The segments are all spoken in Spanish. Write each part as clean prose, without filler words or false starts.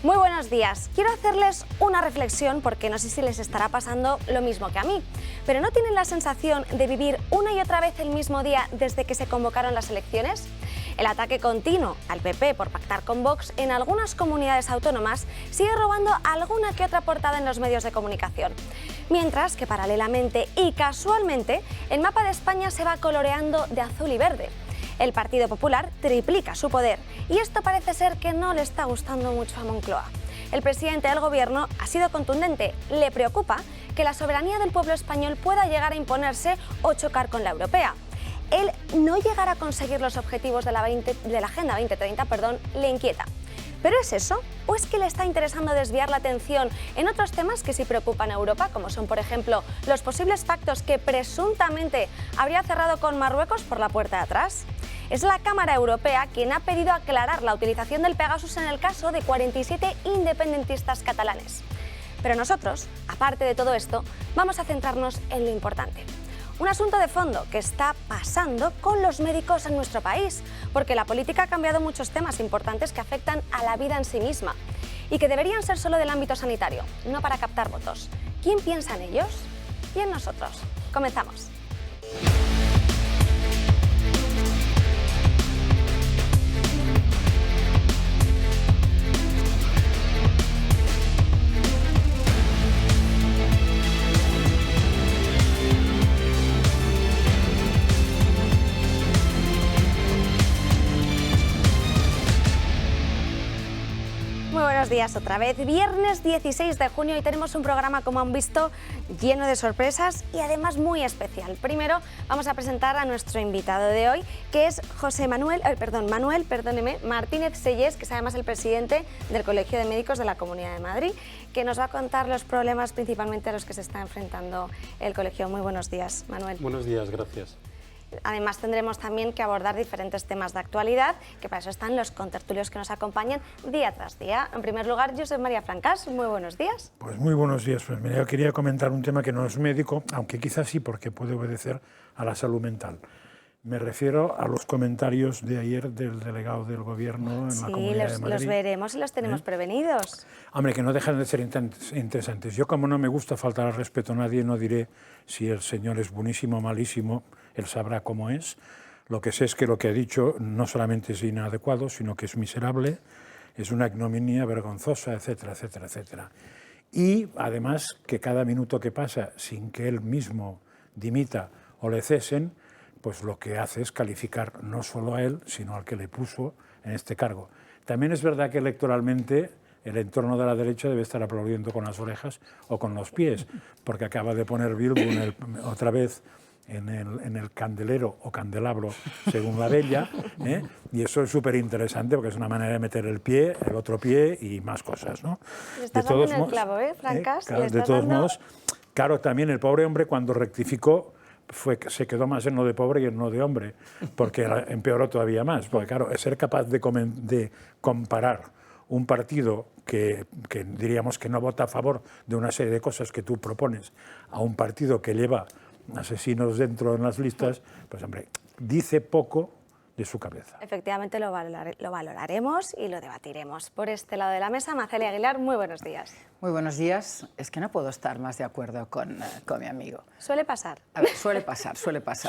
Muy buenos días. Quiero hacerles una reflexión porque no sé si les estará pasando lo mismo que a mí, pero ¿no tienen la sensación de vivir una y otra vez el mismo día desde que se convocaron las elecciones? El ataque continuo al PP por pactar con Vox en algunas comunidades autónomas sigue robando alguna que otra portada en los medios de comunicación. Mientras que paralelamente y casualmente el mapa de España se va coloreando de azul y verde. El Partido Popular triplica su poder y esto parece ser que no le está gustando mucho a Moncloa. El presidente del gobierno ha sido contundente. Le preocupa que la soberanía del pueblo español pueda llegar a imponerse o chocar con la europea. El no llegar a conseguir los objetivos de la Agenda 2030, le inquieta. ¿Pero es eso? ¿O es que le está interesando desviar la atención en otros temas que sí preocupan a Europa, como son, por ejemplo, los posibles pactos que presuntamente habría cerrado con Marruecos por la puerta de atrás? Es la Cámara Europea quien ha pedido aclarar la utilización del Pegasus en el caso de 47 independentistas catalanes. Pero nosotros, aparte de todo esto, vamos a centrarnos en lo importante. Un asunto de fondo que está pasando con los médicos en nuestro país, porque la política ha cambiado muchos temas importantes que afectan a la vida en sí misma y que deberían ser solo del ámbito sanitario, no para captar votos. ¿Quién piensa en ellos? Y en nosotros. Comenzamos. Buenos días otra vez, viernes 16 de junio y tenemos un programa, como han visto, lleno de sorpresas y además muy especial. Primero vamos a presentar a nuestro invitado de hoy, que es Manuel Martínez Sellés, que es además el presidente del Colegio de Médicos de la Comunidad de Madrid, que nos va a contar los problemas principalmente a los que se está enfrentando el colegio. Muy buenos días, Manuel. Buenos días, gracias. Además tendremos también que abordar diferentes temas de actualidad, que para eso están los contertulios que nos acompañan día tras día. En primer lugar, Josep María Francás, muy buenos días. Pues muy buenos días. Pues mira, yo quería comentar un tema que no es médico, aunque quizás sí, porque puede obedecer a la salud mental. Me refiero a los comentarios de ayer del delegado del Gobierno en la Comunidad de Madrid. Los veremos y los tenemos prevenidos. Hombre, que no dejan de ser interesantes. Yo, como no me gusta faltar al respeto a nadie, no diré si el señor es buenísimo o malísimo, él sabrá cómo es. Lo que sé es que lo que ha dicho no solamente es inadecuado, sino que es miserable, es una ignominia vergonzosa, etcétera, etcétera, etcétera. Y además que cada minuto que pasa sin que él mismo dimita o le cesen, pues lo que hace es calificar no solo a él, sino al que le puso en este cargo. También es verdad que electoralmente el entorno de la derecha debe estar aplaudiendo con las orejas o con los pies, porque acaba de poner Bildu otra vez en el candelero o candelabro, según la bella, y eso es súper interesante porque es una manera de meter el pie, el otro pie y más cosas, ¿no? Le estás dando en el clavo, Francás? Claro, de todos modos, claro, también el pobre hombre cuando rectificó se quedó más en lo de pobre y en lo de hombre, porque empeoró todavía más, porque claro, ser capaz de comparar un partido que diríamos que no vota a favor de una serie de cosas que tú propones a un partido que lleva asesinos dentro en las listas, pues hombre, dice poco de su cabeza. Efectivamente lo valoraremos y lo debatiremos. Por este lado de la mesa, Macelia Aguilar, muy buenos días. Muy buenos días. Es que no puedo estar más de acuerdo con mi amigo. ¿Suele pasar? A ver, suele pasar,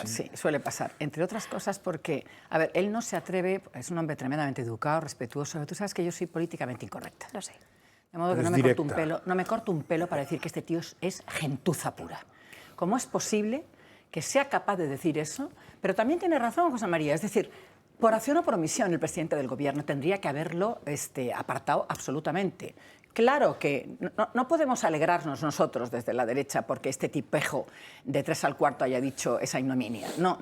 sí, suele pasar. Entre otras cosas porque, a ver, él no se atreve, es un hombre tremendamente educado, respetuoso. Tú sabes que yo soy políticamente incorrecta. Lo sé. De modo que no me corto un pelo para decir que este tío es gentuza pura. ¿Cómo es posible que sea capaz de decir eso? Pero también tiene razón, José María, es decir, por acción o por omisión el presidente del Gobierno tendría que haberlo apartado absolutamente. Claro que no podemos alegrarnos nosotros desde la derecha porque este tipejo de 3 al cuarto haya dicho esa ignominia. No.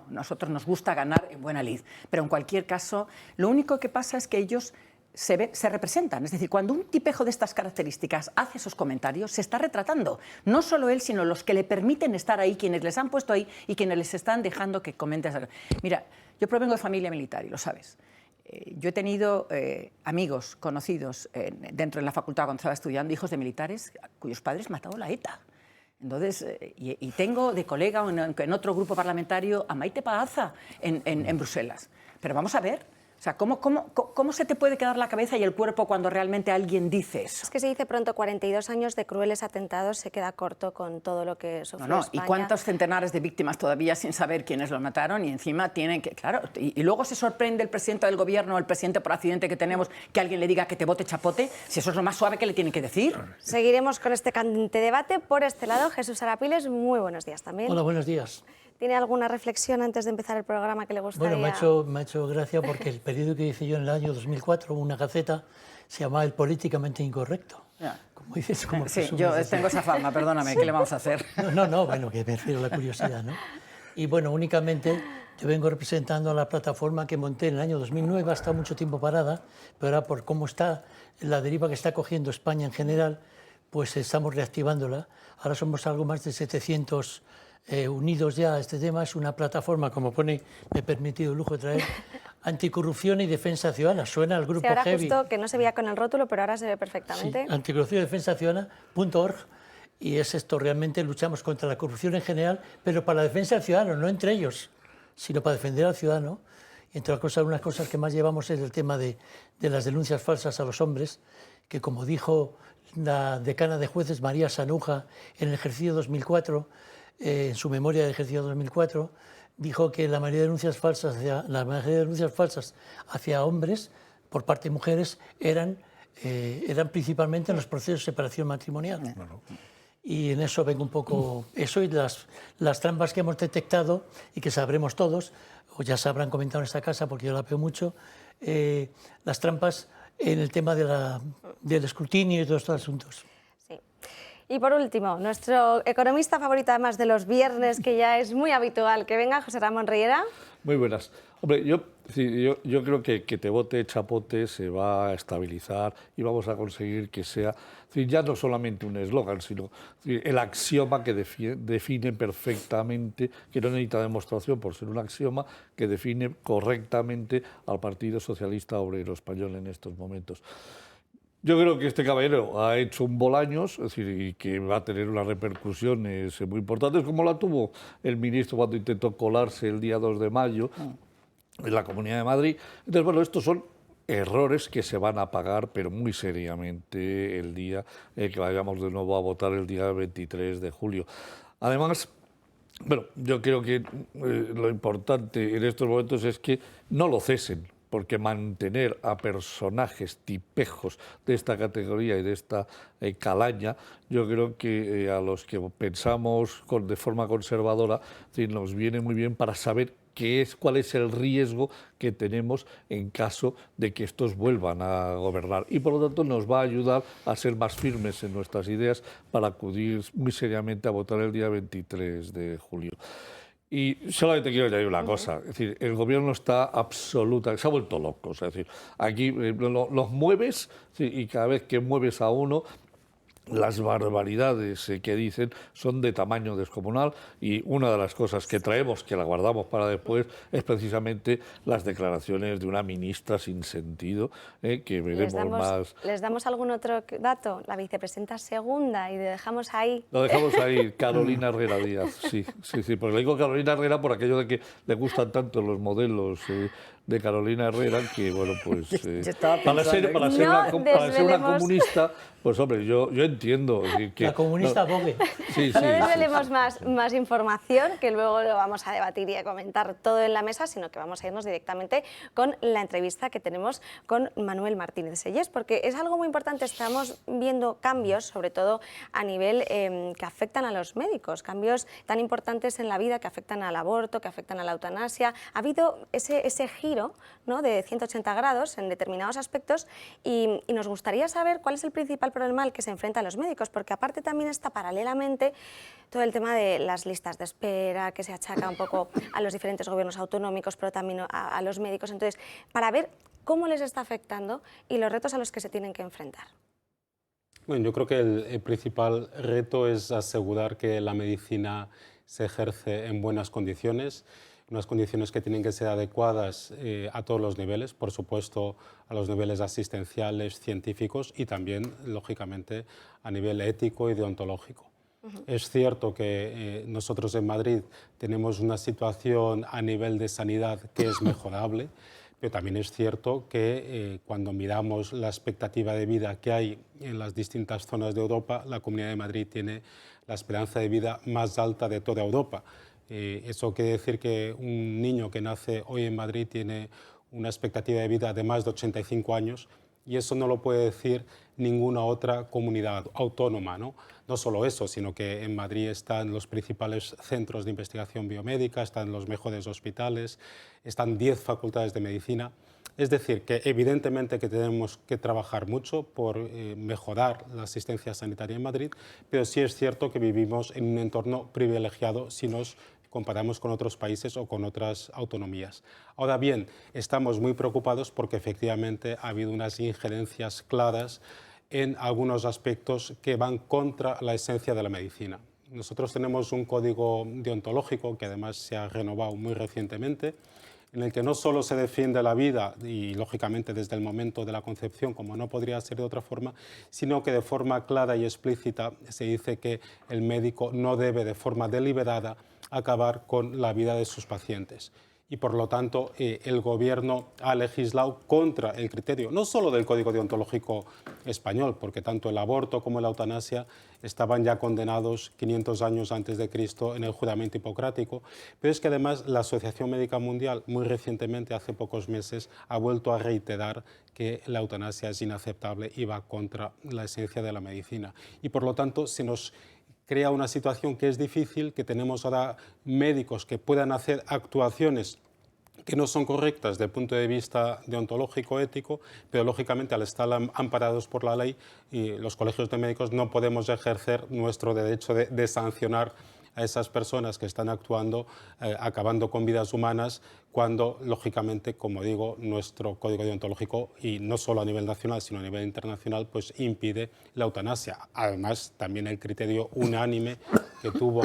Nosotros nos gusta ganar en buena lid. Pero en cualquier caso, lo único que pasa es que ellos se representan. Es decir, cuando un tipejo de estas características hace esos comentarios, se está retratando. No solo él, sino los que le permiten estar ahí, quienes les han puesto ahí y quienes les están dejando que comenten. Mira, yo provengo de familia militar y lo sabes. Yo he tenido amigos conocidos dentro de la facultad cuando estaba estudiando, hijos de militares cuyos padres mató la ETA. Entonces, y tengo de colega en otro grupo parlamentario a Maite Pagaza en Bruselas. Pero vamos a ver, O sea, ¿cómo se te puede quedar la cabeza y el cuerpo cuando realmente alguien dice eso? Es que se dice pronto, 42 años de crueles atentados, se queda corto con todo lo que sufrió España. ¿Y cuántos centenares de víctimas todavía sin saber quiénes los mataron? Y encima tienen que, claro, y luego se sorprende el presidente del gobierno, el presidente por accidente que tenemos, que alguien le diga que te vote chapote, si eso es lo más suave que le tienen que decir. Seguiremos con este candente debate. Por este lado, Jesús Arapiles, muy buenos días también. Hola, buenos días. ¿Tiene alguna reflexión antes de empezar el programa que le gustaría? Bueno, me ha hecho gracia porque el periódico que hice yo en el año 2004, una gaceta, se llamaba El Políticamente Incorrecto. Como dices, como sí, yo tengo esa fama, perdóname, ¿qué le vamos a hacer? Bueno, que me refiero a la curiosidad, ¿no? Y bueno, únicamente yo vengo representando a la plataforma que monté en el año 2009, ha estado mucho tiempo parada, pero ahora por cómo está la deriva que está cogiendo España en general, pues estamos reactivándola. Ahora somos algo más de 700 unidos ya a este tema. Es una plataforma, como pone, me he permitido el lujo de traer, anticorrupción y defensa ciudadana. Suena al grupo sí, ahora Heavy. Justo que no se veía con el rótulo, pero ahora se ve perfectamente. Sí, anticorrupción y defensa ciudadana.org. Y es esto, realmente luchamos contra la corrupción en general, pero para la defensa del ciudadano, no entre ellos, sino para defender al ciudadano. Y entre las cosas, unas cosas que más llevamos es el tema de las denuncias falsas a los hombres, que como dijo la decana de jueces María Sanuja en el ejercicio 2004, en su memoria del ejercicio 2004, dijo que la mayoría de denuncias falsas hacia hombres por parte de mujeres eran principalmente en los procesos de separación matrimonial. Bueno. Y en eso vengo un poco, eso y las trampas que hemos detectado y que sabremos todos, o ya se habrán comentado en esta casa porque yo la veo mucho, las trampas en el tema del escrutinio y todos estos asuntos. Sí. Y por último, nuestro economista favorito, además de los viernes, que ya es muy habitual, que venga José Ramón Riera. Muy buenas. Hombre, yo creo que te vote chapote se va a estabilizar y vamos a conseguir que sea ya no solamente un eslogan, sino el axioma que define perfectamente, que no necesita demostración por ser un axioma, que define correctamente al Partido Socialista Obrero Español en estos momentos. Yo creo que este caballero ha hecho un bolaños, es decir, y que va a tener unas repercusiones muy importantes, como la tuvo el ministro cuando intentó colarse el día 2 de mayo en la Comunidad de Madrid. Entonces, bueno, estos son errores que se van a pagar, pero muy seriamente, el día que vayamos de nuevo a votar el día 23 de julio. Además, bueno, yo creo que lo importante en estos momentos es que no lo cesen, porque mantener a personajes tipejos de esta categoría y de esta calaña, yo creo que a los que pensamos de forma conservadora nos viene muy bien para saber cuál es el riesgo que tenemos en caso de que estos vuelvan a gobernar. Y por lo tanto nos va a ayudar a ser más firmes en nuestras ideas para acudir muy seriamente a votar el día 23 de julio. Y solamente quiero añadir una cosa, es decir, el gobierno está se ha vuelto loco, es decir, aquí los mueves y cada vez que mueves a uno, las barbaridades que dicen son de tamaño descomunal y una de las cosas que traemos, que la guardamos para después, es precisamente las declaraciones de una ministra sin sentido, que veremos más. ¿Les damos algún otro dato? La vicepresidenta segunda y dejamos ahí. Lo dejamos ahí, Carolina Herrera Díaz, sí, porque le digo Carolina Herrera por aquello de que le gustan tanto los modelos de Carolina Herrera, que bueno, pues para ser una comunista, pues hombre, yo entiendo que la comunista Bogue. No desvelemos más información, que luego lo vamos a debatir y a comentar todo en la mesa, sino que vamos a irnos directamente con la entrevista que tenemos con Manuel Martínez Sellés, porque es algo muy importante. Estamos viendo cambios, sobre todo a nivel que afectan a los médicos, cambios tan importantes en la vida que afectan al aborto, que afectan a la eutanasia. Ha habido ese giro, ¿no?, de 180 grados en determinados aspectos y nos gustaría saber cuál es el principal problema al que se enfrentan los médicos, porque aparte también está paralelamente todo el tema de las listas de espera, que se achaca un poco a los diferentes gobiernos autonómicos, pero también a los médicos. Entonces, para ver cómo les está afectando y los retos a los que se tienen que enfrentar. Bueno, yo creo que el principal reto es asegurar que la medicina se ejerce en buenas condiciones, unas condiciones que tienen que ser adecuadas a todos los niveles, por supuesto a los niveles asistenciales, científicos y también, lógicamente, a nivel ético y deontológico. Es cierto que nosotros en Madrid tenemos una situación a nivel de sanidad que es mejorable, Pero también es cierto que cuando miramos la expectativa de vida que hay en las distintas zonas de Europa, la Comunidad de Madrid tiene la esperanza de vida más alta de toda Europa. Eso quiere decir que un niño que nace hoy en Madrid tiene una expectativa de vida de más de 85 años, y eso no lo puede decir ninguna otra comunidad autónoma, ¿no? No solo eso, sino que en Madrid están los principales centros de investigación biomédica, están los mejores hospitales, están 10 facultades de medicina. Es decir, que evidentemente que tenemos que trabajar mucho por mejorar la asistencia sanitaria en Madrid, pero sí es cierto que vivimos en un entorno privilegiado si nos comparamos con otros países o con otras autonomías. Ahora bien, estamos muy preocupados porque efectivamente ha habido unas injerencias claras en algunos aspectos que van contra la esencia de la medicina. Nosotros tenemos un código deontológico que además se ha renovado muy recientemente, en el que no solo se defiende la vida, y lógicamente desde el momento de la concepción, como no podría ser de otra forma, sino que de forma clara y explícita se dice que el médico no debe de forma deliberada acabar con la vida de sus pacientes. Y por lo tanto el Gobierno ha legislado contra el criterio, no solo del Código Deontológico español, porque tanto el aborto como la eutanasia estaban ya condenados 500 años antes de Cristo en el juramento hipocrático, pero es que además la Asociación Médica Mundial muy recientemente, hace pocos meses, ha vuelto a reiterar que la eutanasia es inaceptable y va contra la esencia de la medicina. Y por lo tanto se nos crea una situación que es difícil, que tenemos ahora médicos que puedan hacer actuaciones que no son correctas desde el punto de vista deontológico, ético, pero lógicamente al estar amparados por la ley, y los colegios de médicos no podemos ejercer nuestro derecho de sancionar a esas personas que están actuando, acabando con vidas humanas, cuando, lógicamente, como digo, nuestro código deontológico, y no solo a nivel nacional, sino a nivel internacional, pues impide la eutanasia. Además, también el criterio unánime que tuvo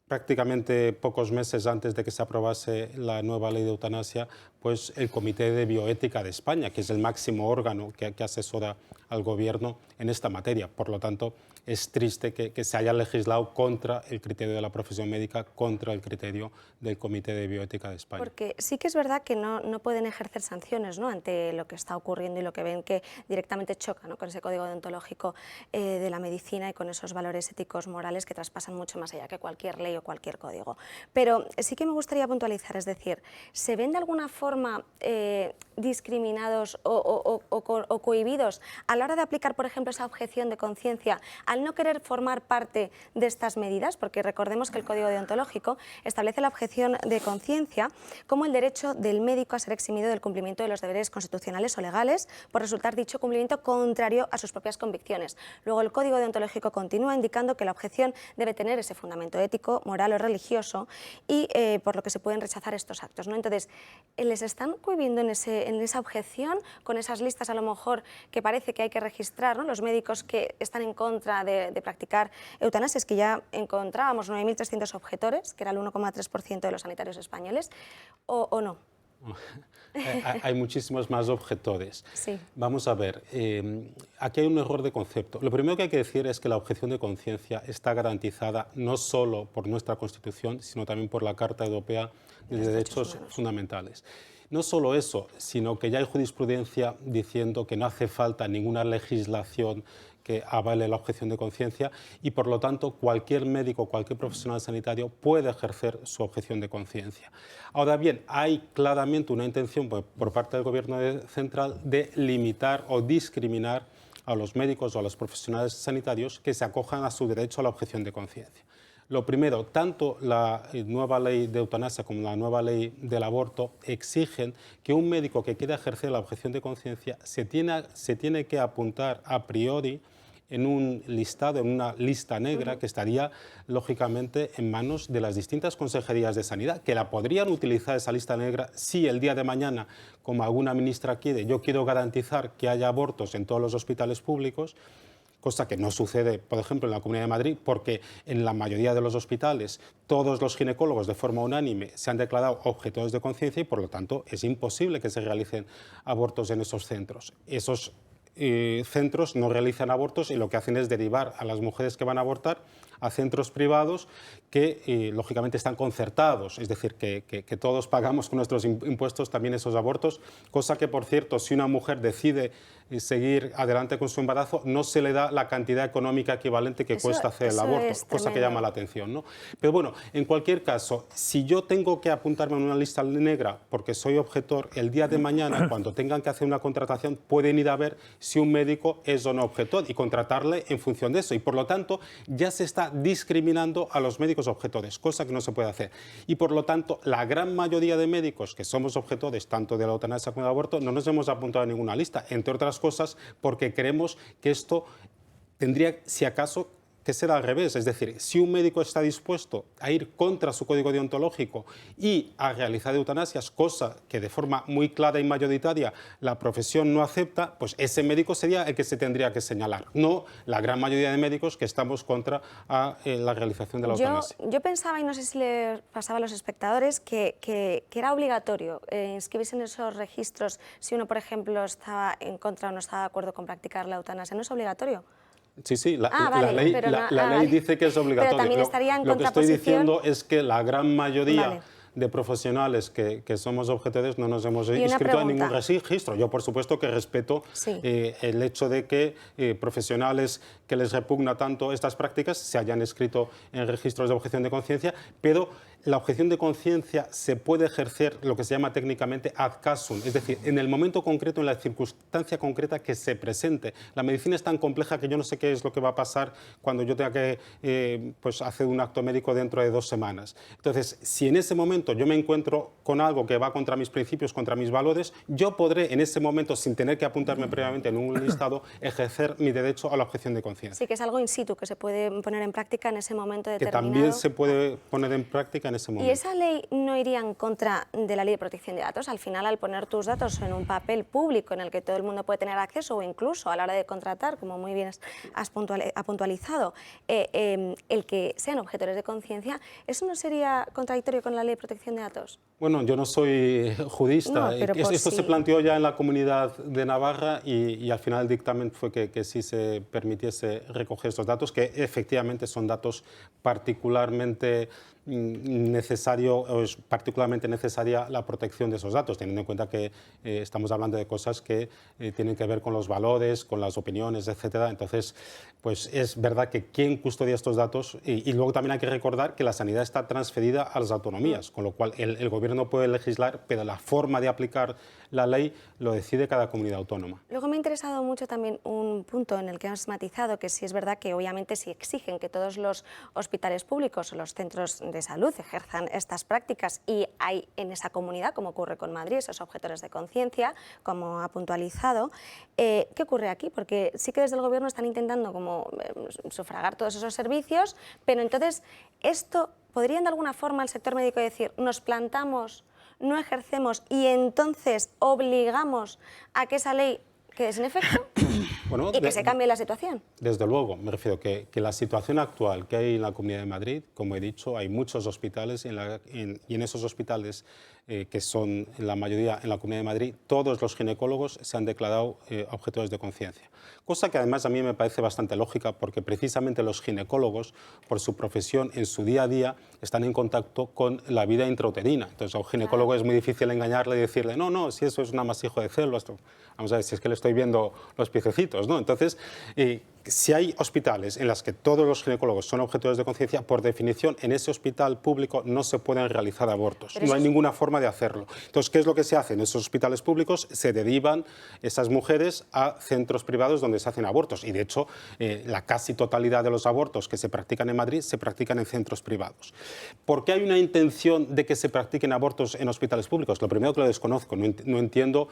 prácticamente pocos meses antes de que se aprobase la nueva ley de eutanasia, pues el Comité de Bioética de España, que es el máximo órgano que asesora al Gobierno en esta materia. Por lo tanto, es triste que se haya legislado contra el criterio de la profesión médica, contra el criterio del Comité de Bioética de España. Porque sí que es verdad que no pueden ejercer sanciones, ¿no?, ante lo que está ocurriendo y lo que ven que directamente choca, ¿no?, con ese código deontológico de la medicina y con esos valores éticos morales que traspasan mucho más allá que cualquier ley o cualquier código. Pero sí que me gustaría puntualizar, es decir, ¿se ven de alguna forma discriminados o cohibidos a la hora de aplicar, por ejemplo, esa objeción de conciencia al no querer formar parte de estas medidas? Porque recordemos que el Código Deontológico establece la objeción de conciencia como el derecho del médico a ser eximido del cumplimiento de los deberes constitucionales o legales por resultar dicho cumplimiento contrario a sus propias convicciones. Luego el Código Deontológico continúa indicando que la objeción debe tener ese fundamento ético, moral o religioso y por lo que se pueden rechazar estos actos, ¿no? Entonces, ¿les están cohibiendo en esa objeción, con esas listas a lo mejor que parece que hay que registrar, ¿no?, los médicos que están en contra de practicar eutanasias, que ya encontrábamos 9.300 objetores, que era el 1,3% de los sanitarios españoles, o no? Hay muchísimos más objetores. Sí. Vamos a ver, aquí hay un error de concepto. Lo primero que hay que decir es que la objeción de conciencia está garantizada no solo por nuestra Constitución, sino también por la Carta Europea de Derechos Fundamentales. No solo eso, sino que ya hay jurisprudencia diciendo que no hace falta ninguna legislación que avale la objeción de conciencia y, por lo tanto, cualquier médico, cualquier profesional sanitario puede ejercer su objeción de conciencia. Ahora bien, hay claramente una intención por parte del Gobierno central de limitar o discriminar a los médicos o a los profesionales sanitarios que se acojan a su derecho a la objeción de conciencia. Lo primero, tanto la nueva ley de eutanasia como la nueva ley del aborto exigen que un médico que quiera ejercer la objeción de conciencia se tiene que apuntar a priori en un listado, en una lista negra que estaría lógicamente en manos de las distintas consejerías de sanidad, que la podrían utilizar esa lista negra si el día de mañana, como alguna ministra quiere, yo quiero garantizar que haya abortos en todos los hospitales públicos, cosa que no sucede, por ejemplo, en la Comunidad de Madrid, porque en la mayoría de los hospitales todos los ginecólogos de forma unánime se han declarado objetores de conciencia y, por lo tanto, es imposible que se realicen abortos en esos centros. Esos centros no realizan abortos y lo que hacen es derivar a las mujeres que van a abortar a centros privados que lógicamente están concertados, es decir, que todos pagamos con nuestros impuestos también esos abortos, cosa que, por cierto, si una mujer decide seguir adelante con su embarazo, no se le da la cantidad económica equivalente que cuesta hacer el aborto, cosa que llama la atención, ¿no? Pero bueno, en cualquier caso, si yo tengo que apuntarme en una lista negra porque soy objetor, el día de mañana, cuando tengan que hacer una contratación, pueden ir a ver si un médico es o no objetor y contratarle en función de eso. Y por lo tanto, ya se está discriminando a los médicos objetores, cosa que no se puede hacer. Y por lo tanto, la gran mayoría de médicos que somos objetores, tanto de la eutanasia como del aborto, no nos hemos apuntado a ninguna lista, entre otras cosas porque creemos que esto tendría, si acaso, que ser al revés. Es decir, si un médico está dispuesto a ir contra su código deontológico y a realizar eutanasias, cosa que de forma muy clara y mayoritaria la profesión no acepta, pues ese médico sería el que se tendría que señalar, no la gran mayoría de médicos que estamos contra la realización de la eutanasia. Yo pensaba, y no sé si le pasaba a los espectadores, que era obligatorio inscribirse en esos registros si uno, por ejemplo, estaba en contra o no estaba de acuerdo con practicar la eutanasia. ¿No es obligatorio? Sí, sí, la ley dice que es obligatorio. Pero también estaría en lo que estoy contraposición. diciendo es que la gran mayoría de profesionales que somos objetores no nos hemos inscrito en ningún registro. Yo, por supuesto, que respeto el hecho de que profesionales que les repugna tanto estas prácticas se hayan inscrito en registros de objeción de conciencia, pero la objeción de conciencia se puede ejercer lo que se llama técnicamente ad casum, es decir, en el momento concreto, en la circunstancia concreta que se presente. La medicina es tan compleja que yo no sé qué es lo que va a pasar cuando yo tenga que pues hacer un acto médico dentro de 2 semanas. Entonces, si en ese momento yo me encuentro con algo que va contra mis principios, contra mis valores, yo podré en ese momento, sin tener que apuntarme previamente en un listado, ejercer mi derecho a la objeción de conciencia. Sí, que es algo in situ, que se puede poner en práctica en ese momento determinado. Que también se puede poner en práctica en ese momento. ¿Y esa ley no iría en contra de la ley de protección de datos? Al final, al poner tus datos en un papel público en el que todo el mundo puede tener acceso, o incluso a la hora de contratar, como muy bien has puntualizado, el que sean objetores de conciencia, ¿eso no sería contradictorio con la ley de protección de datos? Bueno, yo no soy jurista. No, pero esto se planteó ya en la Comunidad de Navarra y al final el dictamen fue que sí se permitiese recoger estos datos, que efectivamente son datos particularmente es particularmente necesaria la protección de esos datos, teniendo en cuenta que estamos hablando de cosas que tienen que ver con los valores, con las opiniones, etcétera. Entonces, pues es verdad que quién custodia estos datos y luego también hay que recordar que la sanidad está transferida a las autonomías, con lo cual el gobierno puede legislar, pero la forma de aplicar la ley lo decide cada comunidad autónoma. Luego me ha interesado mucho también un punto en el que has matizado que sí es verdad que obviamente si exigen que todos los hospitales públicos o los centros de salud ejerzan estas prácticas y hay en esa comunidad, como ocurre con Madrid, esos objetores de conciencia, como ha puntualizado, ¿qué ocurre aquí? Porque sí que desde el gobierno están intentando como sufragar todos esos servicios, pero entonces esto podrían de alguna forma el sector médico decir, nos plantamos, no ejercemos y entonces obligamos a que esa ley quede sin efecto y que se cambie la situación. Desde luego, me refiero que la situación actual que hay en la Comunidad de Madrid, como he dicho, hay muchos hospitales y en esos hospitales que son en la mayoría en la Comunidad de Madrid, todos los ginecólogos se han declarado objetores de conciencia. Cosa que además a mí me parece bastante lógica porque precisamente los ginecólogos, por su profesión, en su día a día, están en contacto con la vida intrauterina. Entonces a un ginecólogo es muy difícil engañarle y decirle, no, si eso es un amasijo de células, vamos a ver, si es que le estoy viendo los piececitos, ¿no? Entonces, si hay hospitales en los que todos los ginecólogos son objetores de conciencia, por definición, en ese hospital público no se pueden realizar abortos. No hay ninguna forma de hacerlo. Entonces, ¿qué es lo que se hace? En esos hospitales públicos se derivan esas mujeres a centros privados donde se hacen abortos. Y, de hecho, la casi totalidad de los abortos que se practican en Madrid se practican en centros privados. ¿Por qué hay una intención de que se practiquen abortos en hospitales públicos? Lo primero que lo desconozco. No entiendo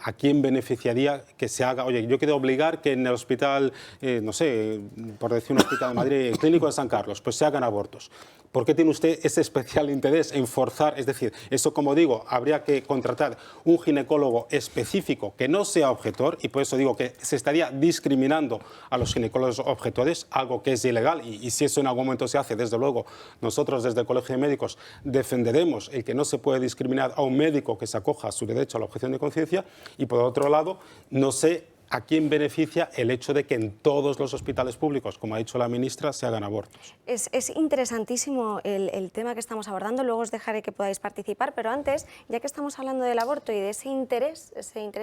a quién beneficiaría que se haga. Oye, yo quiero obligar que en el hospital... no sé, por decir un hospital de Madrid, el Clínico de San Carlos, pues se hagan abortos. ¿Por qué tiene usted ese especial interés en forzar? Es decir, eso, como digo, habría que contratar un ginecólogo específico que no sea objetor, y por eso digo que se estaría discriminando a los ginecólogos objetores, algo que es ilegal, y si eso en algún momento se hace, desde luego, nosotros desde el Colegio de Médicos defenderemos el que no se puede discriminar a un médico que se acoja a su derecho a la objeción de conciencia, y por otro lado, no sé ¿A quién beneficia el hecho de que en todos los hospitales públicos, como ha dicho la ministra, se hagan abortos? Es interesantísimo el tema que estamos abordando, luego os dejaré que podáis participar, pero antes, ya que estamos hablando del aborto y de ese interés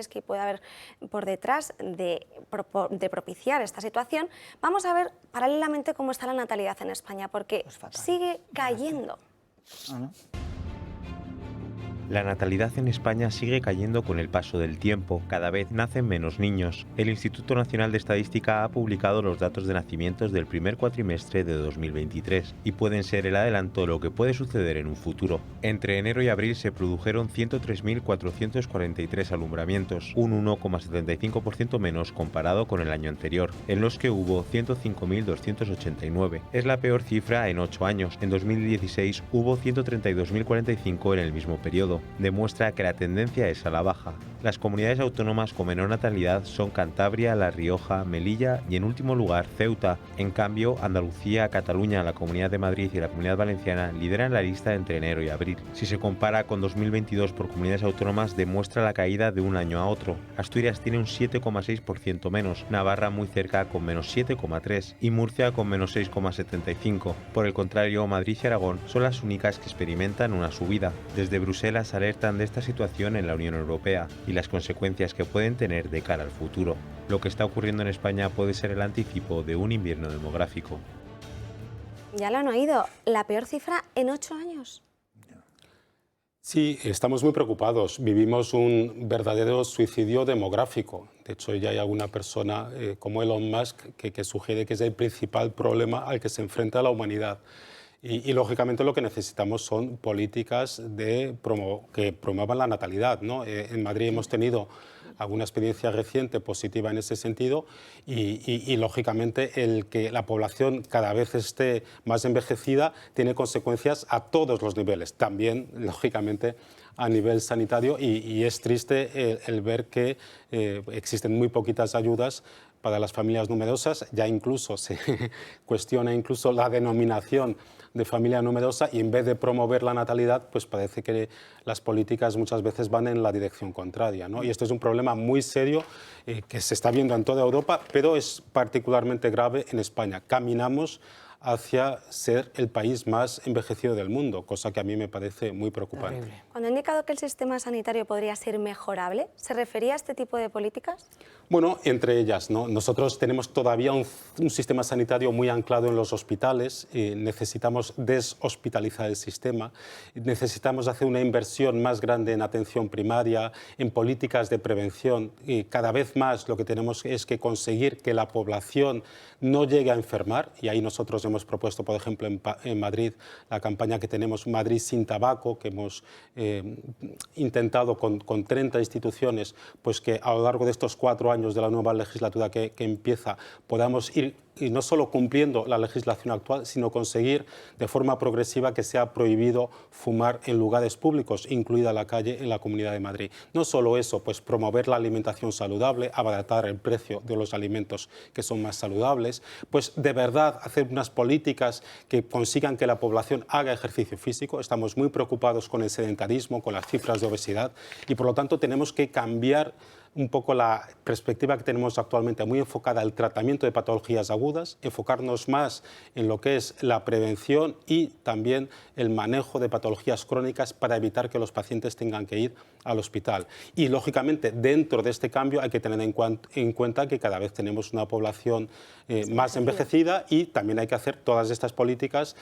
que puede haber por detrás de propiciar esta situación, vamos a ver paralelamente cómo está la natalidad en España, porque sigue cayendo. La natalidad en España sigue cayendo con el paso del tiempo, cada vez nacen menos niños. El Instituto Nacional de Estadística ha publicado los datos de nacimientos del primer cuatrimestre de 2023 y pueden ser el adelanto de lo que puede suceder en un futuro. Entre enero y abril se produjeron 103.443 alumbramientos, un 1,75% menos comparado con el año anterior, en los que hubo 105.289. Es la peor cifra en 8 años. En 2016 hubo 132.045 en el mismo periodo. Demuestra que la tendencia es a la baja. Las comunidades autónomas con menor natalidad son Cantabria, La Rioja, Melilla y en último lugar Ceuta. En cambio, Andalucía, Cataluña, la Comunidad de Madrid y la Comunidad Valenciana lideran la lista entre enero y abril. Si se compara con 2022 por comunidades autónomas, demuestra la caída de un año a otro. Asturias tiene un 7,6% menos, Navarra muy cerca con menos 7,3% y Murcia con menos 6,75%. Por el contrario, Madrid y Aragón son las únicas que experimentan una subida. Desde Bruselas alertan de esta situación en la Unión Europea y las consecuencias que pueden tener de cara al futuro. Lo que está ocurriendo en España puede ser el anticipo de un invierno demográfico. Ya lo han oído, la peor cifra en 8 años. Sí, estamos muy preocupados. Vivimos un verdadero suicidio demográfico. De hecho, ya hay alguna persona como Elon Musk que sugiere que es el principal problema al que se enfrenta la humanidad. Y lógicamente lo que necesitamos son políticas que promuevan la natalidad, ¿no? En Madrid hemos tenido alguna experiencia reciente positiva en ese sentido y lógicamente el que la población cada vez esté más envejecida tiene consecuencias a todos los niveles, también lógicamente a nivel sanitario y es triste el ver que existen muy poquitas ayudas para las familias numerosas, ya incluso se cuestiona incluso la denominación de familia numerosa y en vez de promover la natalidad, pues parece que las políticas muchas veces van en la dirección contraria, ¿no? Y esto es un problema muy serio que se está viendo en toda Europa, pero es particularmente grave en España. Caminamos hacia ser el país más envejecido del mundo, cosa que a mí me parece muy preocupante. Terrible. Cuando ha indicado que el sistema sanitario podría ser mejorable, ¿se refería a este tipo de políticas? Bueno, entre ellas, ¿no? Nosotros tenemos todavía un sistema sanitario muy anclado en los hospitales, necesitamos deshospitalizar el sistema, necesitamos hacer una inversión más grande en atención primaria, en políticas de prevención, y cada vez más lo que tenemos es que conseguir que la población no llegue a enfermar, y ahí nosotros hemos propuesto, por ejemplo, en Madrid, la campaña que tenemos Madrid sin tabaco, que hemos intentado con 30 instituciones, pues que a lo largo de estos 4 años de la nueva legislatura que empieza, podamos ir y no solo cumpliendo la legislación actual, sino conseguir de forma progresiva que sea prohibido fumar en lugares públicos, incluida la calle en la Comunidad de Madrid. No solo eso, pues promover la alimentación saludable, abaratar el precio de los alimentos que son más saludables, pues de verdad hacer unas políticas que consigan que la población haga ejercicio físico. Estamos muy preocupados con el sedentarismo, con las cifras de obesidad y por lo tanto tenemos que cambiar un poco la perspectiva que tenemos actualmente, muy enfocada al tratamiento de patologías agudas, enfocarnos más en lo que es la prevención y también el manejo de patologías crónicas para evitar que los pacientes tengan que ir al hospital. Y, lógicamente, dentro de este cambio hay que tener en cuenta que cada vez tenemos una población más envejecida y también hay que hacer todas estas políticas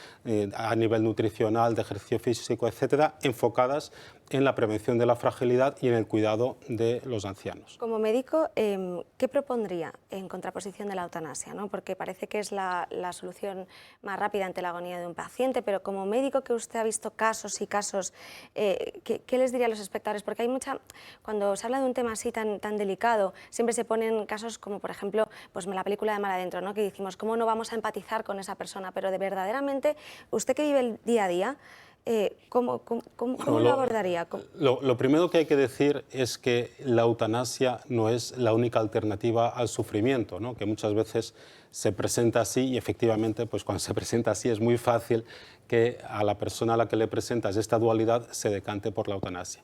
a nivel nutricional, de ejercicio físico, etcétera, enfocadas en la prevención de la fragilidad y en el cuidado de los ancianos. Como médico, ¿qué propondría en contraposición de la eutanasia, ¿no? Porque parece que es la solución más rápida ante la agonía de un paciente, pero como médico que usted ha visto casos y casos, ¿qué les diría a los espectadores? Porque hay cuando se habla de un tema así tan delicado, siempre se ponen casos como, por ejemplo, pues la película de Mar Adentro, ¿no? Que decimos, ¿cómo no vamos a empatizar con esa persona? Pero de verdaderamente, usted que vive el día a día, ¿cómo lo abordaría? Lo primero que hay que decir es que la eutanasia no es la única alternativa al sufrimiento, ¿no? Que muchas veces se presenta así y efectivamente pues cuando se presenta así es muy fácil que a la persona a la que le presentas esta dualidad se decante por la eutanasia.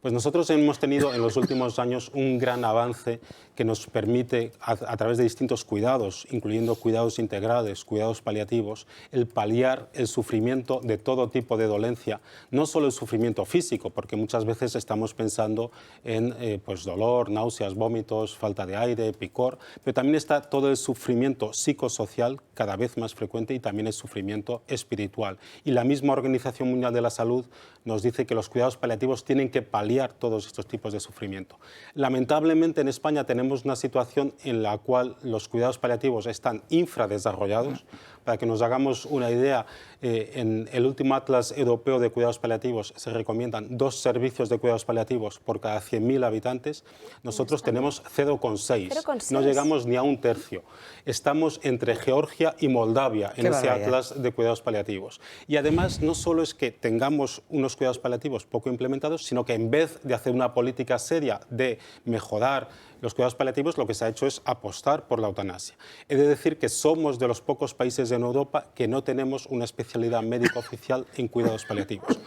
Pues nosotros hemos tenido en los últimos años un gran avance que nos permite, a través de distintos cuidados, incluyendo cuidados integrales, cuidados paliativos, el paliar el sufrimiento de todo tipo de dolencia, no solo el sufrimiento físico, porque muchas veces estamos pensando en pues dolor, náuseas, vómitos, falta de aire, picor, pero también está todo el sufrimiento psicosocial cada vez más frecuente y también el sufrimiento espiritual. Y la misma Organización Mundial de la Salud nos dice que los cuidados paliativos tienen que paliar todos estos tipos de sufrimiento. Lamentablemente en España tenemos una situación en la cual los cuidados paliativos están infradesarrollados. Para que nos hagamos una idea, en el último Atlas Europeo de Cuidados Paliativos se recomiendan 2 servicios de cuidados paliativos por cada 100.000 habitantes. Nosotros tenemos 0,6. No llegamos ni a un tercio. Estamos entre Georgia y Moldavia en ese Atlas de Cuidados Paliativos. Y además, no solo es que tengamos unos cuidados paliativos poco implementados, sino que en vez de hacer una política seria de mejorar los cuidados paliativos, lo que se ha hecho es apostar por la eutanasia. He de decir que somos de los pocos países en Europa que no tenemos una especialidad médica oficial en cuidados paliativos.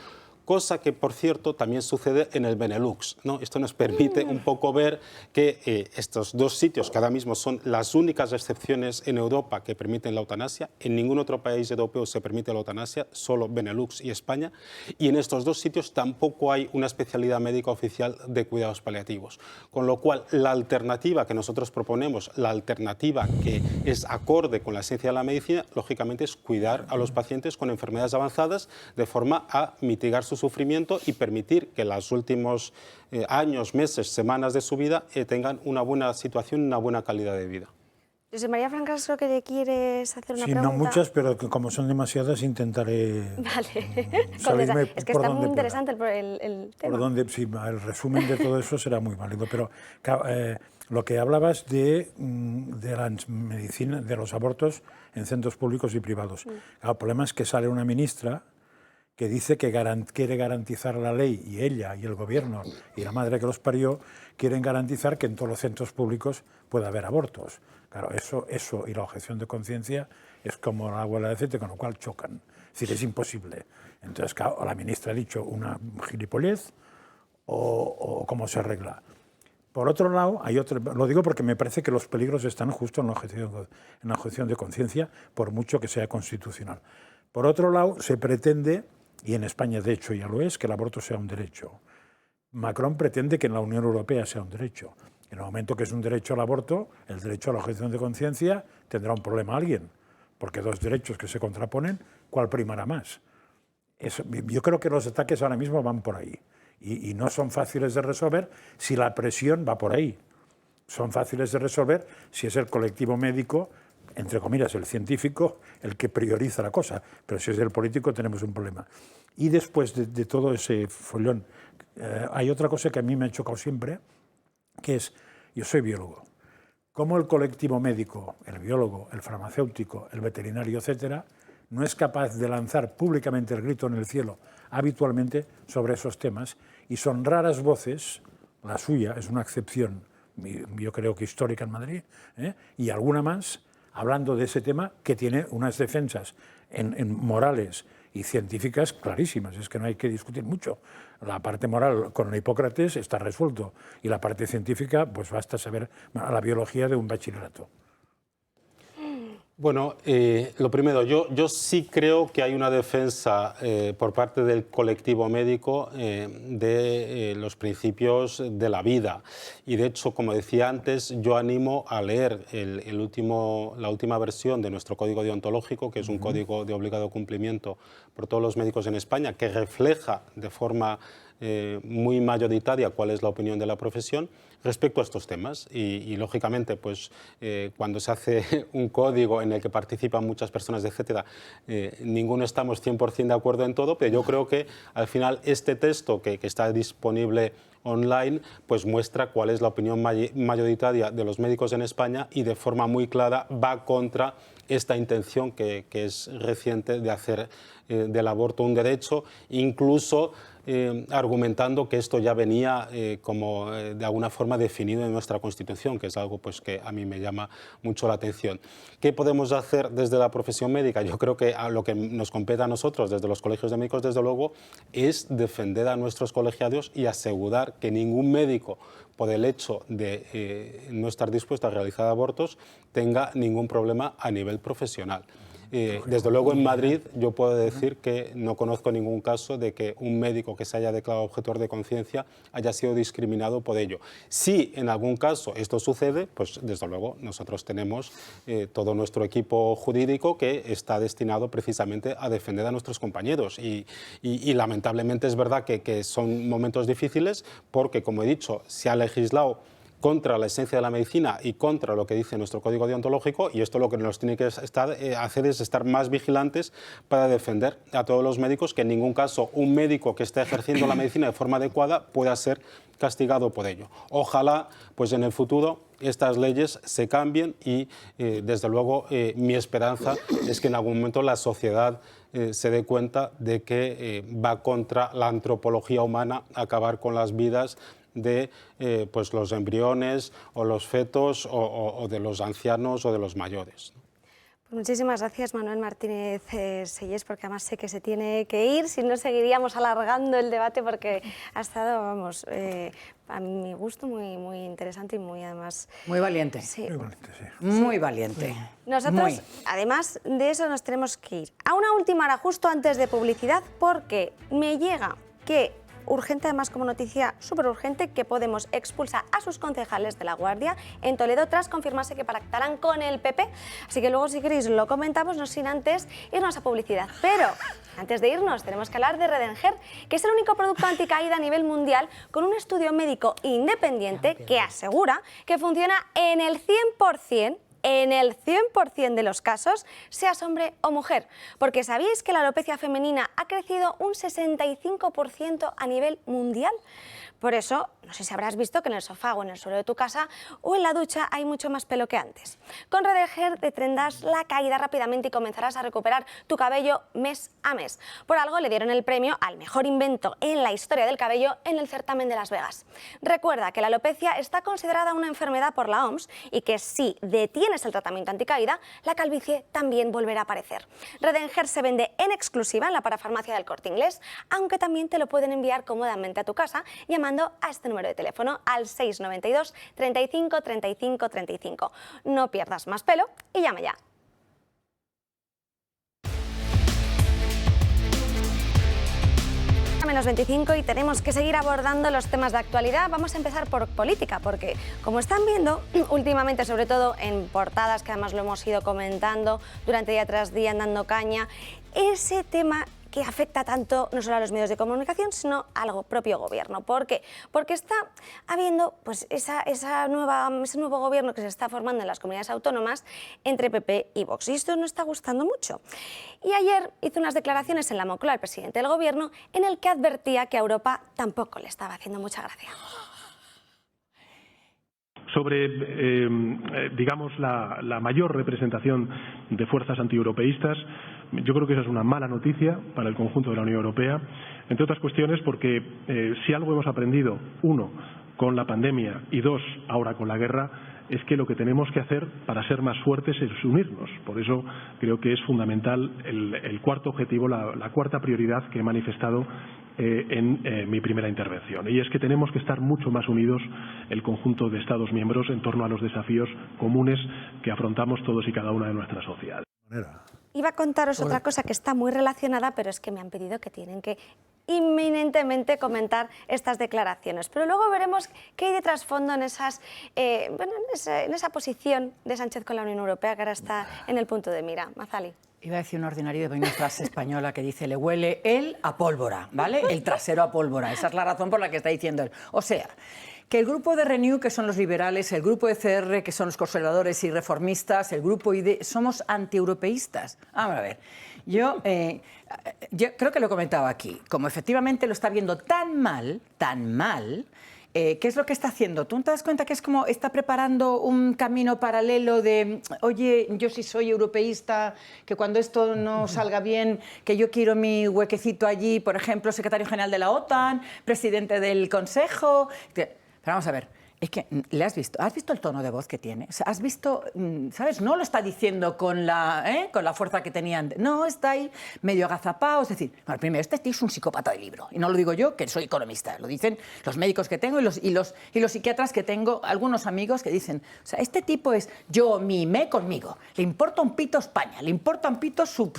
Cosa que, por cierto, también sucede en el Benelux, ¿no? Esto nos permite un poco ver que estos 2 sitios, que ahora mismo son las únicas excepciones en Europa que permiten la eutanasia, en ningún otro país europeo se permite la eutanasia, solo Benelux y España, y en estos 2 sitios tampoco hay una especialidad médica oficial de cuidados paliativos. Con lo cual, la alternativa que nosotros proponemos, la alternativa que es acorde con la ciencia de la medicina, lógicamente es cuidar a los pacientes con enfermedades avanzadas de forma a mitigar su sufrimiento y permitir que los últimos años, meses, semanas de su vida tengan una buena situación, una buena calidad de vida. José María Francas, creo que quieres hacer una sí, pregunta. No muchas, pero que como son demasiadas intentaré Vale. Es que está muy interesante el tema. Por donde, sí, el resumen de todo eso será muy válido, pero lo que hablabas de la medicina, de los abortos en centros públicos y privados. El problema es que sale una ministra que dice que quiere garantizar la ley, y ella y el gobierno y la madre que los parió quieren garantizar que en todos los centros públicos pueda haber abortos. Claro, eso y la objeción de conciencia es como la abuela de aceite, con lo cual chocan. Es decir, es imposible. Entonces, claro, la ministra ha dicho una gilipollez o cómo se arregla. Por otro lado, hay otro, lo digo porque me parece que los peligros están justo en la objeción de conciencia, por mucho que sea constitucional. Por otro lado, se pretende, y en España de hecho ya lo es, que el aborto sea un derecho. Macron pretende que en la Unión Europea sea un derecho. En el momento que es un derecho al aborto, el derecho a la objeción de conciencia, tendrá un problema alguien, porque 2 derechos que se contraponen, ¿cuál primará más? Yo creo que los ataques ahora mismo van por ahí, y no son fáciles de resolver si la presión va por ahí. Son fáciles de resolver si es el colectivo médico, entre comillas, el científico, el que prioriza la cosa, pero si es el político tenemos un problema. Y después de todo ese follón, hay otra cosa que a mí me ha chocado siempre, que es, yo soy biólogo, cómo el colectivo médico, el biólogo, el farmacéutico, el veterinario, etcétera, no es capaz de lanzar públicamente el grito en el cielo habitualmente sobre esos temas, y son raras voces, la suya es una excepción, yo creo que histórica en Madrid, y alguna más, hablando de ese tema, que tiene unas defensas en morales y científicas clarísimas. Es que no hay que discutir mucho. La parte moral con Hipócrates está resuelto, y la parte científica, pues basta saber la biología de un bachillerato. Bueno, lo primero, yo sí creo que hay una defensa por parte del colectivo médico de los principios de la vida. Y de hecho, como decía antes, yo animo a leer la última versión de nuestro código deontológico, que es un código de obligado cumplimiento por todos los médicos en España, que refleja de forma muy mayoritaria cuál es la opinión de la profesión respecto a estos temas. Y lógicamente, pues, cuando se hace un código en el que participan muchas personas, etcétera, ninguno estamos 100% de acuerdo en todo, pero yo creo que al final este texto que está disponible online, pues muestra cuál es la opinión mayoritaria de los médicos en España, y de forma muy clara va contra esta intención que es reciente de hacer del aborto un derecho, incluso argumentando que esto ya venía como de alguna forma definido en nuestra Constitución, que es algo pues, que a mí me llama mucho la atención. ¿Qué podemos hacer desde la profesión médica? Yo creo que a lo que nos compete a nosotros, desde los colegios de médicos, desde luego, es defender a nuestros colegiados y asegurar que ningún médico, por el hecho de no estar dispuesto a realizar abortos, tenga ningún problema a nivel profesional. Desde luego en Madrid yo puedo decir que no conozco ningún caso de que un médico que se haya declarado objetor de conciencia haya sido discriminado por ello. Si en algún caso esto sucede, pues desde luego nosotros tenemos todo nuestro equipo jurídico que está destinado precisamente a defender a nuestros compañeros y lamentablemente es verdad que son momentos difíciles porque, como he dicho, se ha legislado contra la esencia de la medicina y contra lo que dice nuestro código deontológico, y esto lo que nos tiene que hacer es estar más vigilantes para defender a todos los médicos, que en ningún caso un médico que esté ejerciendo la medicina de forma adecuada pueda ser castigado por ello. Ojalá pues en el futuro estas leyes se cambien y desde luego mi esperanza es que en algún momento la sociedad se dé cuenta de que va contra la antropología humana acabar con las vidas de pues los embriones o los fetos o de los ancianos o de los mayores. Muchísimas gracias, Manuel Martínez Sellés, porque además sé que se tiene que ir, si no seguiríamos alargando el debate porque ha estado, vamos, a mi gusto muy interesante y muy además... Muy valiente. Sí. Muy valiente, sí. Muy valiente. Nosotros, además de eso, nos tenemos que ir a una última hora justo antes de publicidad porque me llega que... urgente, además como noticia súper urgente, que Podemos expulsa a sus concejales de La Guardia en Toledo tras confirmarse que pactarán con el PP. Así que luego, si queréis, lo comentamos, no sin antes irnos a publicidad. Pero antes de irnos tenemos que hablar de Redenger, que es el único producto anticaída a nivel mundial con un estudio médico independiente que asegura que funciona en el 100%. En el 100% de los casos, seas hombre o mujer. Porque ¿sabíais que la alopecia femenina ha crecido un 65% a nivel mundial? Por eso, no sé si habrás visto que en el sofá o en el suelo de tu casa o en la ducha hay mucho más pelo que antes. Con Redenger detendrás la caída rápidamente y comenzarás a recuperar tu cabello mes a mes. Por algo le dieron el premio al mejor invento en la historia del cabello en el certamen de Las Vegas. Recuerda que la alopecia está considerada una enfermedad por la OMS y que si detienes el tratamiento anticaída, la calvicie también volverá a aparecer. Redenger se vende en exclusiva en la parafarmacia del Corte Inglés, aunque también te lo pueden enviar cómodamente a tu casa llamando a este número de teléfono al 692 35 35 35. No pierdas más pelo y llama ya. Menos 25 y tenemos que seguir abordando los temas de actualidad. Vamos a empezar por política, porque como están viendo últimamente, sobre todo en portadas, que además lo hemos ido comentando durante día tras día, dando caña, ese tema que afecta tanto no solo a los medios de comunicación, sino al propio gobierno. ¿Por qué? Porque está habiendo pues, ese nuevo gobierno que se está formando en las comunidades autónomas entre PP y Vox. Y esto no está gustando mucho. Y ayer hizo unas declaraciones en la Moncloa el presidente del gobierno en el que advertía que a Europa tampoco le estaba haciendo mucha gracia. Sobre, digamos, la mayor representación de fuerzas antieuropeístas, yo creo que esa es una mala noticia para el conjunto de la Unión Europea, entre otras cuestiones porque si algo hemos aprendido, uno, con la pandemia y dos, ahora con la guerra, es que lo que tenemos que hacer para ser más fuertes es unirnos. Por eso creo que es fundamental el cuarto objetivo, la cuarta prioridad que he manifestado en mi primera intervención. Y es que tenemos que estar mucho más unidos el conjunto de Estados miembros en torno a los desafíos comunes que afrontamos todos y cada una de nuestras sociedades. Iba a contaros otra cosa que está muy relacionada, pero es que me han pedido que tienen que inminentemente comentar estas declaraciones. Pero luego veremos qué hay de trasfondo en esa posición de Sánchez con la Unión Europea, que ahora está en el punto de mira. Mazali. Iba a decir un ordinario de una frase española que dice, le huele él a pólvora, ¿vale? El trasero a pólvora. Esa es la razón por la que está diciendo él. O sea, que el grupo de Renew, que son los liberales, el grupo de CR, que son los conservadores y reformistas, el grupo ID, somos antieuropeístas. Vamos a ver. Yo creo que lo he comentado aquí. Como efectivamente lo está viendo tan mal, ¿qué es lo que está haciendo? ¿Tú no te das cuenta que es como está preparando un camino paralelo de, oye, yo sí soy europeísta, que cuando esto no salga bien, que yo quiero mi huequecito allí, por ejemplo, secretario general de la OTAN, presidente del Consejo? Pero vamos a ver. Es que, ¿has visto el tono de voz que tiene? O sea, ¿has visto, sabes? No lo está diciendo con la fuerza que tenía antes. No, está ahí medio agazapado. Es decir, bueno, primero, este tío es un psicópata de libro. Y no lo digo yo, que soy economista. Lo dicen los médicos que tengo y los psiquiatras que tengo, algunos amigos que dicen, o sea, este tipo es yo, me, conmigo. Le importa un pito España, le importa un pito su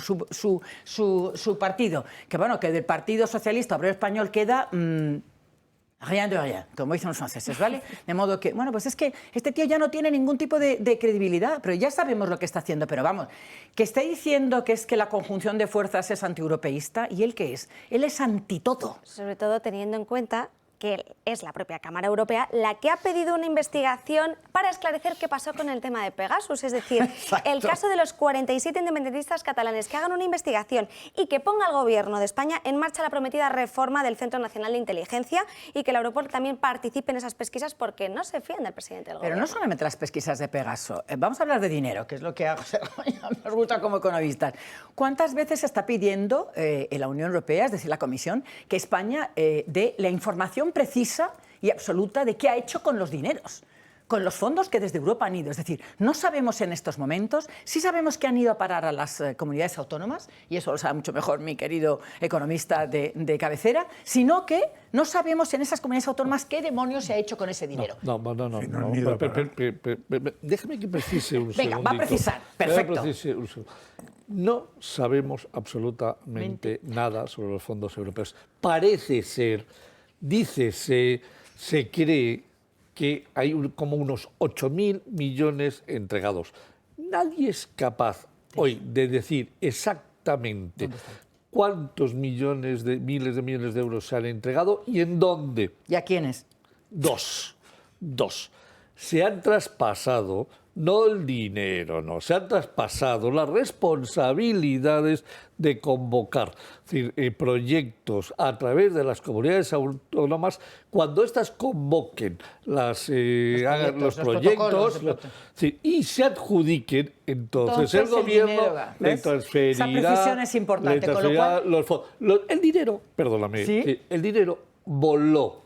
partido. Que bueno, que del Partido Socialista Obrero Español queda... rien de rien, como dicen los franceses, ¿vale? De modo que, bueno, pues es que este tío ya no tiene ningún tipo de credibilidad, pero ya sabemos lo que está haciendo, pero vamos, que esté diciendo que es que la conjunción de fuerzas es antieuropeísta, ¿y él qué es? Él es anti todo. Sobre todo teniendo en cuenta que es la propia Cámara Europea la que ha pedido una investigación para esclarecer qué pasó con el tema de Pegasus. Es decir, el caso de los 47 independentistas catalanes, que hagan una investigación y que ponga al Gobierno de España en marcha la prometida reforma del Centro Nacional de Inteligencia y que el Europol también participe en esas pesquisas porque no se fían del presidente del Gobierno. Pero no solamente las pesquisas de Pegasus. Vamos a hablar de dinero, que es lo que nos gusta como economistas. ¿Cuántas veces está pidiendo la Unión Europea, es decir, la Comisión, que España dé la información precisa y absoluta de qué ha hecho con los dineros, con los fondos que desde Europa han ido? Es decir, no sabemos en estos momentos, sí sabemos que han ido a parar a las comunidades autónomas, y eso lo sabe mucho mejor mi querido economista de cabecera, sino que no sabemos en esas comunidades autónomas qué demonios se ha hecho con ese dinero. Déjame que precise un segundito. Venga, va a precisar, perfecto. No sabemos absolutamente nada sobre los fondos europeos. Parece ser, dícese, se cree que hay como unos 8.000 millones entregados. Nadie es capaz hoy de decir exactamente cuántos miles de millones de euros se han entregado y en dónde. ¿Y a quiénes? Dos. Se han traspasado, no el dinero, no, se han traspasado las responsabilidades de convocar proyectos a través de las comunidades autónomas. Cuando éstas convoquen los proyectos y se adjudiquen, entonces el gobierno le transferirá, esa precisión es importante, con lo cual... los fondos. El dinero, perdóname, ¿sí? El dinero voló.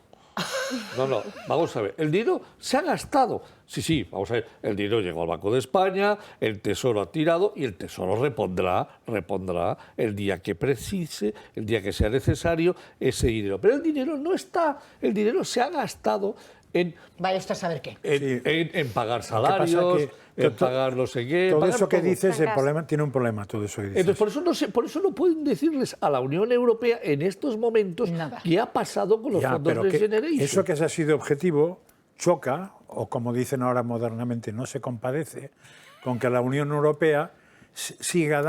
No, vamos a ver, el dinero se ha gastado. Sí, vamos a ver, el dinero llegó al Banco de España, el Tesoro ha tirado y el Tesoro repondrá el día que precise, el día que sea necesario ese dinero. Pero el dinero no está, el dinero se ha gastado en... Vaya usted a saber qué. En pagar salarios, en pagar no sé qué... Todo eso que dices, el problema, tiene un problema, todo eso que dices. Entonces, por eso no pueden decirles a la Unión Europea en estos momentos qué ha pasado con los fondos Next Generation. Eso que se ha sido objetivo choca, o como dicen ahora modernamente, no se compadece, con que la Unión Europea siga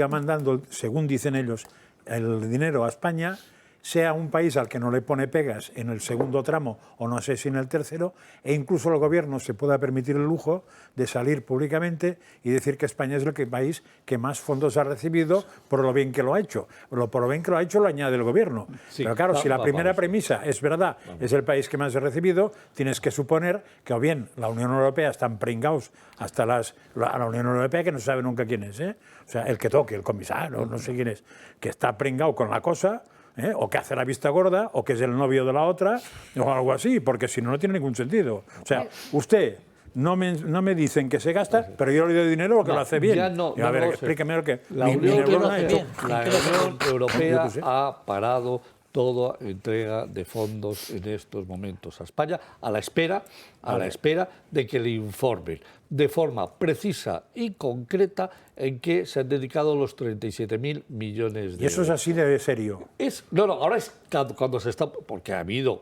mandando, según dicen ellos, el dinero a España, sea un país al que no le pone pegas en el segundo tramo o no sé si en el tercero, e incluso el gobierno se pueda permitir el lujo de salir públicamente y decir que España es el país que más fondos ha recibido por lo bien que lo ha hecho. Por lo bien que lo ha hecho lo añade el gobierno. Sí, pero claro, si la primera premisa es verdad, es el país que más ha recibido, tienes que suponer que o bien la Unión Europea están pringados hasta a la Unión Europea que no se sabe nunca quién es, ¿eh? O sea, el que toque, el comisario, no sé quién es, que está pringado con la cosa, o que hace la vista gorda, o que es el novio de la otra, o algo así, porque si no, no tiene ningún sentido. O sea, usted no me dicen que se gasta, pero yo le doy dinero porque lo hace bien. A ver, explíqueme lo que... La Unión Europea ha parado toda entrega de fondos en estos momentos a España, a la espera de que le informen de forma precisa y concreta en qué se han dedicado los 37.000 millones de euros. ¿Y eso es así de serio? Ahora es cuando se está... Porque ha habido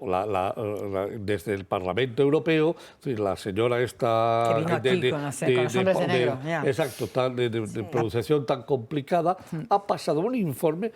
desde el Parlamento Europeo, la señora esta... Que vino aquí con los hombres de negro. Exacto, de pronunciación tan complicada, ha pasado un informe...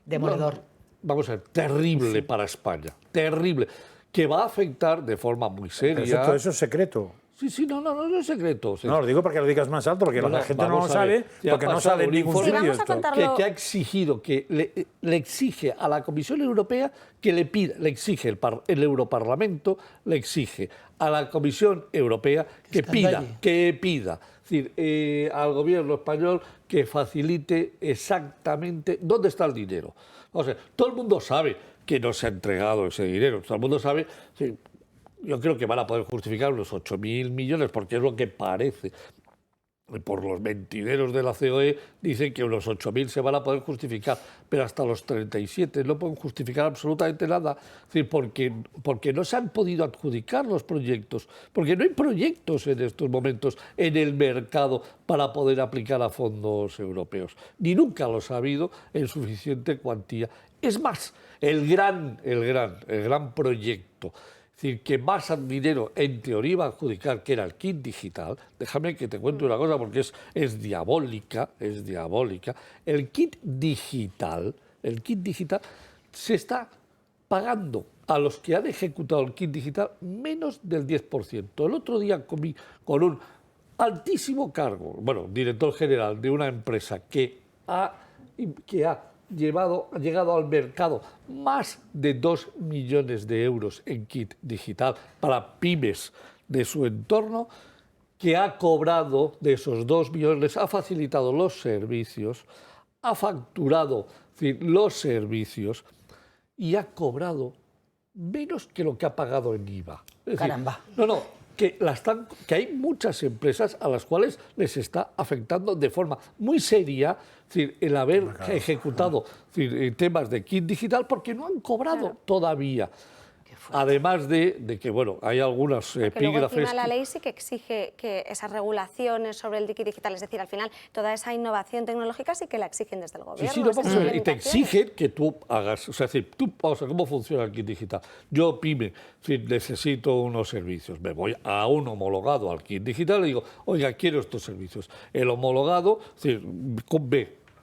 Demoledor. Vamos a ver, terrible para España, terrible, que va a afectar de forma muy seria... Pero todo eso es secreto. Sí, no es secreto. No, lo digo porque lo digas más alto, porque la gente no lo sabe, porque no sale en ningún Sí, sitio vamos a esto. contarlo. Que ha exigido, que le exige a la Comisión Europea que le pida, le exige el Europarlamento, le exige a la Comisión Europea que pida, es decir, al gobierno español que facilite exactamente dónde está el dinero. O sea, todo el mundo sabe que no se ha entregado ese dinero, todo el mundo sabe. Sí, yo creo que van a poder justificar unos 8.000 millones, porque es lo que parece. Por los mentideros de la COE dicen que unos 8.000 se van a poder justificar, pero hasta los 37 no pueden justificar absolutamente nada, es decir, porque no se han podido adjudicar los proyectos, porque no hay proyectos en estos momentos en el mercado para poder aplicar a fondos europeos, ni nunca los ha habido en suficiente cuantía. Es más, el gran proyecto, es decir, que más dinero en teoría iba a adjudicar, que era el kit digital. Déjame que te cuente una cosa porque es diabólica. El kit digital se está pagando a los que han ejecutado el kit digital menos del 10%. El otro día comí con un altísimo cargo, director general de una empresa que ha llegado al mercado más de 2 millones de euros en kit digital para pymes de su entorno, que ha cobrado de esos 2 millones, ha facilitado los servicios, ha facturado los servicios y ha cobrado menos que lo que ha pagado en IVA. Caramba. Que hay muchas empresas a las cuales les está afectando de forma muy seria, es decir, el haber ejecutado temas de kit digital porque no han cobrado todavía. Además de que, hay algunos epígrafes... Luego, encima, la ley sí que exige que esas regulaciones sobre el kit digital, es decir, al final, toda esa innovación tecnológica sí que la exigen desde el gobierno. Vamos a ver, y te exigen que tú hagas... O sea, vamos a ver cómo funciona el kit digital. Yo, pyme, necesito unos servicios. Me voy a un homologado al kit digital y digo, oiga, quiero estos servicios. El homologado,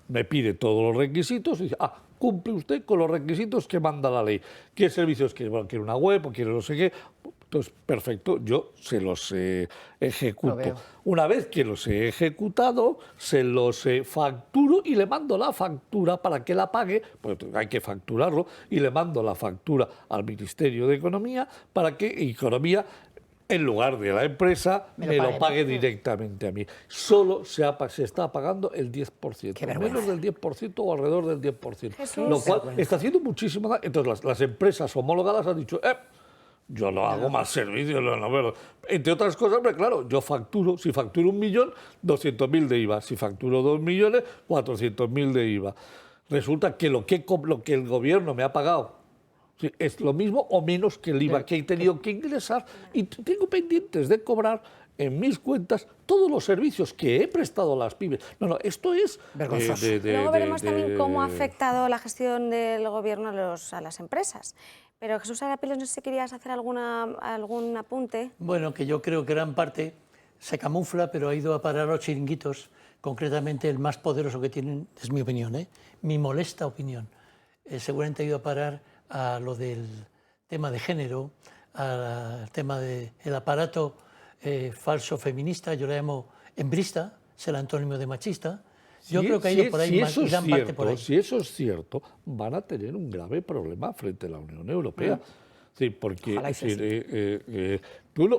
me pide todos los requisitos y dice, cumple usted con los requisitos que manda la ley. ¿Qué servicios quiere? Quiere una web o quiere no sé qué. Entonces, perfecto, yo se los ejecuto. Una vez que los he ejecutado, se los facturo y le mando la factura para que la pague, pues hay que facturarlo, y le mando la factura al Ministerio de Economía para que Economía, en lugar de la empresa, me lo pague directamente a mí. Solo se está pagando el 10%, menos del 10% o alrededor del 10%. Jesús. Lo cual está haciendo muchísimo daño. Entonces las empresas homologadas han dicho, yo no hago más servicios, entre otras cosas, pero claro, yo facturo, si facturo 1 millón, 200.000 de IVA, si facturo 2 millones, 400.000 de IVA. Resulta que lo que el gobierno me ha pagado es lo mismo o menos que el IVA que he tenido que ingresar, y tengo pendientes de cobrar en mis cuentas todos los servicios que he prestado a las pymes. Esto es vergonzoso. Luego veremos también cómo ha afectado la gestión del gobierno a las empresas. Pero Jesús Arapiles, no sé si querías hacer algún apunte. Bueno, que yo creo que gran parte se camufla, pero ha ido a parar a los chiringuitos, concretamente el más poderoso que tienen, es mi opinión, mi molesta opinión. Seguramente ha ido a parar a lo del tema de género, al tema del aparato falso feminista, yo lo llamo hembrista, es el antónimo de machista. Yo creo que ha ido por ahí, gran parte por ahí. Si eso es cierto, van a tener un grave problema frente a la Unión Europea. Sí, porque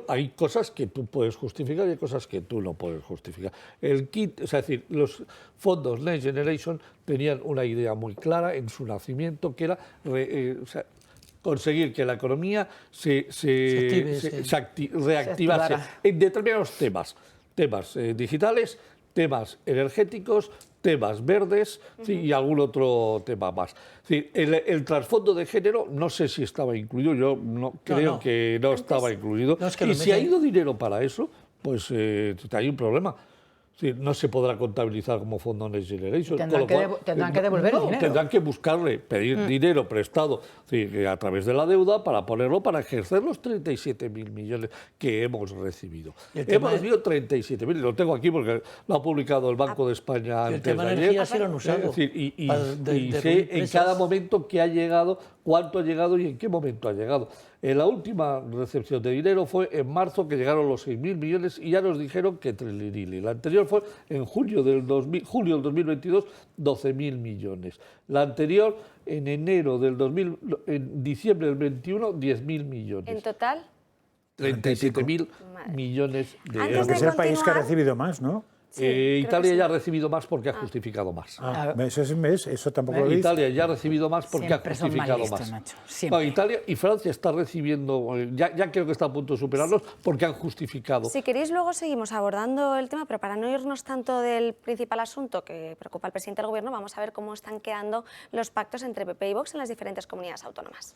hay cosas que tú puedes justificar y hay cosas que tú no puedes justificar. El kit, los fondos Next Generation tenían una idea muy clara en su nacimiento, que era conseguir que la economía se reactivase en determinados temas digitales, temas energéticos, temas verdes y algún otro tema más. El trasfondo de género no sé si estaba incluido, yo creo que no estaba incluido. Y si ha ido dinero para eso, pues hay un problema. No se podrá contabilizar como fondo Next Generation. Tendrán que devolver el dinero. Tendrán que pedir dinero prestado a través de la deuda para ponerlo, para ejercer los 37.000 millones que hemos recibido. Hemos recibido 37.000, lo tengo aquí porque lo ha publicado el Banco de España antes de ayer. Sí lo han usado. Y sé en cada momento que ha llegado cuánto ha llegado y en qué momento ha llegado. La última recepción de dinero fue en marzo, que llegaron los 6.000 millones y ya nos dijeron que trilirili. La anterior fue en julio del 2022, 12.000 millones. La anterior en en diciembre del 21, 10.000 millones. ¿En total? 37.000 millones de Antes euros. Porque es el país que ha recibido más, ¿no? Sí, Italia ya ha recibido más porque ha justificado más. Eso tampoco lo dice. Italia ya ha recibido más porque Siempre ha son justificado malistas, más. macho, siempre. No, Italia y Francia está recibiendo, ya creo que está a punto de superarlos porque han justificado. Si queréis, luego seguimos abordando el tema, pero para no irnos tanto del principal asunto que preocupa al presidente del Gobierno, vamos a ver cómo están quedando los pactos entre PP y Vox en las diferentes comunidades autónomas.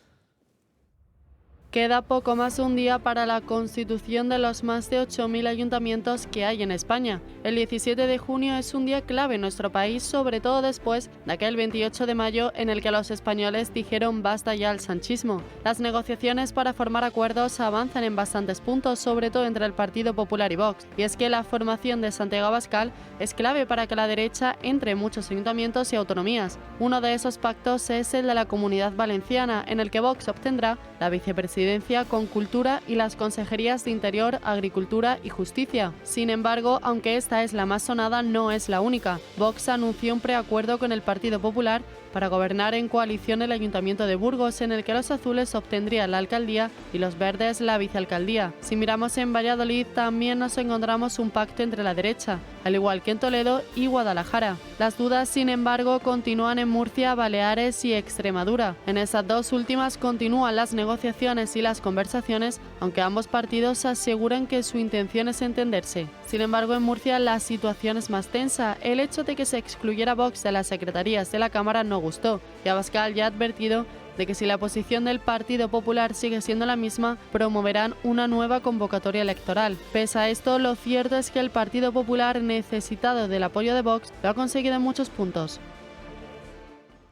Queda poco más de un día para la constitución de los más de 8.000 ayuntamientos que hay en España. El 17 de junio es un día clave en nuestro país, sobre todo después de aquel 28 de mayo en el que los españoles dijeron basta ya al sanchismo. Las negociaciones para formar acuerdos avanzan en bastantes puntos, sobre todo entre el Partido Popular y Vox. Y es que la formación de Santiago Abascal es clave para que la derecha entre en muchos ayuntamientos y autonomías. Uno de esos pactos es el de la Comunidad Valenciana, en el que Vox obtendrá la vicepresidencia con Cultura y las consejerías de Interior, Agricultura y Justicia. Sin embargo, aunque esta es la más sonada, no es la única. Vox anunció un preacuerdo con el Partido Popular para gobernar en coalición el Ayuntamiento de Burgos, en el que los azules obtendrían la alcaldía y los verdes la vicealcaldía. Si miramos en Valladolid, también nos encontramos un pacto entre la derecha, al igual que en Toledo y Guadalajara. Las dudas, sin embargo, continúan en Murcia, Baleares y Extremadura. En esas dos últimas continúan las negociaciones y las conversaciones, aunque ambos partidos aseguran que su intención es entenderse. Sin embargo, en Murcia la situación es más tensa. El hecho de que se excluyera Vox de las secretarías de la Cámara no gustó, y Abascal ya ha advertido de que si la posición del Partido Popular sigue siendo la misma, promoverán una nueva convocatoria electoral. Pese a esto, lo cierto es que el Partido Popular, necesitado del apoyo de Vox, lo ha conseguido en muchos puntos.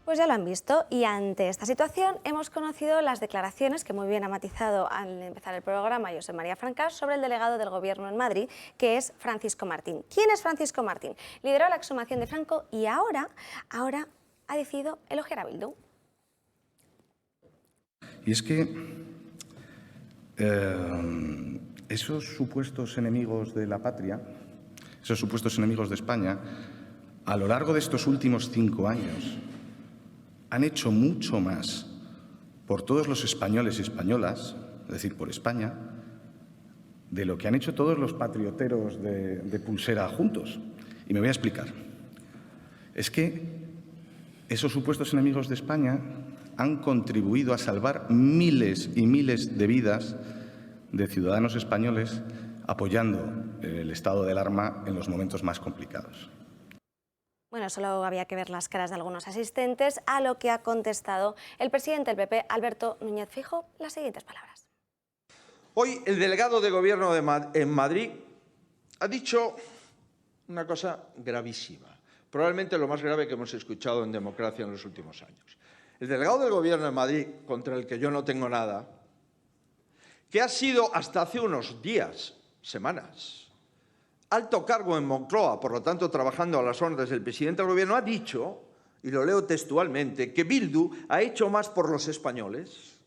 Pues ya lo han visto, y ante esta situación hemos conocido las declaraciones que muy bien ha matizado al empezar el programa Josep María Francas sobre el delegado del Gobierno en Madrid, que es Francisco Martín. ¿Quién es Francisco Martín? Lideró la exhumación de Franco y ahora ha decidido elogiar a Bildu. Y es que esos supuestos enemigos de la patria, esos supuestos enemigos de España, a lo largo de estos últimos 5 años, han hecho mucho más por todos los españoles y españolas, es decir, por España, de lo que han hecho todos los patrioteros de pulsera juntos. Y me voy a explicar. Es que esos supuestos enemigos de España han contribuido a salvar miles y miles de vidas de ciudadanos españoles apoyando el estado de alarma en los momentos más complicados. Bueno, solo había que ver las caras de algunos asistentes, a lo que ha contestado el presidente del PP, Alberto Núñez Feijóo, las siguientes palabras. Hoy el delegado de Gobierno en Madrid ha dicho una cosa gravísima, probablemente lo más grave que hemos escuchado en democracia en los últimos años. El delegado del Gobierno en Madrid, contra el que yo no tengo nada, que ha sido hasta hace unos días, semanas, alto cargo en Moncloa, por lo tanto trabajando a las órdenes del presidente del Gobierno, ha dicho, y lo leo textualmente, que Bildu ha hecho más por los españoles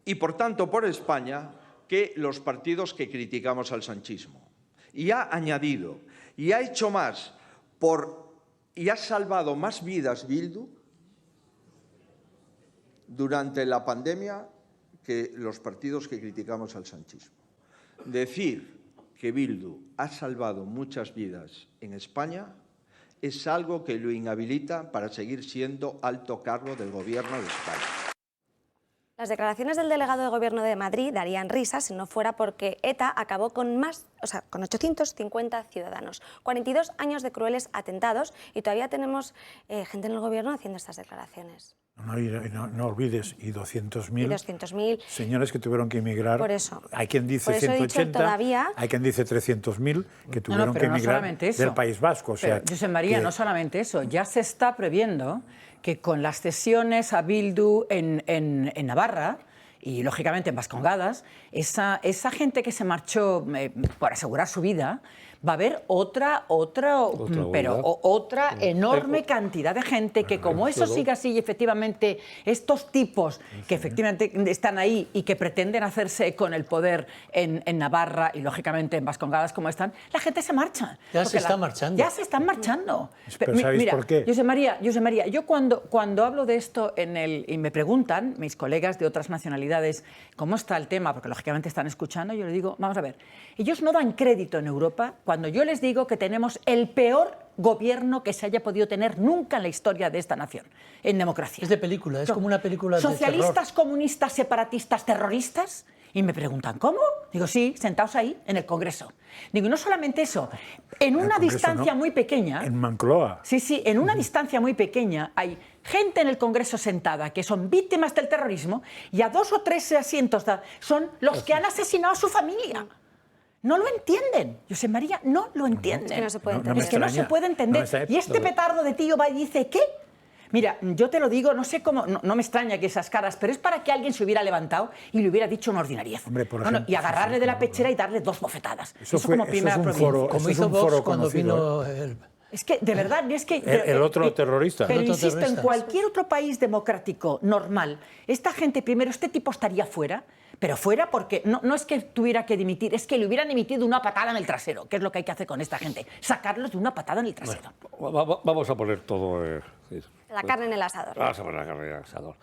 y, por tanto, por España, que los partidos que criticamos al sanchismo. Y ha añadido, y ha hecho más y ha salvado más vidas Bildu durante la pandemia que los partidos que criticamos al sanchismo. Decir que Bildu ha salvado muchas vidas en España es algo que lo inhabilita para seguir siendo alto cargo del Gobierno de España. Las declaraciones del delegado de Gobierno de Madrid darían risa si no fuera porque ETA acabó con 850 ciudadanos, 42 años de crueles atentados, y todavía tenemos gente en el Gobierno haciendo estas declaraciones. No olvides, y 200.000 señores que tuvieron que emigrar. Por eso. Hay quien dice Por eso 180, hay quien dice 300.000 que tuvieron que emigrar del País Vasco. O sea, José María, no solamente eso, ya se está previendo que con las cesiones a Bildu en Navarra y, lógicamente, en Vascongadas, esa gente que se marchó por asegurar su vida va a haber otra enorme cantidad de gente que, como eso siga así y efectivamente estos tipos que efectivamente están ahí y que pretenden hacerse con el poder en Navarra y lógicamente en Vascongadas como están, la gente se marcha. Ya se está marchando. Ya se están marchando. Pero ¿sabéis mira, por qué? José María, yo cuando hablo de esto y me preguntan mis colegas de otras nacionalidades cómo está el tema, porque lógicamente están escuchando, yo les digo, vamos a ver, ellos no dan crédito en Europa cuando yo les digo que tenemos el peor gobierno que se haya podido tener nunca en la historia de esta nación, en democracia. Es de película, es como una película de terror. Socialistas, comunistas, separatistas, terroristas. Y me preguntan, ¿cómo? Digo, sí, sentados ahí, en el Congreso. Digo, y no solamente eso, en una distancia muy pequeña... En Moncloa. Sí, en una distancia muy pequeña hay gente en el Congreso sentada que son víctimas del terrorismo y a 2 o 3 asientos son los que han asesinado a su familia. No lo entienden. José María, no lo entienden. Es que no se puede entender. Es que no se puede entender. Y este petardo de tío va y dice, ¿qué? Mira, yo te lo digo, no sé cómo, no me extraña que esas caras, pero es para que alguien se hubiera levantado y le hubiera dicho una ordinariedad. Hombre, por ejemplo, y agarrarle de la pechera y darle 2 bofetadas. Eso fue, como primera provincia. Como hizo Vox cuando vino Es que, de verdad, es que... El otro terrorista. Pero otro insisto, terrorista. en cualquier otro país democrático normal, esta gente, primero, este tipo estaría fuera, pero fuera porque no es que tuviera que dimitir, es que le hubieran emitido una patada en el trasero, que es lo que hay que hacer con esta gente, sacarlos de una patada en el trasero. Bueno, vamos a poner todo... La carne en el asador. Vamos a poner la carne en el asador.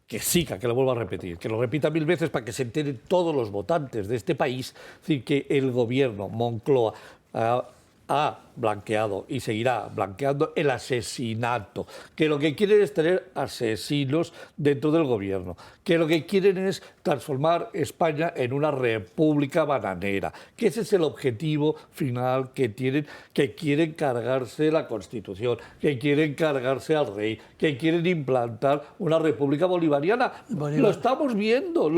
Que siga, que lo vuelva a repetir, que lo repita 1000 veces para que se enteren todos los votantes de este país, es decir, que el gobierno Moncloa ha blanqueado y seguirá blanqueando el asesinato, que lo que quieren es tener asesinos dentro del gobierno, que lo que quieren es transformar España en una república bananera, que ese es el objetivo final que tienen, que quieren cargarse la Constitución, que quieren cargarse al rey, que quieren implantar una república bolivariana. Lo estamos viendo,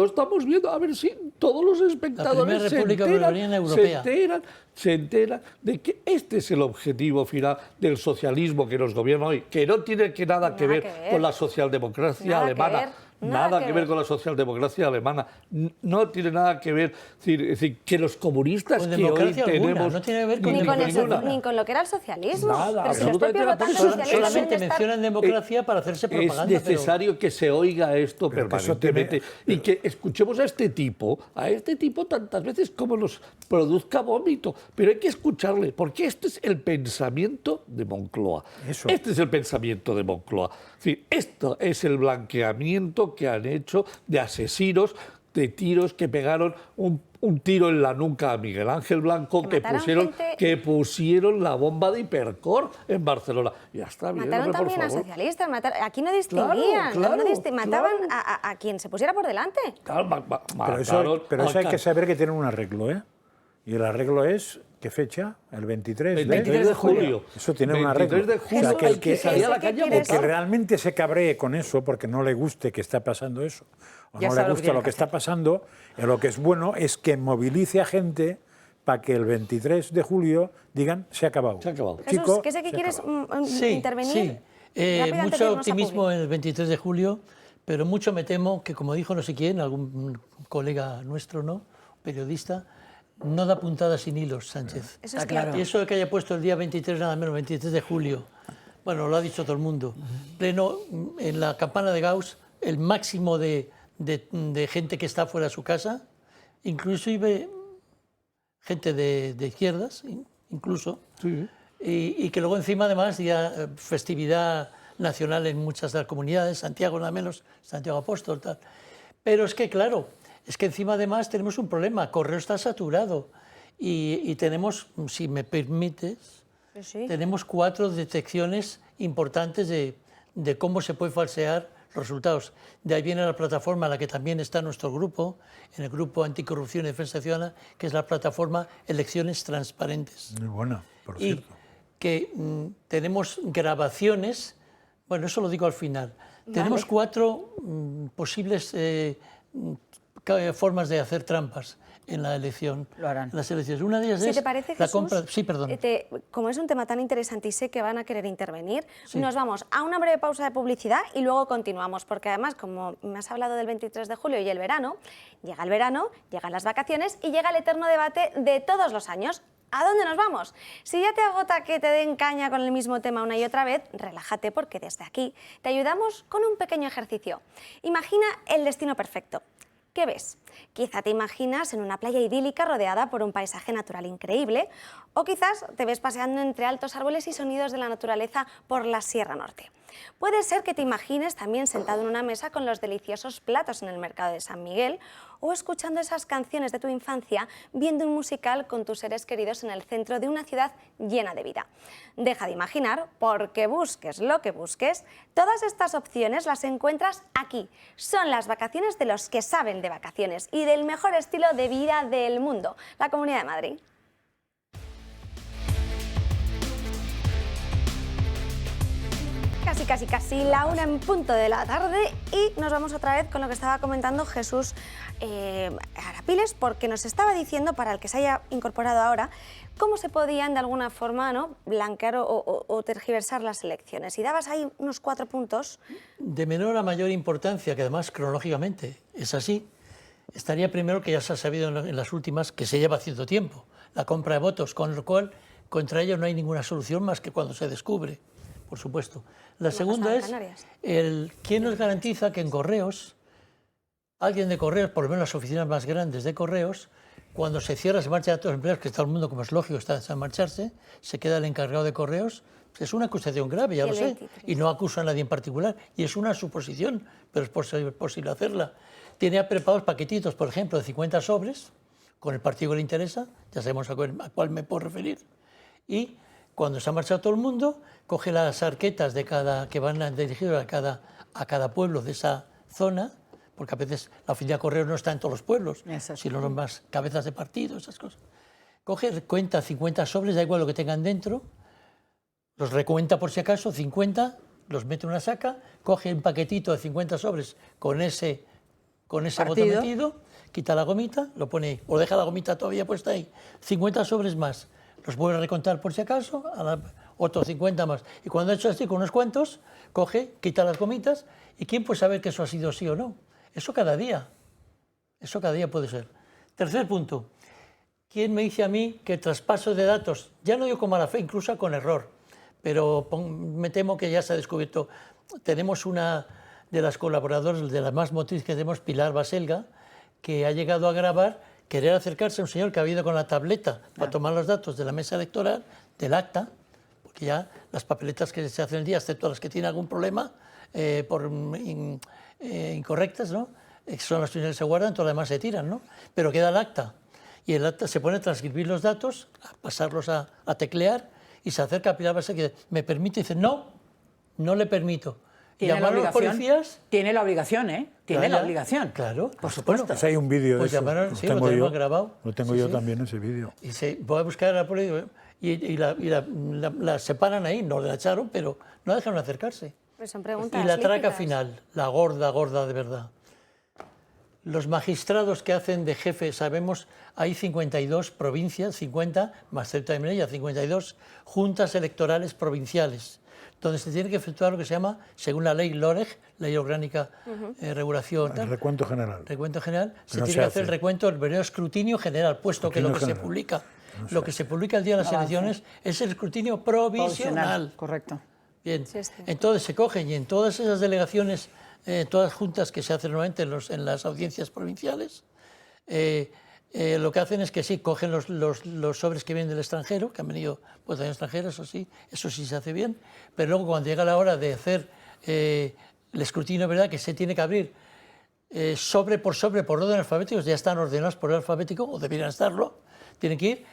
a ver si todos los espectadores se enteran de que este es el objetivo final del socialismo que nos gobierna hoy, que no tiene nada que ver con la socialdemocracia alemana. Nada que ver con la socialdemocracia alemana. No tiene nada que ver, es decir, que los comunistas que hoy tenemos... No tiene que ver con ni con lo que era el socialismo. Nada, pero si los propios votantes socialistas solamente mencionan democracia para hacerse propaganda. Es necesario que se oiga esto permanentemente y que escuchemos a este tipo tantas veces como nos produzca vómito. Pero hay que escucharle, porque este es el pensamiento de Moncloa. Este es el pensamiento de Moncloa. Es decir, esto es el blanqueamiento que han hecho de asesinos, de tiros que pegaron un tiro en la nuca a Miguel Ángel Blanco, que pusieron la bomba de Hipercor en Barcelona. Ya está bien, mataron por también favor. a socialistas, aquí no distinguían, mataban a quien se pusiera por delante. Claro, pero eso hay que saber que tienen un arreglo, ¿eh? Y el arreglo es... ¿Qué fecha? El 23 de julio. Eso tiene una regla. 23 de julio, o sea, hay que salir a la calle a votar. El que realmente se cabree con eso, porque no le guste que está pasando eso, o ya no le gusta lo que está pasando, lo que es bueno es que movilice a gente para que el 23 de julio digan, se ha acabado. Se ha acabado. Jesús, Chico, que sé que quieres Sí. intervenir. Mucho optimismo en el 23 de julio, pero mucho me temo que, como dijo no sé quién, algún colega nuestro, ¿no?, periodista, no da puntadas sin hilos, Sánchez. Eso es claro. Y eso de que haya puesto el día 23, nada menos, 23 de julio, bueno, lo ha dicho todo el mundo, pleno en la campana de Gauss, el máximo de gente que está fuera de su casa, inclusive gente de izquierdas, incluso, y que luego encima además ya festividad nacional en muchas de las comunidades, Santiago nada menos, Santiago Apóstol, tal. Pero es que claro, es que encima además tenemos un problema, Correo está saturado y tenemos, si me permites, tenemos 4 detecciones importantes de cómo se puede falsear resultados. De ahí viene la plataforma en la que también está nuestro grupo, en el grupo Anticorrupción y Defensa Ciudadana, que es la plataforma Elecciones Transparentes. Muy buena, por cierto. Y que tenemos grabaciones, bueno, eso lo digo al final. Tenemos 4 posibles formas de hacer trampas en la elección. Lo harán. En las elecciones. Una de ellas es ¿te parece, la Jesús? compra. Sí, perdón. Como es un tema tan interesante y sé que van a querer intervenir, nos vamos a una breve pausa de publicidad y luego continuamos, porque además, como me has hablado del 23 de julio y el verano, llegan las vacaciones y llega el eterno debate de todos los años. ¿A dónde nos vamos? Si ya te agota que te den caña con el mismo tema una y otra vez, relájate porque desde aquí te ayudamos con un pequeño ejercicio. Imagina el destino perfecto. ¿Qué ves? Quizá te imaginas en una playa idílica rodeada por un paisaje natural increíble, o quizás te ves paseando entre altos árboles y sonidos de la naturaleza por la Sierra Norte. Puede ser que te imagines también sentado en una mesa con los deliciosos platos en el mercado de San Miguel, o escuchando esas canciones de tu infancia, viendo un musical con tus seres queridos en el centro de una ciudad llena de vida. Deja de imaginar, porque busques lo que busques, todas estas opciones las encuentras aquí. Son las vacaciones de los que saben de vacaciones y del mejor estilo de vida del mundo, la Comunidad de Madrid. Casi la 1 en punto de la tarde y nos vamos otra vez con lo que estaba comentando Jesús Arapiles, porque nos estaba diciendo, para el que se haya incorporado ahora, cómo se podían de alguna forma, ¿no?, blanquear o tergiversar las elecciones. Y dabas ahí unos 4 puntos. De menor a mayor importancia, que además cronológicamente es así, estaría primero, que ya se ha sabido en las últimas, que se lleva haciendo tiempo, la compra de votos, con lo cual contra ello no hay ninguna solución más que cuando se descubre, por supuesto. La segunda es quién nos garantiza que en Correos, alguien de Correos, por lo menos las oficinas más grandes de Correos, cuando se cierra, se marcha a todos los empleados, que todo el mundo, como es lógico, está a marcharse, se queda el encargado de Correos. Es una acusación grave, ya lo sé, y no acuso a nadie en particular, y es una suposición, pero es posible hacerla. Tiene preparados paquetitos, por ejemplo, de 50 sobres, con el partido que le interesa, ya sabemos a cuál me puedo referir, y cuando se ha marchado todo el mundo, coge las arquetas de que van dirigidas a cada pueblo de esa zona, porque a veces la oficina de Correos no está en todos los pueblos, sino los más cabezas de partido, esas cosas. Coge, cuenta 50 sobres, da igual lo que tengan dentro, los recuenta por si acaso, 50, los mete en una saca, coge un paquetito de 50 sobres con ese voto metido, quita la gomita, lo pone ahí, o deja la gomita todavía puesta ahí, 50 sobres más, los vuelve a recontar por si acaso, otros 50 más. Y cuando ha hecho así con unos cuantos, coge, quita las gomitas, y ¿quién puede saber que eso ha sido sí o no? Eso cada día puede ser. Tercer punto, ¿quién me dice a mí que el traspaso de datos, ya no digo con mala fe, incluso con error, pero me temo que ya se ha descubierto? Tenemos una de las colaboradoras, de las más motrices que tenemos, Pilar Baselga, que ha llegado a grabar, querer acercarse a un señor que ha ido con la tableta para tomar los datos de la mesa electoral, del acta, porque ya las papeletas que se hacen el día, excepto las que tienen algún problema incorrectas, ¿no?, son las primeras que se guardan, todas las demás se tiran, ¿no? Pero queda el acta, y el acta se pone a transcribir los datos, a pasarlos a teclear, y se acerca a Pilar Baselga y dice, ¿me permite? Y dice, no le permito. Llamaron a los policías. Tiene la obligación, ¿eh? Tiene la obligación. Claro, por supuesto. Pues hay un vídeo de eso. Llamaron, sí, lo tenemos grabado. Lo tengo yo también, ese vídeo. Y voy a buscar a la policía y la separan ahí, no la echaron, pero no dejaron acercarse. Pues son preguntas y la traca lícitas. final, la gorda de verdad. Los magistrados que hacen de jefe, sabemos, hay 52 provincias, 50 más Ceuta y Melilla, 52 juntas electorales provinciales, donde se tiene que efectuar lo que se llama, según la ley LOREG, Ley Orgánica Regulación... El recuento general. Recuento general, se tiene que hacer el recuento del verdadero escrutinio general, puesto que lo que se publica, que se publica el día de las elecciones es el escrutinio provisional. Correcto. Bien, entonces se cogen y en todas esas delegaciones, todas las juntas que se hacen normalmente en las audiencias provinciales, lo que hacen es que sí, cogen los sobres que vienen del extranjero, que han venido pues, del extranjero, eso sí se hace bien, pero luego cuando llega la hora de hacer el escrutinio, ¿verdad?, que se tiene que abrir sobre por orden alfabético, ya están ordenados por el alfabético, o deberían estarlo, tienen que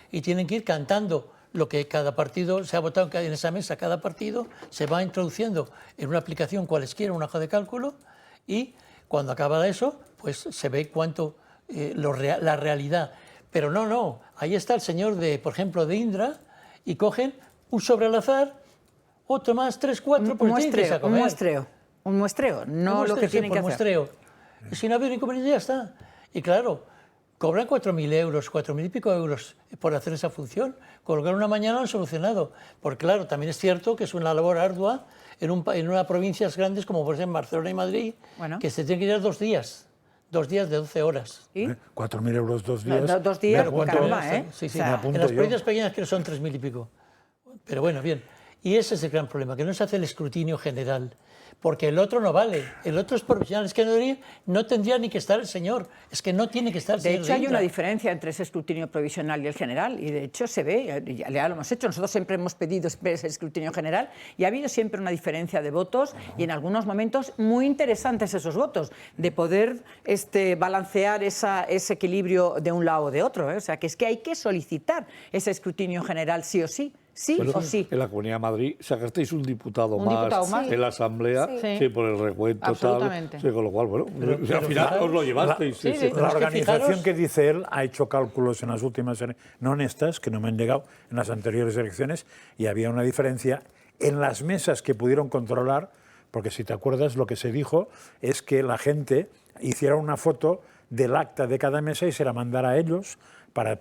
ir cantando lo que cada partido se ha votado en esa mesa, cada partido se va introduciendo en una aplicación cualesquiera, una hoja de cálculo, y cuando acaba eso, pues se ve cuánto... la realidad, pero no, ahí está el señor por ejemplo, de Indra, y cogen un sobre al azar, otro más, 3, 4, un muestreo, no lo que tienen que hacer. Muestreo. Y si no ha habido inconveniente, ya está. Y claro, cobran 4.000 euros, 4.000 y pico euros por hacer esa función, con lo que en una mañana lo han solucionado. Porque claro, también es cierto que es una labor ardua en unas provincias grandes como por ejemplo Barcelona y Madrid, que se tienen que ir 2 días. 2 días de 12 horas. ¿Sí? 4.000 euros 2 días. No, 2 días, Me apunto caramba, yo. ¿eh? Sí, sí. Me apunto En las yo. provincias pequeñas creo que son 3.000 y pico. Pero bueno, bien. Y ese es el gran problema, que no se hace el escrutinio general. Porque el otro no vale, el otro es provisional. Es que no tendría ni que estar el señor, es que no tiene que estar el De señor. hecho, hay Indra. una diferencia entre ese escrutinio provisional y el general, y de hecho se ve, ya lo hemos hecho, nosotros siempre hemos pedido ese escrutinio general, y ha habido siempre una diferencia de votos, y en algunos momentos muy interesantes esos votos, de poder balancear ese equilibrio de un lado o de otro, ¿eh? O sea, que es que hay que solicitar ese escrutinio general sí o sí. ¿Sí Bueno, o sí? En la Comunidad de Madrid sacasteis un diputado más en la Asamblea, Sí. por el recuento Absolutamente. tal. Sí, con lo cual, bueno, pero al final fijaos, os lo llevasteis. sí, sí. La Es que organización fijaros- que dice él ha hecho cálculos en las últimas, no en estas, que no me han llegado, en las anteriores elecciones, y había una diferencia en las mesas que pudieron controlar, porque si te acuerdas lo que se dijo es que la gente hiciera una foto del acta de cada mesa y se la mandara a ellos,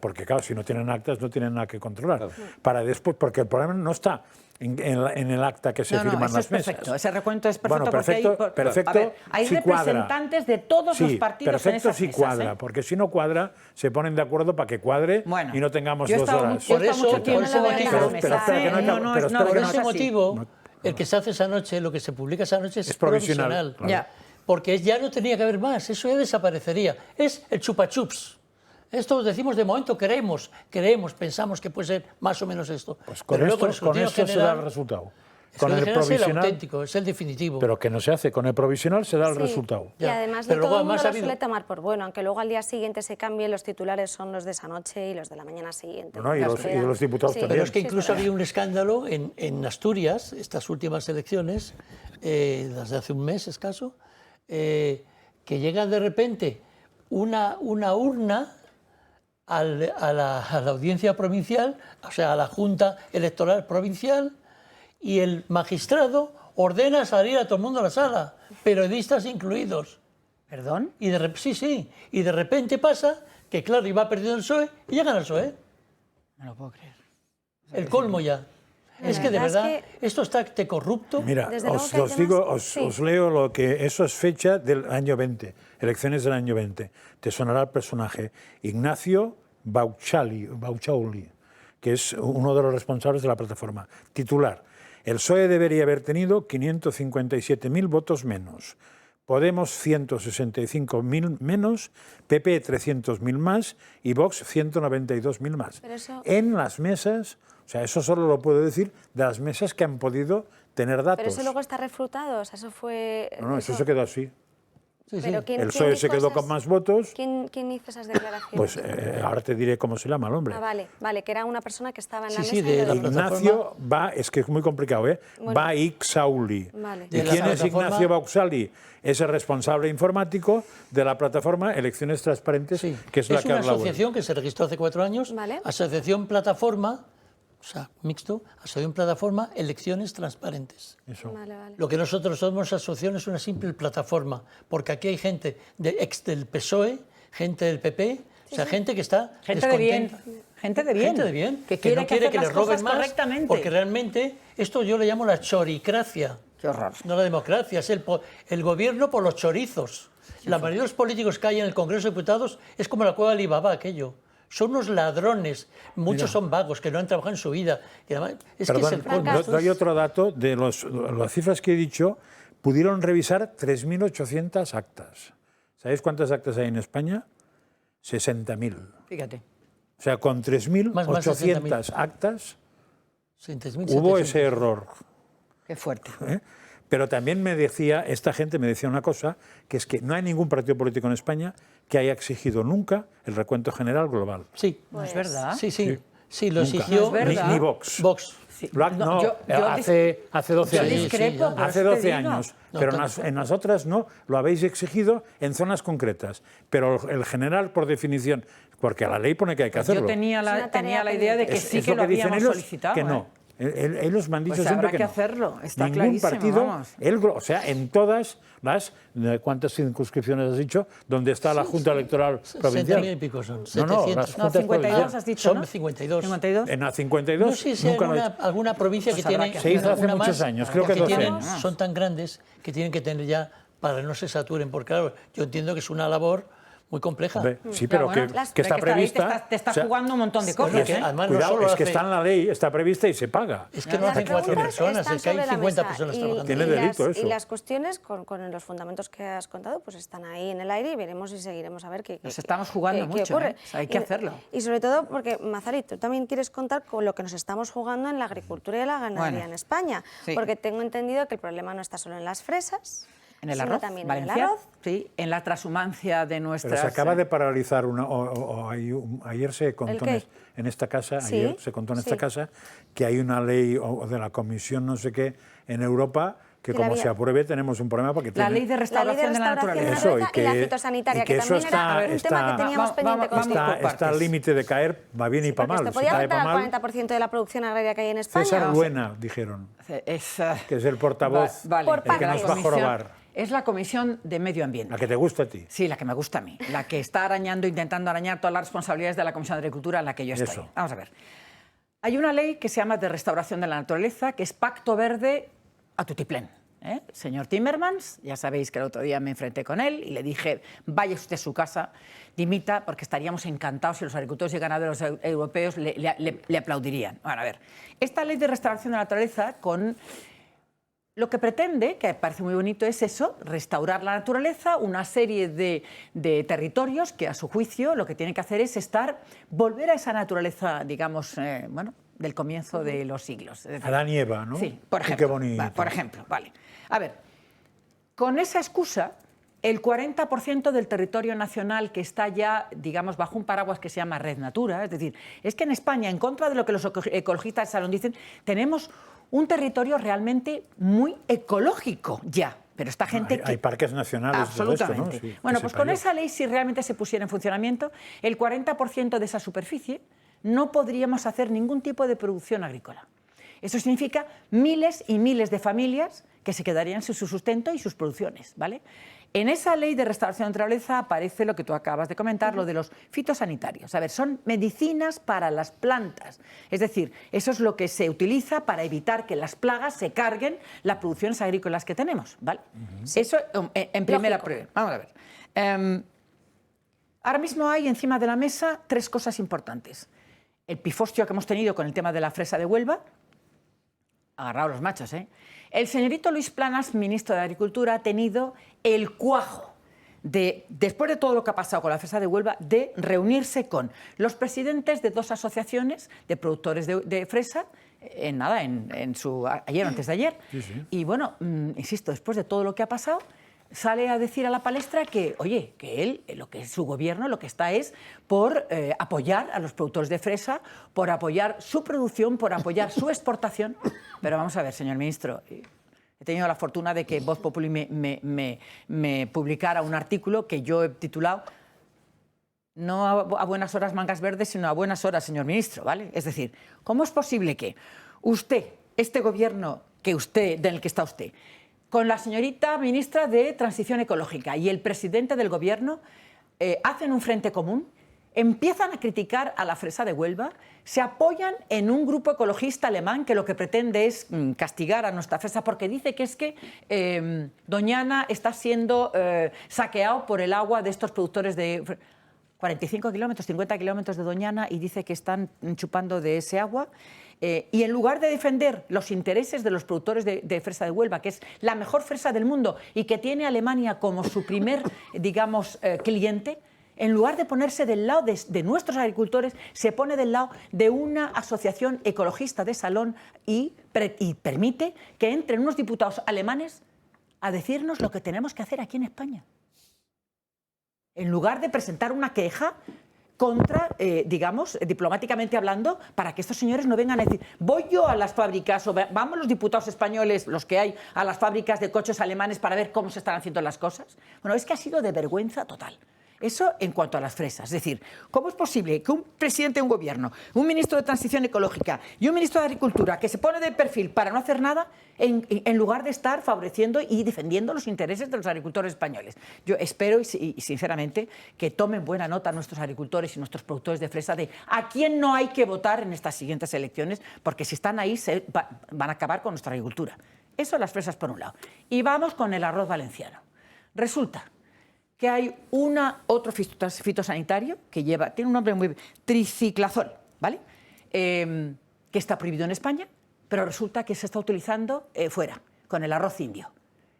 porque claro, si no tienen actas no tienen nada que controlar. Claro. Para después, porque el problema no está en el acta que se firman eso las es perfecto. mesas. Ese recuento es perfecto, Bueno, perfecto, porque perfecto, a ver, hay si cuadra. representantes de todos los partidos en perfecto esas si mesas, cuadra, ¿eh? porque si no cuadra, se ponen de acuerdo para que cuadre Bueno, y no tengamos yo he 2 estado horas. yo he estado mucho tiempo por ese en la motivo- mesa, pero espera, que no ¿eh? acabo, pero espera no, que Por no ese es así. motivo, el que se hace esa noche, lo que se publica esa noche es provisional, provisional. claro. Ya. Porque ya no tenía que haber más, eso ya desaparecería. Es el chupachups. Esto decimos de momento, creemos, pensamos que puede ser más o menos esto. Pues con Pero luego esto, el escrutinio se da general- el resultado. es Con que el general es el provisional, auténtico, es el definitivo. pero que no se hace, con el provisional se da el Sí. resultado. Y Ya. además Pero todo luego el mundo además lo ha habido- suele tomar por bueno, aunque luego al día siguiente se cambie, los titulares son los de esa noche y los de la mañana siguiente. No, y Las los quedan. diputados Sí. también. Pero es que Sí, incluso verdad. había un escándalo en Asturias, estas últimas elecciones, las de hace un mes escaso, que llega de repente una urna a la audiencia provincial, o sea, a la Junta Electoral Provincial, y el magistrado ordena salir a todo el mundo a la sala, periodistas incluidos. ¿Perdón? Y y de repente pasa que, claro, iba perdiendo el PSOE y ya gana el PSOE. No lo puedo creer. El colmo ya. Es que de verdad verdad, es esto está corrupto. Mira, Desde luego os, que hay os temas- digo, sí. os leo lo que eso es fecha del año 20, elecciones del año 20. Te sonará el personaje Ignacio Bauchauli, que es uno de los responsables de la plataforma. Titular: el PSOE debería haber tenido 557.000 votos menos. Podemos 165.000 menos, PP 300.000 más y Vox 192.000 más. Pero eso- En las mesas, o sea, eso solo lo puedo decir de las mesas que han podido tener datos. Pero eso luego está refrutado, o sea, eso fue... No, eso se quedó así. Sí, sí. Pero ¿quién- El quién PSOE hizo se quedó esas- con más votos. ¿Quién hizo esas declaraciones? Pues ahora te diré cómo se llama el hombre. Ah, vale, que era una persona que estaba en la Sí, mesa. sí, y de lo la dijo. Ignacio es que es muy complicado, ¿eh? Bueno. Bauchauli. Vale. ¿Y De la quién es plataforma- Ignacio Bauchauli? Es el responsable informático de la plataforma Elecciones Transparentes, Sí. que es la que una habla asociación que se registró hace 4 años, Vale. Asociación Plataforma, o sea, mixto, Asociación Plataforma Elecciones Transparentes. Eso. Vale. Lo que nosotros somos asociación es una simple plataforma, porque aquí hay gente del PSOE, gente del PP, o sea, gente que está Gente de bien. descontenta. Gente de bien. Gente de bien, Que que quiere no quiere hacer que las le roben cosas más, correctamente. porque realmente esto yo le llamo la choricracia. Qué horror. No la democracia, es el gobierno por los chorizos. La mayoría de los políticos que hay en el Congreso de Diputados es como la cueva de Alibaba, aquello. Son unos ladrones, muchos son vagos, que no han trabajado en su vida. Y además, es que es el Perdón, colmo. doy otro dato de las cifras que he dicho. Pudieron revisar 3.800 actas. ¿Sabéis cuántas actas hay en España? 60.000. Fíjate. O sea, con Más 3.800 actas 600.000, hubo 700. ese error. Qué fuerte. ¿eh? Pero también esta gente me decía una cosa, que es que no hay ningún partido político en España que haya exigido nunca el recuento general global. Sí, No es verdad. sí, lo Nunca. exigió No es verdad. Ni Vox. Vox. Sí. No, yo hace 12 yo años. discrepo, por Hace eso te 12 digo. años. No, Pero tanto. en las otras no, lo habéis exigido en zonas concretas. Pero el general, por definición, porque la ley pone que hay que hacerlo. Yo tenía Es una la tarea idea de que Es- sí es que lo dicen habíamos ellos, solicitado. que ¿eh? no. Ellos me han dicho Pues siempre habrá que que no. hacerlo, está Ningún clarísimo, partido, vamos. o sea, en todas las, ¿cuántas circunscripciones has dicho? ¿Dónde está la Junta Electoral Provincial? 60.000 y pico son, No, no, 700. las No, juntas 52 provinciales. has dicho, Son ¿no? 52. 52. En la 52 No sé si hay nunca lo he alguna provincia Pues que habrá tiene... que Se hizo hace una muchos más, años, creo que porque 12 tienen- años. son tan grandes que tienen que tener ya para que no se saturen, porque claro, yo entiendo que es una labor muy compleja. Sí, pero bueno, que está prevista... Te está jugando un montón de Bueno, cosas. además, cuidado, no solo es que hace- está en la ley, está prevista y se paga. Es que no hacen 4 personas, es que hay 50 personas trabajando. Tiene delito eso. Y las cuestiones, con los fundamentos que has contado, pues están ahí en el aire y veremos y seguiremos a ver qué Nos estamos jugando qué mucho, ocurre. ¿eh? O sea, hay que hacerlo. Y sobre todo porque, Mazari, tú también quieres contar con lo que nos estamos jugando en la agricultura y la ganadería Bueno, en España, sí. porque tengo entendido que el problema no está solo en las fresas, En el sino arroz, también Valencia, en el arroz. sí, en la transhumancia de Pero nuestras... se acaba de paralizar ayer se contó ¿El qué? en esta casa, Sí, ayer se contó en esta sí. casa que hay una ley o de la comisión no sé qué en Europa que Que la como había- se apruebe tenemos un problema porque La ley de restauración de la naturaleza. y la fitosanitaria, que eso también era un tema que teníamos pendiente contigo. está al límite de caer, va bien y para Porque mal. esto Si podía cae afectar para al mal, 40% de la producción agraria que hay en España. César Luena, dijeron, Es, que es el portavoz, vale, Por el que nos va a partidos. jorobar. Es la Comisión de Medio Ambiente. La que te gusta a ti. Sí, la que me gusta a mí. La que está arañando, intentando arañar todas las responsabilidades de la Comisión de Agricultura en la que yo estoy. Eso. Vamos a ver. Hay una ley que se llama de restauración de la naturaleza, que es Pacto Verde a tutiplén. Señor Timmermans, ya sabéis que el otro día me enfrenté con él y le dije, vaya usted a su casa, dimita, porque estaríamos encantados si los agricultores y ganaderos europeos le aplaudirían. Bueno, a ver, esta ley de restauración de la naturaleza con... Lo que pretende, que parece muy bonito, es eso, restaurar la naturaleza, una serie de territorios que a su juicio lo que tienen que hacer es volver a esa naturaleza, digamos, bueno, del comienzo de los siglos. Es decir, Adán y Eva, ¿no? Sí, por Y ejemplo. qué bonito. Por ejemplo, vale. A ver, con esa excusa, el 40% del territorio nacional que está ya, digamos, bajo un paraguas que se llama Red Natura, es decir, es que en España, en contra de lo que los ecologistas de Salón dicen, tenemos un territorio realmente muy ecológico ya. Pero esta gente... Hay parques nacionales. Absolutamente. De esto, ¿no? Sí, Bueno, que pues se con cayó. esa ley, si realmente se pusiera en funcionamiento, el 40% de esa superficie no podríamos hacer ningún tipo de producción agrícola. Eso significa miles y miles de familias que se quedarían sin su sustento y sus producciones, ¿vale? En esa ley de restauración de naturaleza aparece lo que tú acabas de comentar, lo de los fitosanitarios. A ver, son medicinas para las plantas. Es decir, eso es lo que se utiliza para evitar que las plagas se carguen las producciones agrícolas que tenemos, ¿vale? Eso en primera prueba. Vamos a ver. Ahora mismo hay encima de la mesa 3 cosas importantes. El pifostio que hemos tenido con el tema de la fresa de Huelva. Agarraos los machos, ¿eh? El señorito Luis Planas, ministro de Agricultura, ha tenido el cuajo después de todo lo que ha pasado con la fresa de Huelva, de reunirse con los presidentes de 2 asociaciones de productores de fresa, ayer o antes de ayer. Sí, sí. Y bueno, insisto, después de todo lo que ha pasado, sale a decir a la palestra que, oye, que él, lo que es su gobierno, lo que está es por apoyar a los productores de fresa, por apoyar su producción, por apoyar su exportación. Pero vamos a ver, señor ministro, he tenido la fortuna de que Voz Populi me publicara un artículo que yo he titulado no a buenas horas mangas verdes, sino a buenas horas, señor ministro, ¿vale? Es decir, ¿cómo es posible que usted, este gobierno del que está usted, con la señorita ministra de Transición Ecológica y el presidente del gobierno hacen un frente común, empiezan a criticar a la fresa de Huelva, se apoyan en un grupo ecologista alemán que lo que pretende es castigar a nuestra fresa porque dice que es que Doñana está siendo saqueado por el agua de estos productores de 45 kilómetros, 50 kilómetros de Doñana y dice que están chupando de ese agua. Y en lugar de defender los intereses de los productores de fresa de Huelva, que es la mejor fresa del mundo y que tiene a Alemania como su primer, digamos, cliente, en lugar de ponerse del lado de nuestros agricultores, se pone del lado de una asociación ecologista de Salón y permite que entren unos diputados alemanes a decirnos lo que tenemos que hacer aquí en España. En lugar de presentar una queja contra, digamos, diplomáticamente hablando, para que estos señores no vengan a decir, voy yo a las fábricas, o vamos los diputados españoles, los que hay, a las fábricas de coches alemanes para ver cómo se están haciendo las cosas. Bueno, es que ha sido de vergüenza total. Eso en cuanto a las fresas. Es decir, ¿cómo es posible que un presidente de un gobierno, un ministro de Transición Ecológica y un ministro de Agricultura que se pone de perfil para no hacer nada, en lugar de estar favoreciendo y defendiendo los intereses de los agricultores españoles? Yo espero y sinceramente que tomen buena nota nuestros agricultores y nuestros productores de fresa de a quién no hay que votar en estas siguientes elecciones, porque si están ahí van a acabar con nuestra agricultura. Eso las fresas por un lado. Y vamos con el arroz valenciano. Resulta que hay otro fitosanitario que tiene un nombre muy... triciclazol, ¿vale? Que está prohibido en España, pero resulta que se está utilizando fuera, con el arroz indio.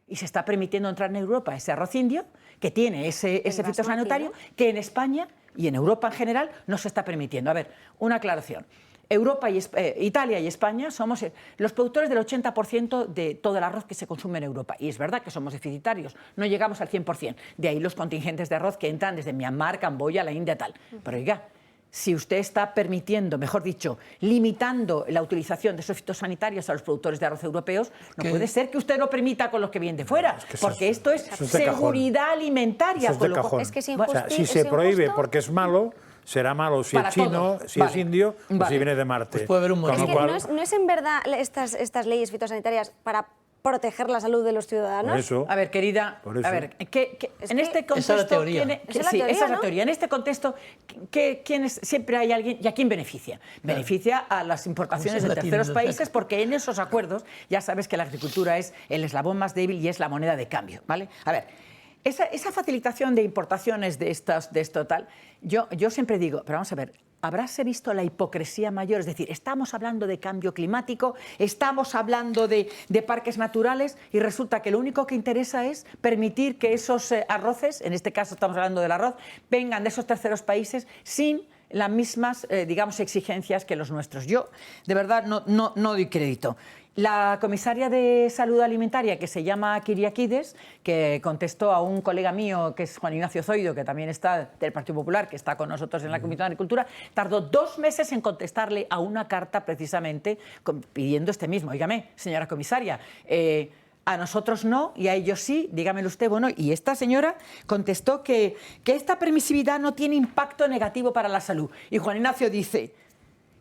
Y se está permitiendo entrar en Europa ese arroz indio, que tiene ese fitosanitario, que en España y en Europa en general no se está permitiendo. A ver, una aclaración. Italia y España somos los productores del 80% de todo el arroz que se consume en Europa. Y es verdad que somos deficitarios, no llegamos al 100%. De ahí los contingentes de arroz que entran desde Myanmar, Camboya, la India, tal. Pero oiga, si usted está permitiendo, mejor dicho, limitando la utilización de esos fitosanitarios a los productores de arroz europeos, no puede ser que usted lo permita con los que vienen de fuera, porque esto es seguridad alimentaria. Eso es de cajón. Es que es o sea, si se prohíbe porque es malo, será malo si es chino, si es indio o si viene de Marte. Pues puede haber un motivo. Es que no es en verdad estas leyes fitosanitarias para proteger la salud de los ciudadanos. Por eso. A ver, querida, a ver, en este contexto... Esa es la teoría. Esa es la teoría. En este contexto, siempre hay alguien... ¿Y a quién beneficia? Beneficia a las importaciones de terceros países, porque en esos acuerdos ya sabes que la agricultura es el eslabón más débil y es la moneda de cambio, ¿vale? A ver, esa facilitación de importaciones de esto tal, yo siempre digo, pero vamos a ver, habráse visto la hipocresía mayor, es decir, estamos hablando de cambio climático, estamos hablando de parques naturales y resulta que lo único que interesa es permitir que esos arroces, en este caso estamos hablando del arroz, vengan de esos terceros países sin las mismas, digamos, exigencias que los nuestros. Yo, de verdad, no doy crédito. La comisaria de Salud Alimentaria, que se llama Kyriakides, que contestó a un colega mío, que es Juan Ignacio Zoido, que también está del Partido Popular, que está con nosotros en la Comisión de Agricultura, tardó 2 meses en contestarle a una carta precisamente pidiendo este mismo. Óigame, señora comisaria, a nosotros no y a ellos sí, dígamelo usted. Bueno, y esta señora contestó que esta permisividad no tiene impacto negativo para la salud. Y Juan Ignacio dice...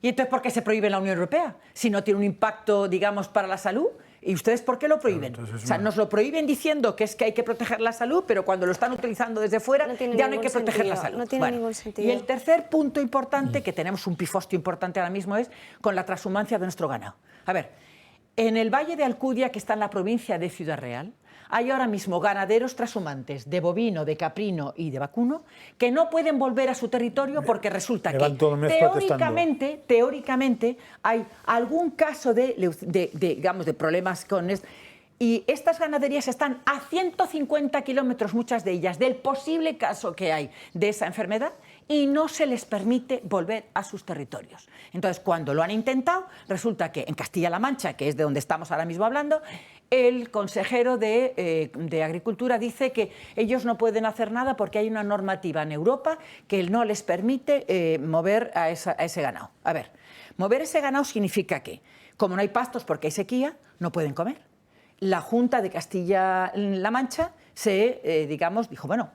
¿Y entonces por qué se prohíbe en la Unión Europea? Si no tiene un impacto, digamos, para la salud. ¿Y ustedes por qué lo prohíben? O sea, nos lo prohíben diciendo que es que hay que proteger la salud, pero cuando lo están utilizando desde fuera ya no hay que proteger la salud. No tiene ningún sentido. Y el tercer punto importante, que tenemos un pifostio importante ahora mismo, es con la transhumancia de nuestro ganado. A ver, en el Valle de Alcudia, que está en la provincia de Ciudad Real, hay ahora mismo ganaderos trashumantes de bovino, de caprino y de vacuno que no pueden volver a su territorio porque resulta que teóricamente hay algún caso digamos, de problemas con esto. Y estas ganaderías están a 150 kilómetros, muchas de ellas, del posible caso que hay de esa enfermedad y no se les permite volver a sus territorios. Entonces, cuando lo han intentado, resulta que en Castilla-La Mancha, que es de donde estamos ahora mismo hablando, el consejero de Agricultura dice que ellos no pueden hacer nada porque hay una normativa en Europa que no les permite mover a ese ganado. A ver, mover ese ganado significa que, como no hay pastos porque hay sequía, no pueden comer. La Junta de Castilla-La Mancha dijo, bueno,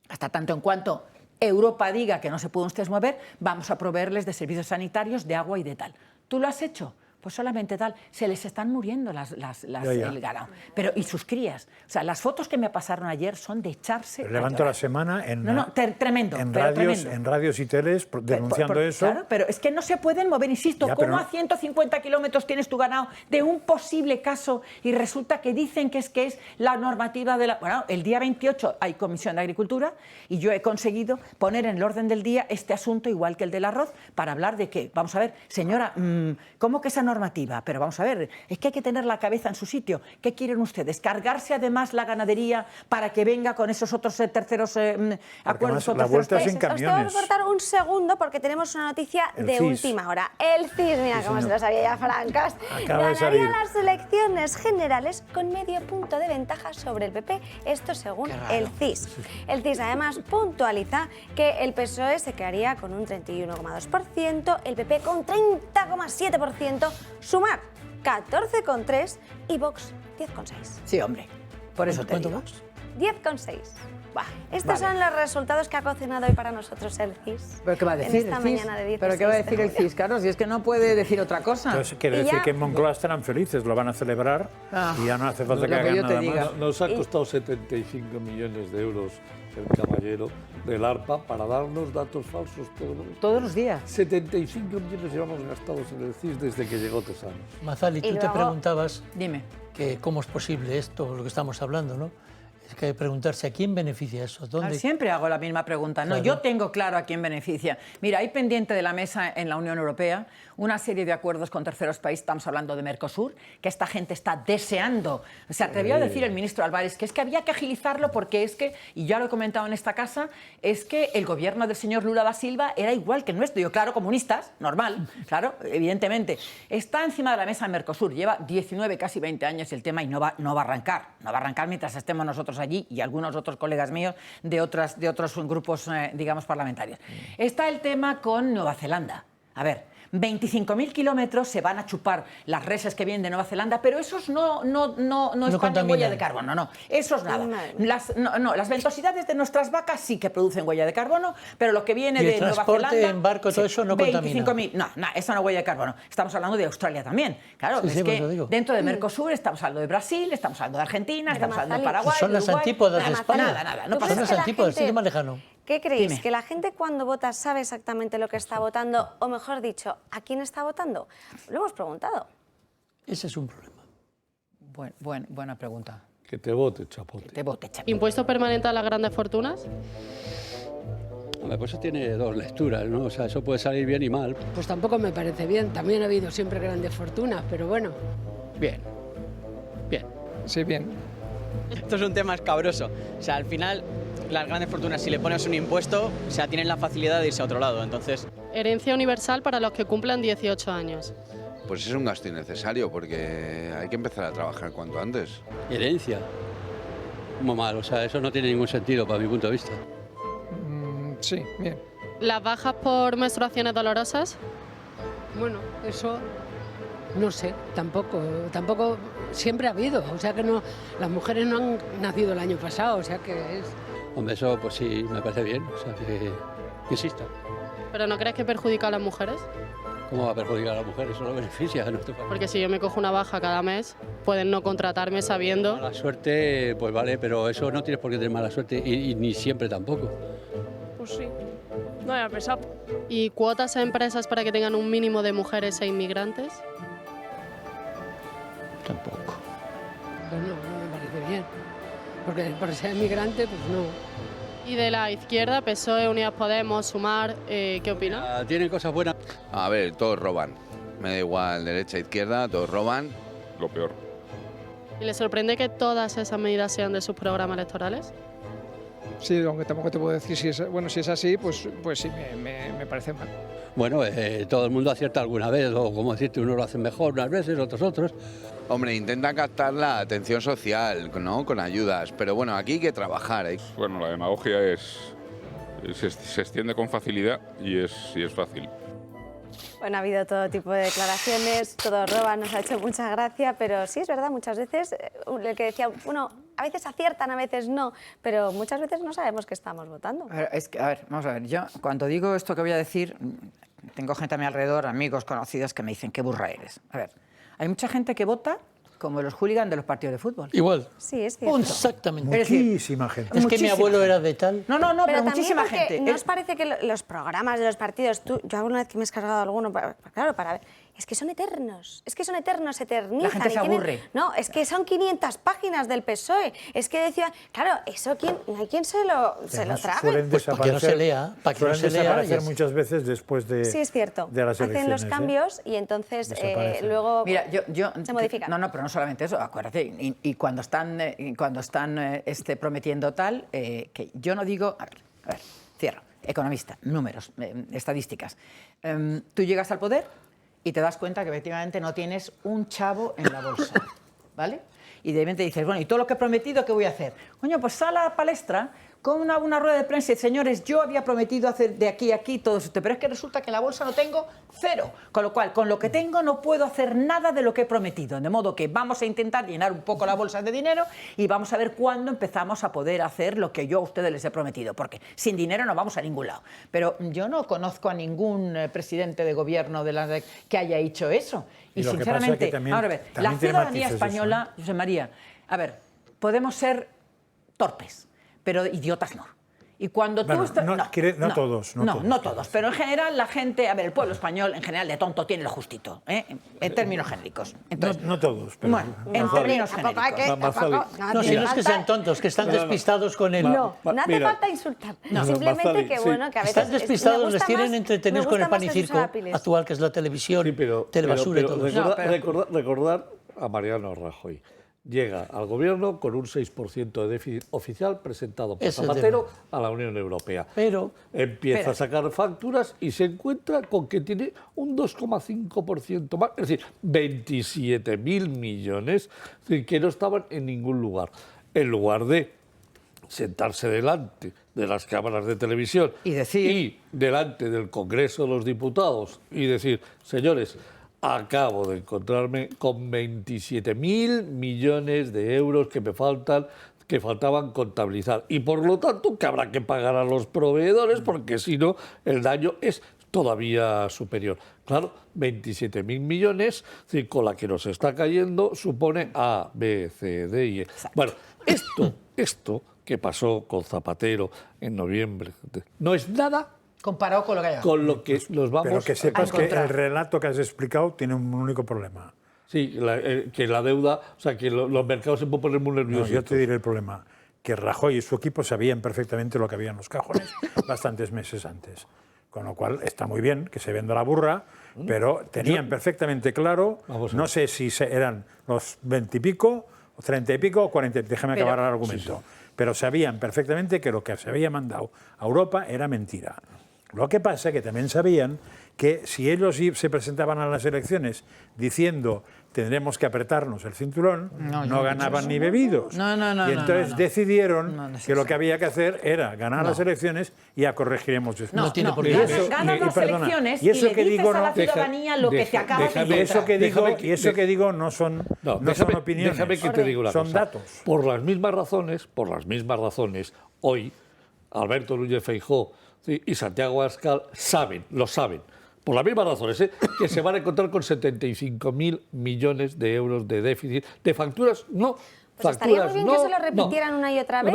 hasta tanto en cuanto Europa diga que no se pueden ustedes mover, vamos a proveerles de servicios sanitarios, de agua y de tal. ¿Tú lo has hecho? Pues solamente tal. Se les están muriendo el ganado. Pero, ¿y sus crías? O sea, las fotos que me pasaron ayer son de echarse a Levanto llorar. La semana en, tremendo, en, pero radios, tremendo. En radios y teles denunciando eso. Claro, pero es que no se pueden mover, insisto. ¿Cómo a 150 kilómetros tienes tu ganado de un posible caso y resulta que dicen que es la normativa de la... Bueno, el día 28 hay Comisión de Agricultura y yo he conseguido poner en el orden del día este asunto, igual que el del arroz, para hablar de que, vamos a ver, señora, ¿cómo que esa normativa? Pero vamos a ver, es que hay que tener la cabeza en su sitio. ¿Qué quieren ustedes? ¿Cargarse además la ganadería para que venga con esos otros terceros acuerdos? La vuelta es en Os tengo camiones. que cortar un segundo porque tenemos una noticia de última hora. El CIS, mira cómo se lo sabía ya Francas, ganaría las elecciones generales con medio punto de ventaja sobre el PP. Esto según el CIS. El CIS además puntualiza que el PSOE se quedaría con un 31,2%, el PP con 30,7%, Sumar 14,3% y Vox 10,6%. Sí, hombre, por eso te digo. 10,6%. Estos son los resultados que ha cocinado hoy para nosotros el CIS. ¿Pero qué va a decir en esta el CIS? mañana de 16 ¿Pero qué va a decir el CIS, Carlos? Si es que no puede decir otra cosa. Entonces quiere decir que en Moncloa estarán felices, lo van a celebrar y ya no hace falta que hagan nada más. Nos ha costado 75 millones de euros el caballero del ARPA para darnos datos falsos todos los días. 75 millones llevamos gastados en el CIS desde que llegó Tesanos. Mazali, tú te preguntabas Dime. que cómo es posible esto, lo que estamos hablando, ¿no? Es que hay que preguntarse a quién beneficia eso. ¿Dónde? Siempre hago la misma pregunta. No, Claro. yo tengo claro a quién beneficia. Mira, hay pendiente de la mesa en la Unión Europea una serie de acuerdos con terceros países, estamos hablando de Mercosur, que esta gente está deseando. Se atrevió a decir el ministro Álvarez que es que había que agilizarlo porque es que, y ya lo he comentado en esta casa, es que el gobierno del señor Lula da Silva era igual que el nuestro. Yo, claro, comunistas, normal, claro, evidentemente. Está encima de la mesa Mercosur, lleva 19, casi 20 años el tema y no va a arrancar. No va a arrancar mientras estemos nosotros allí y algunos otros colegas míos de otros grupos, digamos, parlamentarios. Está el tema con Nueva Zelanda. A ver, 25.000 kilómetros se van a chupar las reses que vienen de Nueva Zelanda, pero esos no están en huella de carbono, no. Esos nada. Las ventosidades de nuestras vacas sí que producen huella de carbono, pero lo que viene de Nueva Zelanda... el transporte en barco, todo eso no contamina. 25.000, no, eso no es huella de carbono. Estamos hablando de Australia también. Claro, Sí, es sí, pues que lo digo. dentro de Mercosur estamos hablando de Brasil, estamos hablando de Argentina, estamos hablando de Paraguay, Son las Uruguay, antípodas de España. Nada, no ¿Tú pasa Son crees las que la antípodas, gente- sí, más lejano. ¿Qué creéis? Dime. ¿Que la gente cuando vota sabe exactamente lo que está votando? O mejor dicho, ¿a quién está votando? Lo hemos preguntado. Ese es un problema. Buena pregunta. Que te vote, chapote. Te vote, chapote. ¿Impuesto permanente a las grandes fortunas? Hombre, pues eso tiene dos lecturas, ¿no? O sea, eso puede salir bien y mal. Pues tampoco me parece bien. También ha habido siempre grandes fortunas, pero bueno. Bien. Bien. Sí, bien. Esto es un tema escabroso. O sea, al final, las grandes fortunas, si le pones un impuesto, o sea, tienen la facilidad de irse a otro lado. Entonces, Herencia universal para los que cumplan 18 años. Pues es un gasto innecesario porque hay que empezar a trabajar cuanto antes. Herencia. Muy mal, o sea, eso no tiene ningún sentido para mi punto de vista. sí, bien. ¿Las bajas por menstruaciones dolorosas? Bueno, eso no sé, tampoco siempre ha habido. O sea que no, las mujeres no han nacido el año pasado, o sea que es... Hombre, eso pues sí, me parece bien, o sea, que exista. ¿Pero no crees que perjudica a las mujeres? ¿Cómo va a perjudicar a la mujer? Eso lo beneficia a nuestro país. Porque si yo me cojo una baja cada mes, pueden no contratarme sabiendo... Mala suerte, pues vale, pero eso no tienes por qué tener mala suerte y ni siempre tampoco. Pues sí, no había pensado. ¿Y cuotas a empresas para que tengan un mínimo de mujeres e inmigrantes? Tampoco. Pues no me parece bien. Porque por ser migrante, pues no. Y de la izquierda, PSOE, Unidas Podemos, Sumar, ¿qué opina? ¿Tienen cosas buenas? A ver, todos roban. Me da igual derecha, izquierda, todos roban. Lo peor. ¿Y le sorprende que todas esas medidas sean de sus programas electorales? Sí, aunque tampoco te puedo decir si es, bueno, si es así, pues sí, me parece mal. Bueno, todo el mundo acierta alguna vez, o como decirte, unos lo hacen mejor unas veces, otros. Hombre, intenta captar la atención social, ¿no? Con ayudas. Pero bueno, aquí hay que trabajar. Bueno, la demagogia se extiende con facilidad y es fácil. Bueno, ha habido todo tipo de declaraciones, todos roban, nos ha hecho mucha gracia, pero sí es verdad, muchas veces, el que decía, bueno, a veces aciertan, a veces no, pero muchas veces no sabemos qué estamos votando. A ver, vamos a ver, yo cuando digo esto que voy a decir, tengo gente a mi alrededor, amigos, conocidos, que me dicen, qué burra eres. A ver, hay mucha gente que vota como los hooligans de los partidos de fútbol. Igual. Sí, es cierto. Punto. Exactamente. Muchísima gente. Es que mi abuelo era de tal. No, pero también muchísima porque gente. ¿no os parece que los programas de los partidos, yo alguna vez que me he descargado alguno, claro, para ver, es que son eternos, se eternizan. La gente se aburre. No, es que son 500 páginas del PSOE, es que decía, claro, eso no hay quien se lo trague. Suelen Pues para que no se lea, suelen desaparecer muchas veces después de, sí, es cierto. de las elecciones. Hacen los cambios y entonces luego Mira, se modifica. No, pero no solamente eso, acuérdate, y cuando están prometiendo tal, que yo no digo, a ver, cierro, economista, números, estadísticas. Tú llegas al poder y te das cuenta que efectivamente no tienes un chavo en la bolsa, ¿vale? Y de repente dices, bueno, ¿y todo lo que he prometido qué voy a hacer? Coño, pues sal a la palestra con una rueda de prensa y señores, yo había prometido hacer de aquí a aquí todo esto, pero es que resulta que en la bolsa no tengo cero, con lo cual, con lo que tengo no puedo hacer nada de lo que he prometido, de modo que vamos a intentar llenar un poco la bolsa de dinero y vamos a ver cuándo empezamos a poder hacer lo que yo a ustedes les he prometido, porque sin dinero no vamos a ningún lado. Pero yo no conozco a ningún presidente de gobierno que haya hecho eso. Y lo que sinceramente, pasa es que también, ahora a ver, la tiene ciudadanía matices española, José María, a ver, podemos ser torpes, pero idiotas no. Y cuando tú estás... No todos. No todos, pero en general la gente, a ver, el pueblo español en general de tonto tiene lo justito, en términos genéricos. Entonces, no todos, pero... Bueno, en términos genéricos. No, si no es que sean tontos, que están despistados con el... No hace falta insultar. Simplemente que, bueno, que a veces... Están despistados, les tienen entretenidos con el pan y circo actual, que es la televisión, telebasura y todo eso. Recordar a Mariano Rajoy. Llega al gobierno con un 6% de déficit oficial presentado por Zapatero a la Unión Europea. Pero empieza a sacar facturas y se encuentra con que tiene un 2,5% más, es decir, 27.000 millones que no estaban en ningún lugar. En lugar de sentarse delante de las cámaras de televisión y delante del Congreso de los Diputados y decir, señores, acabo de encontrarme con 27.000 millones de euros que me faltaban contabilizar. Y por lo tanto que habrá que pagar a los proveedores porque si no el daño es todavía superior. Claro, 27.000 millones, con la que nos está cayendo, supone A, B, C, D y E. Bueno, esto que pasó con Zapatero en noviembre no es nada comparado con lo que hay con lo que nos vamos Pero que sepas que el relato que has explicado tiene un único problema. Sí, que la deuda, o sea, que los mercados se pueden poner muy nerviosos. No, yo te diré el problema, que Rajoy y su equipo sabían perfectamente lo que había en los cajones bastantes meses antes. Con lo cual está muy bien que se venda la burra, pero tenían perfectamente claro, no sé si eran los 20 y pico, o 30 y pico, o 40, déjame acabar el argumento, pero sabían perfectamente que lo que se había mandado a Europa era mentira. Lo que pasa es que también sabían que si ellos se presentaban a las elecciones diciendo tendremos que apretarnos el cinturón, no ganaban ni bebidos. Y entonces decidieron que lo que había que hacer era ganar las elecciones y ya corregiremos esto. Ganas las elecciones y le dices a la ciudadanía lo que te acabas de decir. Y eso que digo no son opiniones, déjame que te diga una son cosa. datos. Por las mismas razones, hoy Alberto Núñez Feijóo y Santiago Abascal lo saben, por las mismas razones, que se van a encontrar con 75.000 millones de euros de déficit, de facturas, Pues estaría muy bien que se lo repitieran una y otra vez.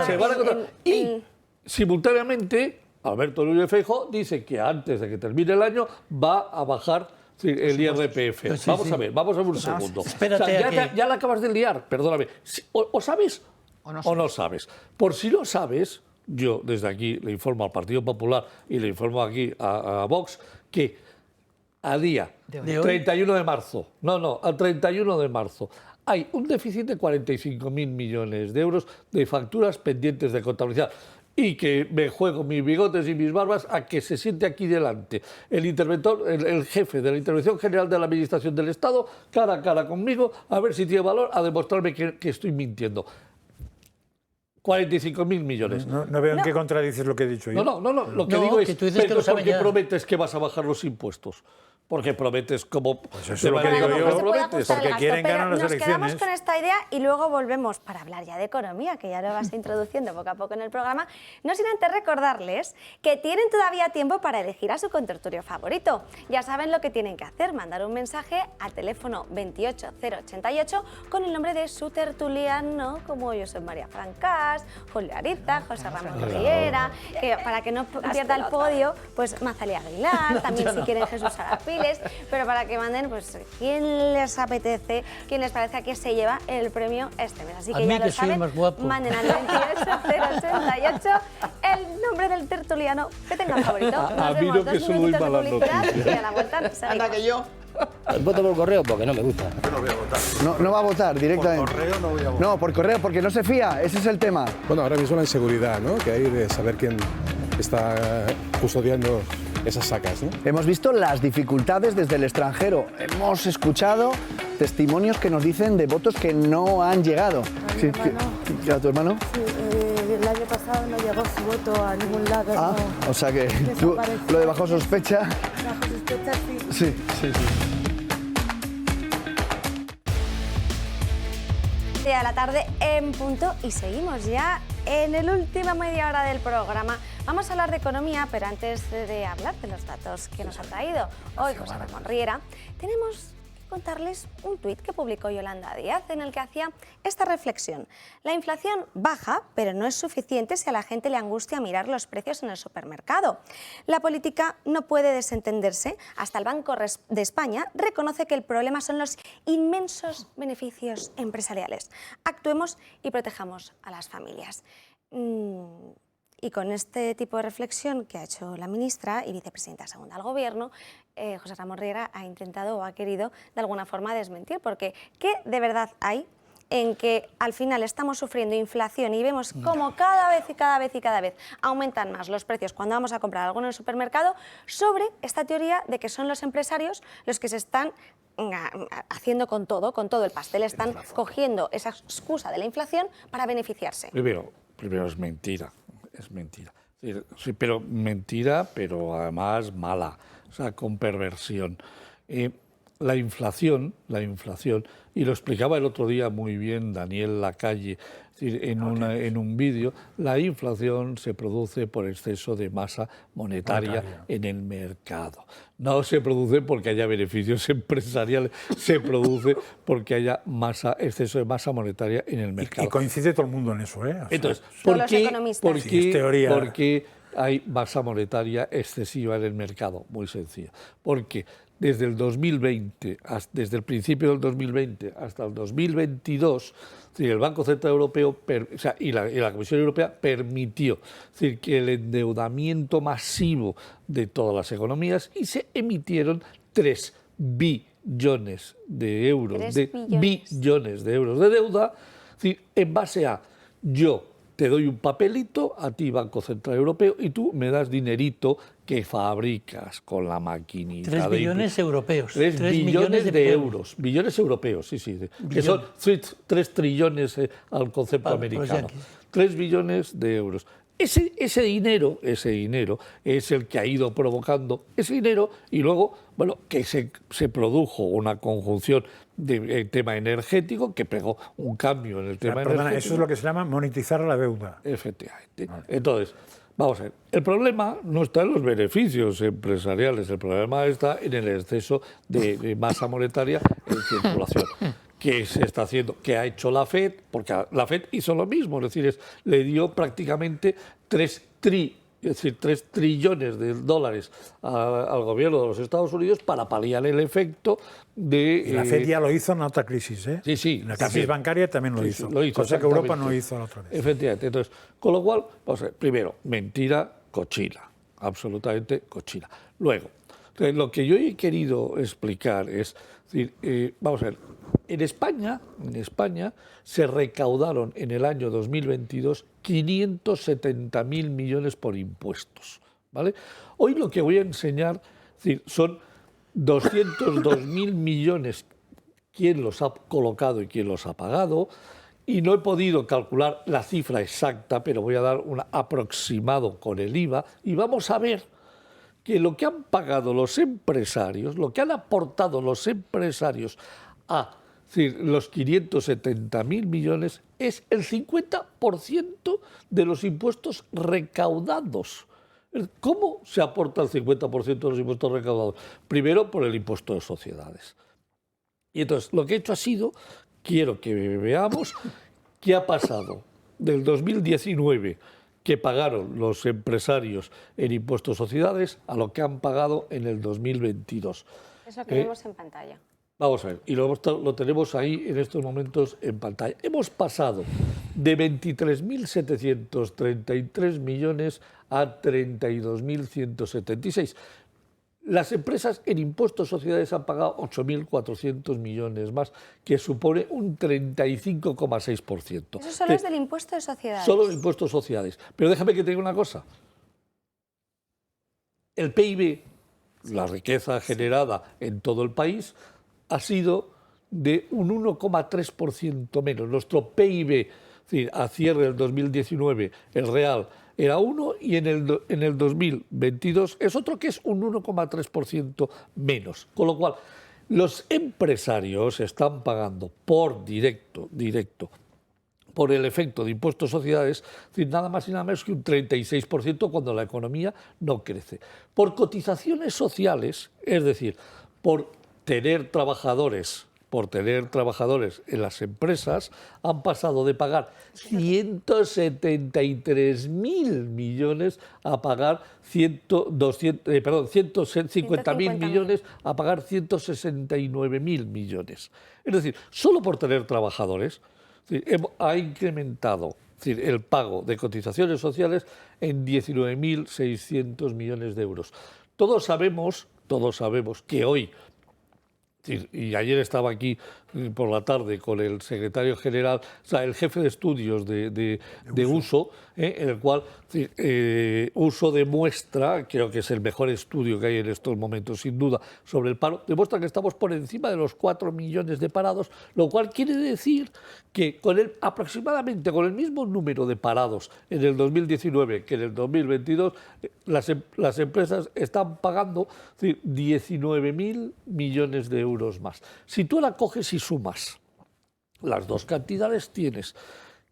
Se van a encontrar. Y simultáneamente, Alberto Núñez Feijóo dice que antes de que termine el año va a bajar el IRPF. Vamos a ver un segundo. Espérate, ya la acabas de liar, perdóname. O sabes o no sabes. Por si no sabes, yo desde aquí le informo al Partido Popular y le informo aquí a Vox que a día 31 de marzo, al 31 de marzo, hay un déficit de 45.000 millones de euros de facturas pendientes de contabilidad. Y que me juego mis bigotes y mis barbas a que se siente aquí delante el jefe de la Intervención General de la Administración del Estado, cara a cara conmigo, a ver si tiene valor a demostrarme que estoy mintiendo. 45.000 millones. No veo en qué contradices lo que he dicho yo. No, lo que digo es, ¿por qué prometes que vas a bajar los impuestos? Porque prometes como... Pues eso es lo que digo yo, porque quieren ganar las elecciones. Nos quedamos con esta idea y luego volvemos para hablar ya de economía, que ya lo vas introduciendo poco a poco en el programa. No sin antes recordarles que tienen todavía tiempo para elegir a su contertulio favorito. Ya saben lo que tienen que hacer, mandar un mensaje al teléfono 28088 con el nombre de su tertuliano, como yo soy María Francás, Julio Ariza, José Ramón Riera, que para que no pierda el podio, pues Mazalía Aguilar, también si quieren Jesús Arapiles, pero para que manden pues quién les apetece, quién les parece que se lleva el premio este mes. Así que ya lo saben, manden al 28088 el nombre del tertuliano que tengan favorito. Nos vemos 2 minutitos de publicidad y a la vuelta seguimos. Anda que yo. Voto por correo porque no me gusta. Yo no voy a votar. No va a votar directamente. Por correo no voy a votar. No, por correo porque no se fía, ese es el tema. Bueno, ahora mismo la inseguridad, ¿no? Que hay de saber quién está custodiando esas sacas, ¿no? Hemos visto las dificultades desde el extranjero. Hemos escuchado testimonios que nos dicen de votos que no han llegado. ¿A tu hermano? Sí, el año pasado no llegó su voto a ningún lado. O sea que tú, lo de bajo sospecha... Bajo sospecha, sí. Sí. A la tarde en punto y seguimos ya en el última media hora del programa. Vamos a hablar de economía, pero antes de hablar de los datos que nos ha traído hoy José Ramón Riera, tenemos contarles un tuit que publicó Yolanda Díaz en el que hacía esta reflexión. La inflación baja, pero no es suficiente si a la gente le angustia mirar los precios en el supermercado. La política no puede desentenderse. Hasta el Banco de España reconoce que el problema son los inmensos beneficios empresariales. Actuemos y protejamos a las familias. Y con este tipo de reflexión que ha hecho la ministra y vicepresidenta segunda del Gobierno, José Ramón Riera ha intentado o ha querido de alguna forma desmentir, porque ¿qué de verdad hay en que al final estamos sufriendo inflación y vemos cómo cada vez aumentan más los precios cuando vamos a comprar algo en el supermercado, sobre esta teoría de que son los empresarios los que se están haciendo con todo el pastel, están cogiendo esa excusa de la inflación para beneficiarse? Primero es mentira. Es mentira. Sí, pero mentira, pero además mala, o sea, con perversión. La inflación, y lo explicaba el otro día muy bien Daniel Lacalle en un vídeo, la inflación se produce por exceso de masa monetaria en el mercado. No se produce porque haya beneficios empresariales, se produce porque haya exceso de masa monetaria en el mercado. Y coincide todo el mundo en eso, ¿eh? O sea, entonces, ¿por qué hay masa monetaria excesiva en el mercado? Muy sencillo. Porque desde el 2020, desde el principio del 2020 hasta el 2022, el Banco Central Europeo y la Comisión Europea permitió que el endeudamiento masivo de todas las economías, y se emitieron 3 billones de euros, billones de euros de deuda, en base a yo te doy un papelito a ti, Banco Central Europeo, y tú me das dinerito que fabricas con la maquinita. 3 billones europeos. 3 billones de euros. Billones europeos, sí. Que son 3 trillones al concepto americano. 3 billones de euros. Ese dinero es el que ha ido provocando ese dinero, y luego, bueno, que se produjo una conjunción del tema energético que pegó un cambio en el tema energético. Eso es lo que se llama monetizar la deuda. Efectivamente. Vale. Entonces, vamos a ver, el problema no está en los beneficios empresariales, el problema está en el exceso de masa monetaria en circulación. Que se está haciendo, que ha hecho la FED, porque la FED hizo lo mismo, es decir, le dio prácticamente 3 trillones de dólares al gobierno de los Estados Unidos para paliar el efecto de... Y la FED ya lo hizo en otra crisis, ¿eh? Sí. La crisis bancaria también lo hizo. Cosa que Europa no hizo la otra vez. Efectivamente. Entonces, con lo cual, vamos a ver, primero, mentira cochina, absolutamente cochina. Luego, lo que yo he querido explicar es, vamos a ver, en España se recaudaron en el año 2022 570.000 millones por impuestos, ¿vale? Hoy lo que voy a enseñar son 202.000 millones, quién los ha colocado y quién los ha pagado, y no he podido calcular la cifra exacta, pero voy a dar un aproximado con el IVA, y vamos a ver que lo que han pagado los empresarios, lo que han aportado los empresarios a los 570.000 millones es el 50% de los impuestos recaudados. ¿Cómo se aporta el 50% de los impuestos recaudados? Primero, por el impuesto de sociedades. Y entonces, lo que he hecho ha sido, quiero que veamos qué ha pasado del 2019, que pagaron los empresarios en impuestos de sociedades, a lo que han pagado en el 2022. Eso que vemos en pantalla. Vamos a ver, y lo tenemos ahí en estos momentos en pantalla. Hemos pasado de 23.733 millones a 32.176. Las empresas en impuestos de sociedades han pagado 8.400 millones más, que supone un 35,6%. Eso solo es del impuesto de sociedades. Solo del impuesto de sociedades. Pero déjame que te diga una cosa. El PIB, la riqueza generada en todo el país, ha sido de un 1,3% menos. Nuestro PIB, a cierre del 2019, el real, era 1, y en el 2022 es otro, que es un 1,3% menos. Con lo cual, los empresarios están pagando por directo, por el efecto de impuestos de sociedades, nada más y nada menos que un 36% cuando la economía no crece. Por cotizaciones sociales, es decir, por tener trabajadores en las empresas, han pasado de pagar 173.000 millones a pagar 150.000 millones a pagar 169.000 millones. Es decir, solo por tener trabajadores ha incrementado el pago de cotizaciones sociales en 19.600 millones de euros. Todos sabemos que hoy, y ayer estaba aquí por la tarde con el secretario general, o sea, el jefe de estudios de uso, en el cual uso demuestra, creo que es el mejor estudio que hay en estos momentos, sin duda, sobre el paro, demuestra que estamos por encima de los 4 millones de parados, lo cual quiere decir que aproximadamente con el mismo número de parados en el 2019 que en el 2022, las empresas están pagando 19.000 millones de euros más. Si tú la coges y sumas las dos cantidades, tienes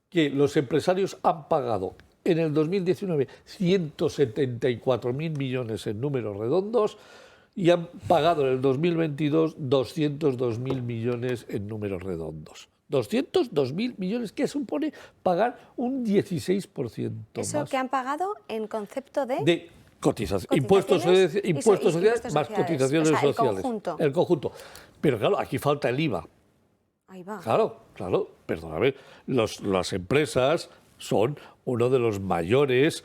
que los empresarios han pagado en el 2019 174.000 millones en números redondos y han pagado en el 2022 202.000 millones en números redondos. 202.000 millones, que supone pagar un 16% ¿Eso más. que han pagado en concepto de cotizaciones, impuestos sociales más cotizaciones sociales. El conjunto. Pero claro, aquí falta el IVA. Ahí va. Claro, perdóname, las empresas son uno de los mayores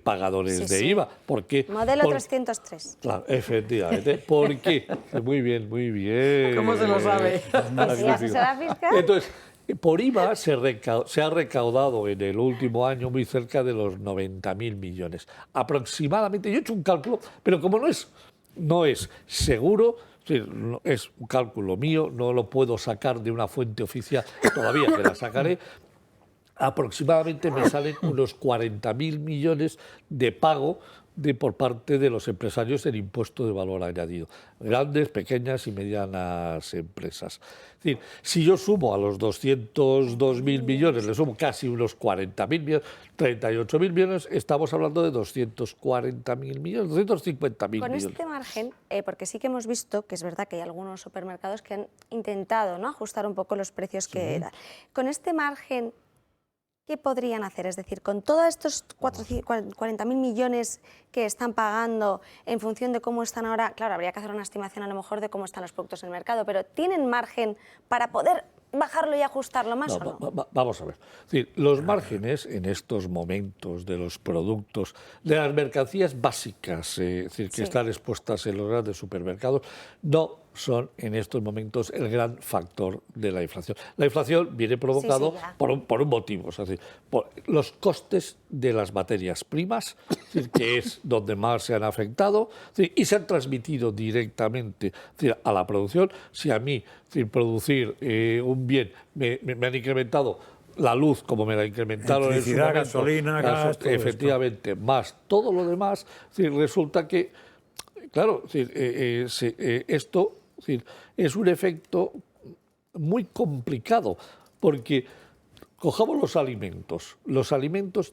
pagadores de IVA. ¿Por qué? Modelo 303. Claro, efectivamente. ¿Por qué? Muy bien. ¿Cómo se lo sabe? Entonces, por IVA se ha recaudado en el último año muy cerca de los 90.000 millones. Aproximadamente, yo he hecho un cálculo, pero como no es seguro, es un cálculo mío, no lo puedo sacar de una fuente oficial todavía, que la sacaré. Aproximadamente me salen unos 40.000 millones de pago por parte de los empresarios en impuesto de valor añadido. Grandes, pequeñas y medianas empresas. Es decir, si yo sumo a los 202.000 millones, le sumo casi unos 40.000 millones, 38.000 millones, estamos hablando de 240.000 millones, 250.000 millones. Con este margen, porque sí que hemos visto que es verdad que hay algunos supermercados que han intentado, ¿no?, ajustar un poco los precios que dan. Con este margen, ¿qué podrían hacer? Es decir, con todos estos 40.000 millones que están pagando en función de cómo están ahora, claro, habría que hacer una estimación a lo mejor de cómo están los productos en el mercado, pero ¿tienen margen para poder bajarlo y ajustarlo más o no? Vamos a ver. Es decir, los márgenes en estos momentos de los productos, de las mercancías básicas, es decir, que están expuestas en los grandes supermercados, no son en estos momentos el gran factor de la inflación. La inflación viene provocado por un motivo, es decir, por los costes de las materias primas, es decir, que es donde más se han afectado, es decir, y se han transmitido directamente, es decir, a la producción. Si a mí, es decir, producir un bien me han incrementado la luz, como me la incrementaron en su momento, gasolina, gas, efectivamente, más todo lo demás, es decir, resulta que, claro, es decir, esto es un efecto muy complicado, porque cojamos los alimentos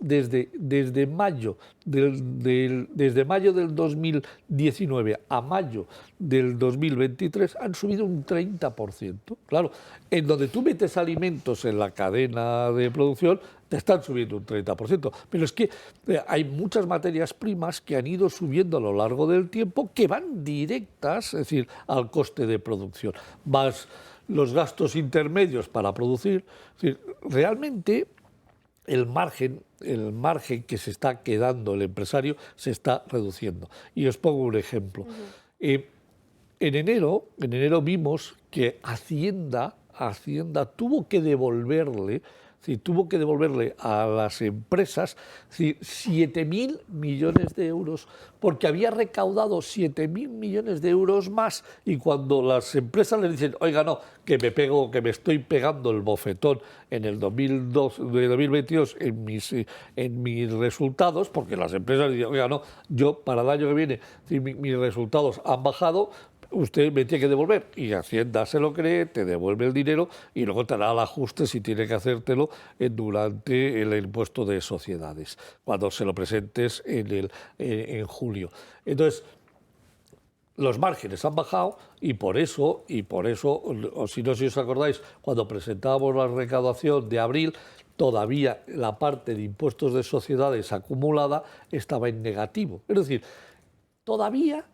desde mayo del 2019 a mayo del 2023 han subido un 30%. Claro, en donde tú metes alimentos en la cadena de producción, te están subiendo un 30%. Pero es que hay muchas materias primas que han ido subiendo a lo largo del tiempo que van directas, es decir, al coste de producción. Más los gastos intermedios para producir. Es decir, realmente el margen que se está quedando el empresario se está reduciendo. Y os pongo un ejemplo. En enero vimos que Hacienda tuvo que devolverle a las empresas 7.000 millones de euros, porque había recaudado 7.000 millones de euros más, y cuando las empresas le dicen, oiga, no, que me estoy pegando el bofetón en el 2022 en mis resultados, porque las empresas dicen, oiga, no, yo para el año que viene mis resultados han bajado, usted me tiene que devolver, y Hacienda se lo cree, te devuelve el dinero y luego te hará el ajuste si tiene que hacértelo durante el impuesto de sociedades, cuando se lo presentes en julio. Entonces, los márgenes han bajado y por eso, o si no, si os acordáis, cuando presentábamos la recaudación de abril, todavía la parte de impuestos de sociedades acumulada estaba en negativo. Es decir, todavía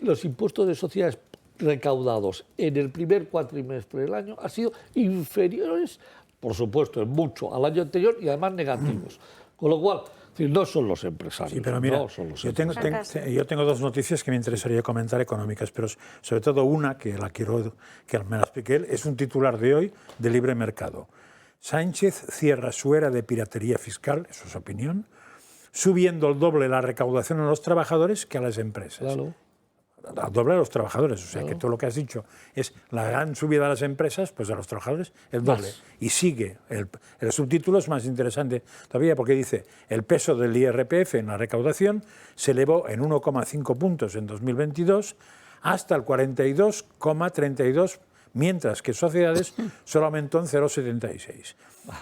los impuestos de sociedades recaudados en el primer cuatrimestre del año han sido inferiores, por supuesto, en mucho al año anterior y además negativos. Con lo cual, no son los empresarios. Sí, pero mira, no son los yo tengo dos noticias que me interesaría comentar económicas, pero sobre todo una que quiero que me la explique él, es un titular de hoy de Libre Mercado. Sánchez cierra su era de piratería fiscal, eso es opinión, subiendo el doble la recaudación a los trabajadores que a las empresas. Claro. Al doble a los trabajadores, o sea que todo lo que has dicho es la gran subida a las empresas, pues a los trabajadores el doble. Y sigue, el subtítulo es más interesante todavía porque dice, el peso del IRPF en la recaudación se elevó en 1,5 puntos en 2022 hasta el 42,32%, mientras que sociedades solo aumentó en 0,76.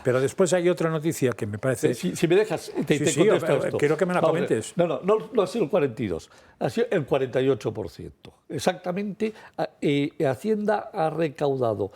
Pero después hay otra noticia que me parece... Si me dejas, te contesto esto. Quiero que me la comentes. No ha sido el 42, ha sido el 48%. Exactamente, Hacienda ha recaudado,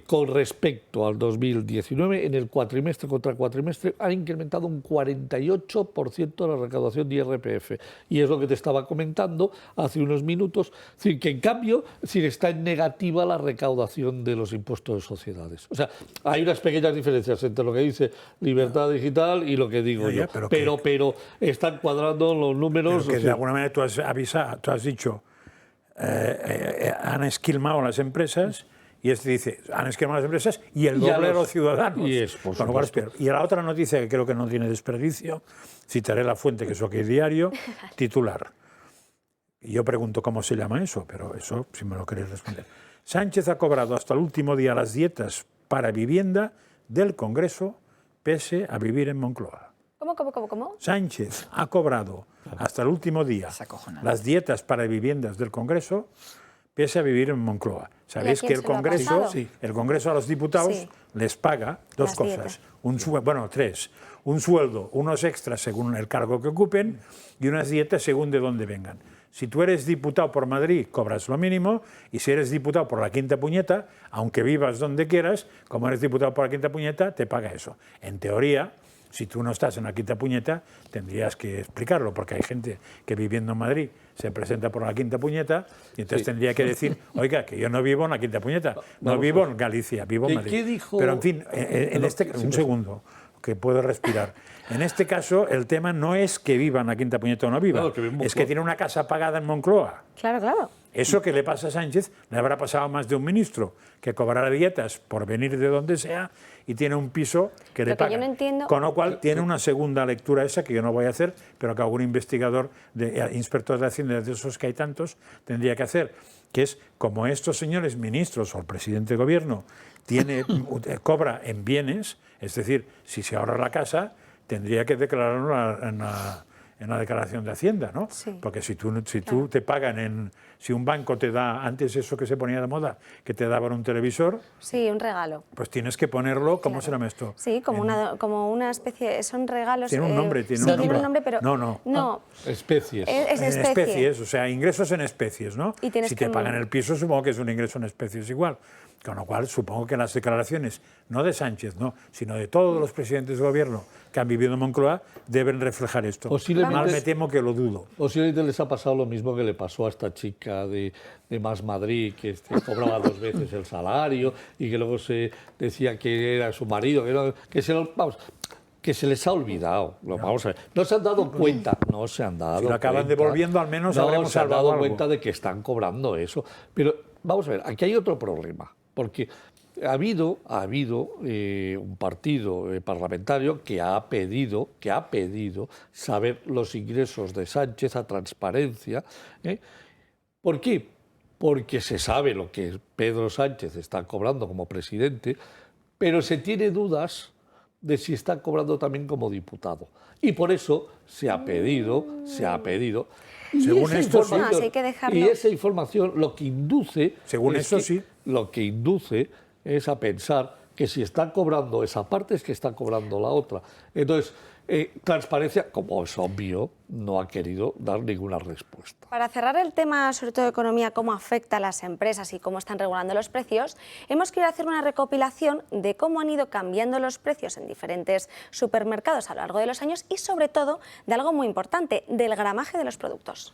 con respecto al 2019, en el cuatrimestre contra cuatrimestre, ha incrementado un 48% la recaudación de IRPF. Y es lo que te estaba comentando hace unos minutos, que en cambio está en negativa la recaudación de los impuestos de sociedades. O sea, hay unas pequeñas diferencias entre lo que dice Libertad Digital y lo que digo yo. Pero están cuadrando los números. Pero que de alguna manera tú has dicho, han esquilmado las empresas. Y dice, han esquemado las empresas y el doble de los ciudadanos. Con lo cual es peor. Y la otra noticia que creo que no tiene desperdicio, citaré la fuente, que es OK Diario, titular. Y yo pregunto cómo se llama eso, pero eso si me lo queréis responder. Sánchez ha cobrado hasta el último día las dietas para vivienda del Congreso, pese a vivir en Moncloa. ¿Cómo? Sánchez ha cobrado hasta el último día las dietas para viviendas del Congreso, pese a vivir en Moncloa. Sabéis que el Congreso a los diputados les paga dos cosas, tres, un sueldo, unos extras según el cargo que ocupen y unas dietas según de dónde vengan. Si tú eres diputado por Madrid, cobras lo mínimo, y si eres diputado por la Quinta Puñeta, aunque vivas donde quieras, como eres diputado por la Quinta Puñeta, te paga eso. En teoría, si tú no estás en la Quinta Puñeta, tendrías que explicarlo, porque hay gente que viviendo en Madrid se presenta por la Quinta Puñeta y entonces tendría que decir, oiga, que yo no vivo en la Quinta Puñeta, no vivo en Galicia, vivo en Madrid. ¿Qué dijo? Pero en fin, un segundo, que puedo respirar. En este caso, el tema no es que viva en la Quinta Puñeta o no viva, es que tiene una casa pagada en Moncloa. Claro. Eso que le pasa a Sánchez le habrá pasado a más de un ministro, que cobrará dietas por venir de donde sea y tiene un piso que le paga. Yo no entiendo... Con lo cual tiene una segunda lectura esa que yo no voy a hacer, pero que algún investigador, inspector de Hacienda, de esos que hay tantos, tendría que hacer, que es como estos señores ministros o el presidente de gobierno cobra en bienes, es decir, si se ahorra la casa, tendría que declararlo en la declaración de Hacienda, ¿no? Sí. Porque si tú te pagan si un banco te da, antes eso que se ponía de moda, que te daban un televisor... Sí, un regalo. Pues tienes que ponerlo, ¿cómo se llama esto? Sí, como una especie, son regalos... Tiene un nombre, tiene un nombre, pero... No. Especies. Es especies, o sea, ingresos en especies, ¿no? Y si te pagan el piso, supongo que es un ingreso en especies igual. Con lo cual, supongo que las declaraciones, no de Sánchez, sino de todos los presidentes de gobierno que han vivido en Moncloa, deben reflejar esto. Mal me temo que lo dudo. Posiblemente les ha pasado lo mismo que le pasó a esta chica de Más Madrid, que cobraba 2 veces el salario y que luego se decía que era su marido, que se les ha olvidado. Vamos a ver. No se han dado cuenta. Si lo acaban devolviendo, al menos habremos salvado algo. No se han dado cuenta de que están cobrando eso. Pero vamos a ver, aquí hay otro problema. Porque ha habido un partido parlamentario que ha pedido saber los ingresos de Sánchez a transparencia. ¿Por qué? Porque se sabe lo que Pedro Sánchez está cobrando como presidente, pero se tiene dudas de si está cobrando también como diputado. Y por eso se ha pedido. Según esto, y esa información lo que induce... Lo que induce es a pensar que si está cobrando esa parte es que está cobrando la otra. Entonces, Transparencia, como es obvio, no ha querido dar ninguna respuesta. Para cerrar el tema, sobre todo de economía, cómo afecta a las empresas y cómo están regulando los precios, hemos querido hacer una recopilación de cómo han ido cambiando los precios en diferentes supermercados a lo largo de los años y, sobre todo, de algo muy importante, del gramaje de los productos.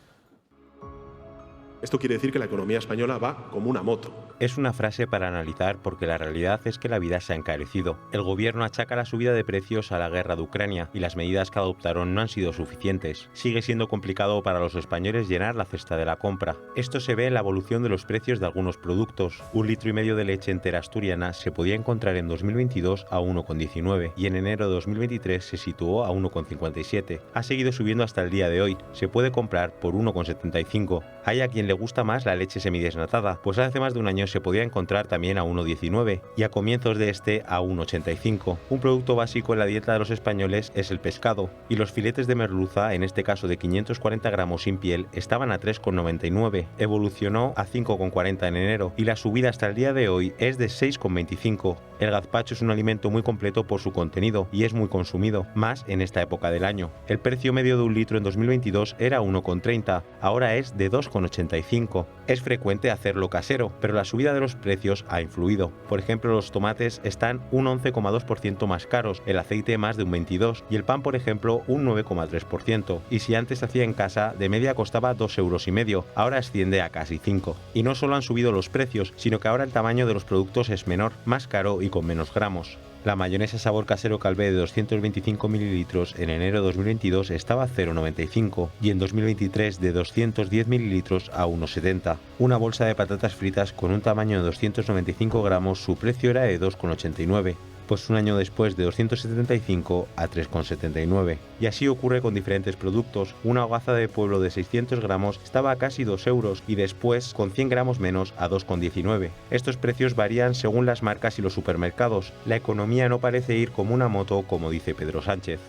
Esto quiere decir que la economía española va como una moto. Es una frase para analizar porque la realidad es que la vida se ha encarecido. El gobierno achaca la subida de precios a la guerra de Ucrania y las medidas que adoptaron no han sido suficientes. Sigue siendo complicado para los españoles llenar la cesta de la compra. Esto se ve en la evolución de los precios de algunos productos. 1,5 litros de leche entera asturiana se podía encontrar en 2022 a 1,19 y en enero de 2023 se situó a 1,57. Ha seguido subiendo hasta el día de hoy. Se puede comprar por 1,75. Hay a quien le gusta más la leche semidesnatada, pues hace más de un año se podía encontrar también a 1,19 y a comienzos de este a 1,85. Un producto básico en la dieta de los españoles es el pescado, y los filetes de merluza, en este caso de 540 gramos sin piel, estaban a 3,99. Evolucionó a 5,40 en enero y la subida hasta el día de hoy es de 6,25. El gazpacho es un alimento muy completo por su contenido y es muy consumido, más en esta época del año. El precio medio de 1 litro en 2022 era 1,30, ahora es de 2,85. Es frecuente hacerlo casero, pero la subida de los precios ha influido. Por ejemplo, los tomates están un 11,2% más caros, el aceite más de un 22% y el pan, por ejemplo, un 9,3%. Y si antes se hacía en casa, de media costaba 2,5 €, ahora asciende a casi 5. Y no solo han subido los precios, sino que ahora el tamaño de los productos es menor, más caro y con menos gramos. La mayonesa sabor casero Calvé de 225 mililitros en enero de 2022 estaba a 0,95 y en 2023 de 210 mililitros a 1,70. Una bolsa de patatas fritas con un tamaño de 295 gramos, su precio era de 2,89. Pues un año después de 275 a 3,79. Y así ocurre con diferentes productos. Una hogaza de pueblo de 600 gramos estaba a casi 2 € y después, con 100 gramos menos, a 2,19. Estos precios varían según las marcas y los supermercados. La economía no parece ir como una moto, como dice Pedro Sánchez.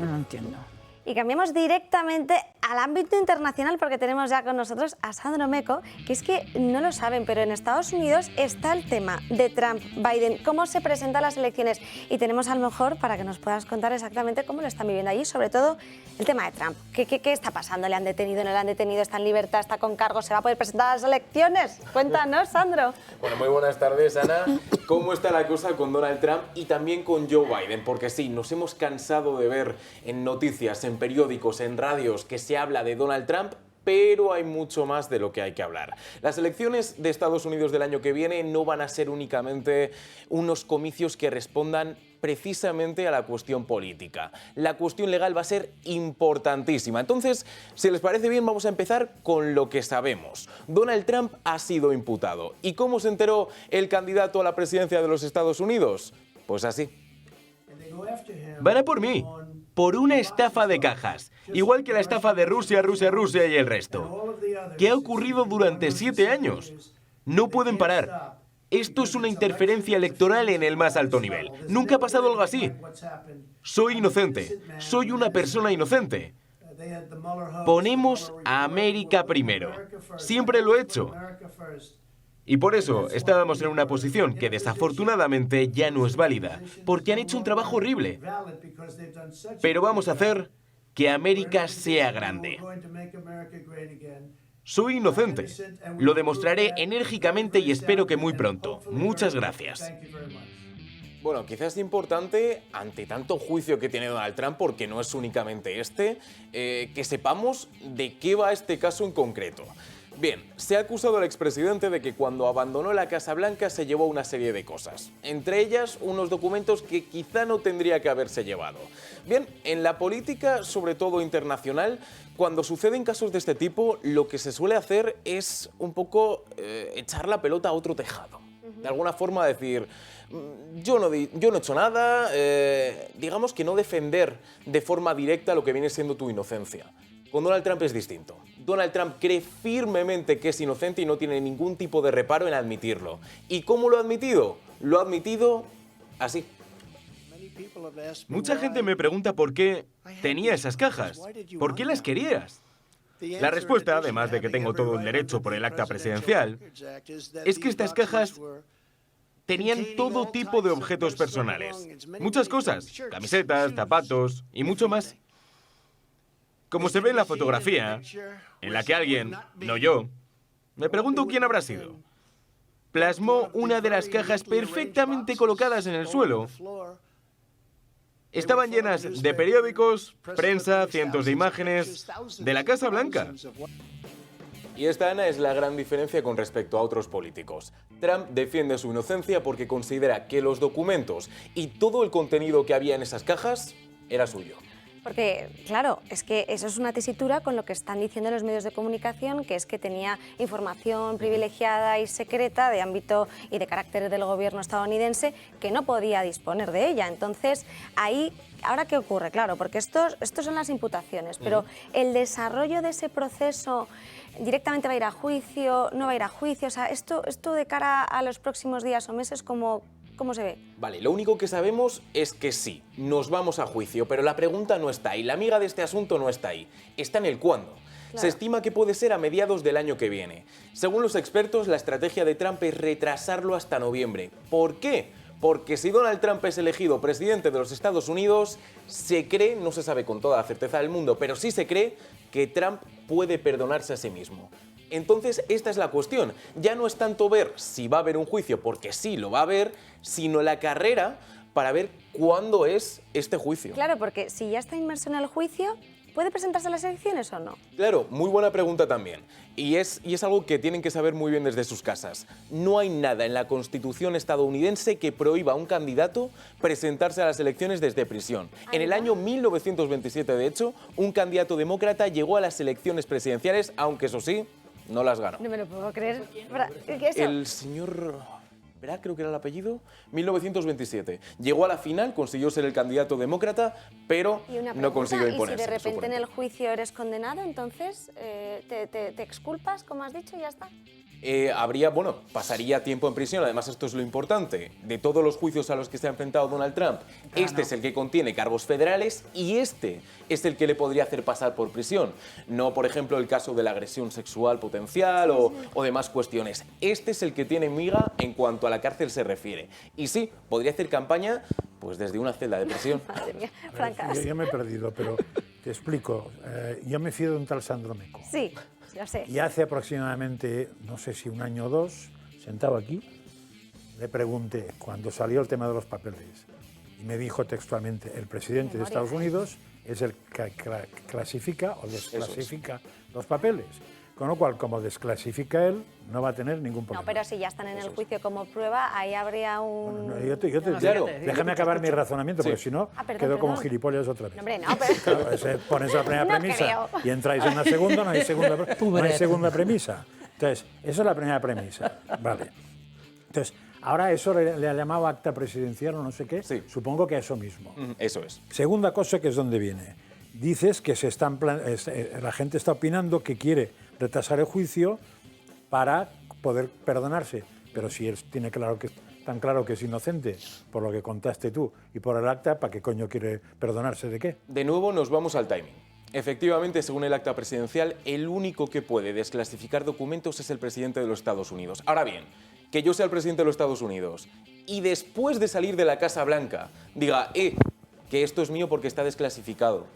No lo entiendo. Y cambiamos directamente al ámbito internacional porque tenemos ya con nosotros a Sandro Meco, que es que no lo saben, pero en Estados Unidos está el tema de Trump-Biden, cómo se presentan las elecciones. Y tenemos a lo mejor para que nos puedas contar exactamente cómo lo están viviendo allí, sobre todo el tema de Trump. ¿Qué está pasando? ¿Le han detenido? ¿No le han detenido? ¿Está en libertad? ¿Está con cargo? ¿Se va a poder presentar a las elecciones? Cuéntanos, Sandro. Bueno, muy buenas tardes, Ana. ¿Cómo está la cosa con Donald Trump y también con Joe Biden? Porque sí, nos hemos cansado de ver en noticias, en periódicos, en radios, que se habla de Donald Trump, pero hay mucho más de lo que hay que hablar. Las elecciones de Estados Unidos del año que viene no van a ser únicamente unos comicios que respondan precisamente a la cuestión política. La cuestión legal va a ser importantísima. Entonces, si les parece bien, vamos a empezar con lo que sabemos. Donald Trump ha sido imputado. ¿Y cómo se enteró el candidato a la presidencia de los Estados Unidos? Pues así. Van a por mí, por una estafa de cajas, igual que la estafa de Rusia y el resto. ¿Qué ha ocurrido durante 7 años? No pueden parar. Esto es una interferencia electoral en el más alto nivel. Nunca ha pasado algo así. Soy inocente. Soy una persona inocente. Ponemos a América primero. Siempre lo he hecho. Y por eso estábamos en una posición que desafortunadamente ya no es válida, porque han hecho un trabajo horrible. Pero vamos a hacer que América sea grande. Soy inocente. Lo demostraré enérgicamente y espero que muy pronto. Muchas gracias. Bueno, quizás es importante, ante tanto juicio que tiene Donald Trump, porque no es únicamente este, que sepamos de qué va este caso en concreto. Bien, se ha acusado al expresidente de que cuando abandonó la Casa Blanca se llevó una serie de cosas, entre ellas unos documentos que quizá no tendría que haberse llevado. Bien, en la política, sobre todo internacional, cuando suceden casos de este tipo, lo que se suele hacer es un poco echar la pelota a otro tejado. De alguna forma decir, yo no he hecho nada, digamos que no defender de forma directa lo que viene siendo tu inocencia. Con Donald Trump es distinto. Donald Trump cree firmemente que es inocente y no tiene ningún tipo de reparo en admitirlo. ¿Y cómo lo ha admitido? Lo ha admitido así. Mucha gente me pregunta por qué tenía esas cajas. ¿Por qué las querías? La respuesta, además de que tengo todo el derecho por el acta presidencial, es que estas cajas tenían todo tipo de objetos personales. Muchas cosas, camisetas, zapatos y mucho más. Como se ve en la fotografía, en la que alguien, no yo, me pregunto quién habrá sido, plasmó una de las cajas perfectamente colocadas en el suelo. Estaban llenas de periódicos, prensa, cientos de imágenes de la Casa Blanca. Y esta, Ana, es la gran diferencia con respecto a otros políticos. Trump defiende su inocencia porque considera que los documentos y todo el contenido que había en esas cajas era suyo. Porque, claro, es que eso es una tesitura con lo que están diciendo los medios de comunicación, que es que tenía información privilegiada y secreta de ámbito y de carácter del gobierno estadounidense que no podía disponer de ella. Entonces, ahí, ¿ahora qué ocurre? Claro, porque estos son las imputaciones, pero el desarrollo de ese proceso directamente va a ir a juicio, no va a ir a juicio, o sea, esto de cara a los próximos días o meses, ¿cómo se ve? Vale, lo único que sabemos es que sí, nos vamos a juicio, pero la pregunta no está ahí, la amiga de este asunto no está ahí, está en el cuándo. Claro. Se estima que puede ser a mediados del año que viene. Según los expertos, la estrategia de Trump es retrasarlo hasta noviembre. ¿Por qué? Porque si Donald Trump es elegido presidente de los Estados Unidos, se cree, no se sabe con toda la certeza del mundo, pero sí se cree que Trump puede perdonarse a sí mismo. Entonces, esta es la cuestión. Ya no es tanto ver si va a haber un juicio, porque sí lo va a haber, sino la carrera para ver cuándo es este juicio. Claro, porque si ya está inmerso en el juicio, ¿puede presentarse a las elecciones o no? Claro, muy buena pregunta también. Y es algo que tienen que saber muy bien desde sus casas. No hay nada en la Constitución estadounidense que prohíba a un candidato presentarse a las elecciones desde prisión. En el año 1927, de hecho, un candidato demócrata llegó a las elecciones presidenciales, aunque eso sí, no las ganó. No me lo puedo creer. ¿Qué es eso? El señor... ¿Verá? Creo que era el apellido. 1927. Llegó a la final, consiguió ser el candidato demócrata, pero no consiguió imponerse. ¿Y si de repente en el juicio eres condenado, entonces te exculpas, como has dicho, y ya está? Pasaría tiempo en prisión. Además, esto es lo importante. De todos los juicios a los que se ha enfrentado Donald Trump, este es el que contiene cargos federales y este es el que le podría hacer pasar por prisión. No, por ejemplo, el caso de la agresión sexual potencial o demás cuestiones. Este es el que tiene miga en cuanto a la cárcel se refiere. Y sí, podría hacer campaña pues desde una celda de prisión. Madre mía, Francas. Yo me he perdido, pero te explico. Yo me fío de un tal Sandro Meco. Sí. Ya sé. Y hace aproximadamente, no sé si un año o dos, sentado aquí, le pregunté, cuando salió el tema de los papeles, y me dijo textualmente, el presidente de Estados Unidos es el que clasifica o desclasifica los papeles. Con lo cual, como desclasifica él, no va a tener ningún problema. No, pero si ya están en el jucio como prueba, ahí habría un... Bueno, yo te claro, déjame acabar mi razonamiento, porque si no, quedo como gilipollas otra vez. Hombre, no, pero... Claro, pones la primera premisa y entráis en la segunda, no hay segunda premisa. Entonces, esa es la primera premisa. Vale. Entonces, ahora eso le ha llamado acta presidencial o no sé qué. Sí. Supongo que eso mismo. Eso es. Segunda cosa, que es donde viene. Dices que la gente está opinando que quiere retrasar el juicio para poder perdonarse. Pero si él tiene tan claro que es inocente, por lo que contaste tú, y por el acta, ¿para qué coño quiere perdonarse de qué? De nuevo nos vamos al timing. Efectivamente, según el acta presidencial, el único que puede desclasificar documentos es el presidente de los Estados Unidos. Ahora bien, que yo sea el presidente de los Estados Unidos y después de salir de la Casa Blanca diga, que esto es mío porque está desclasificado.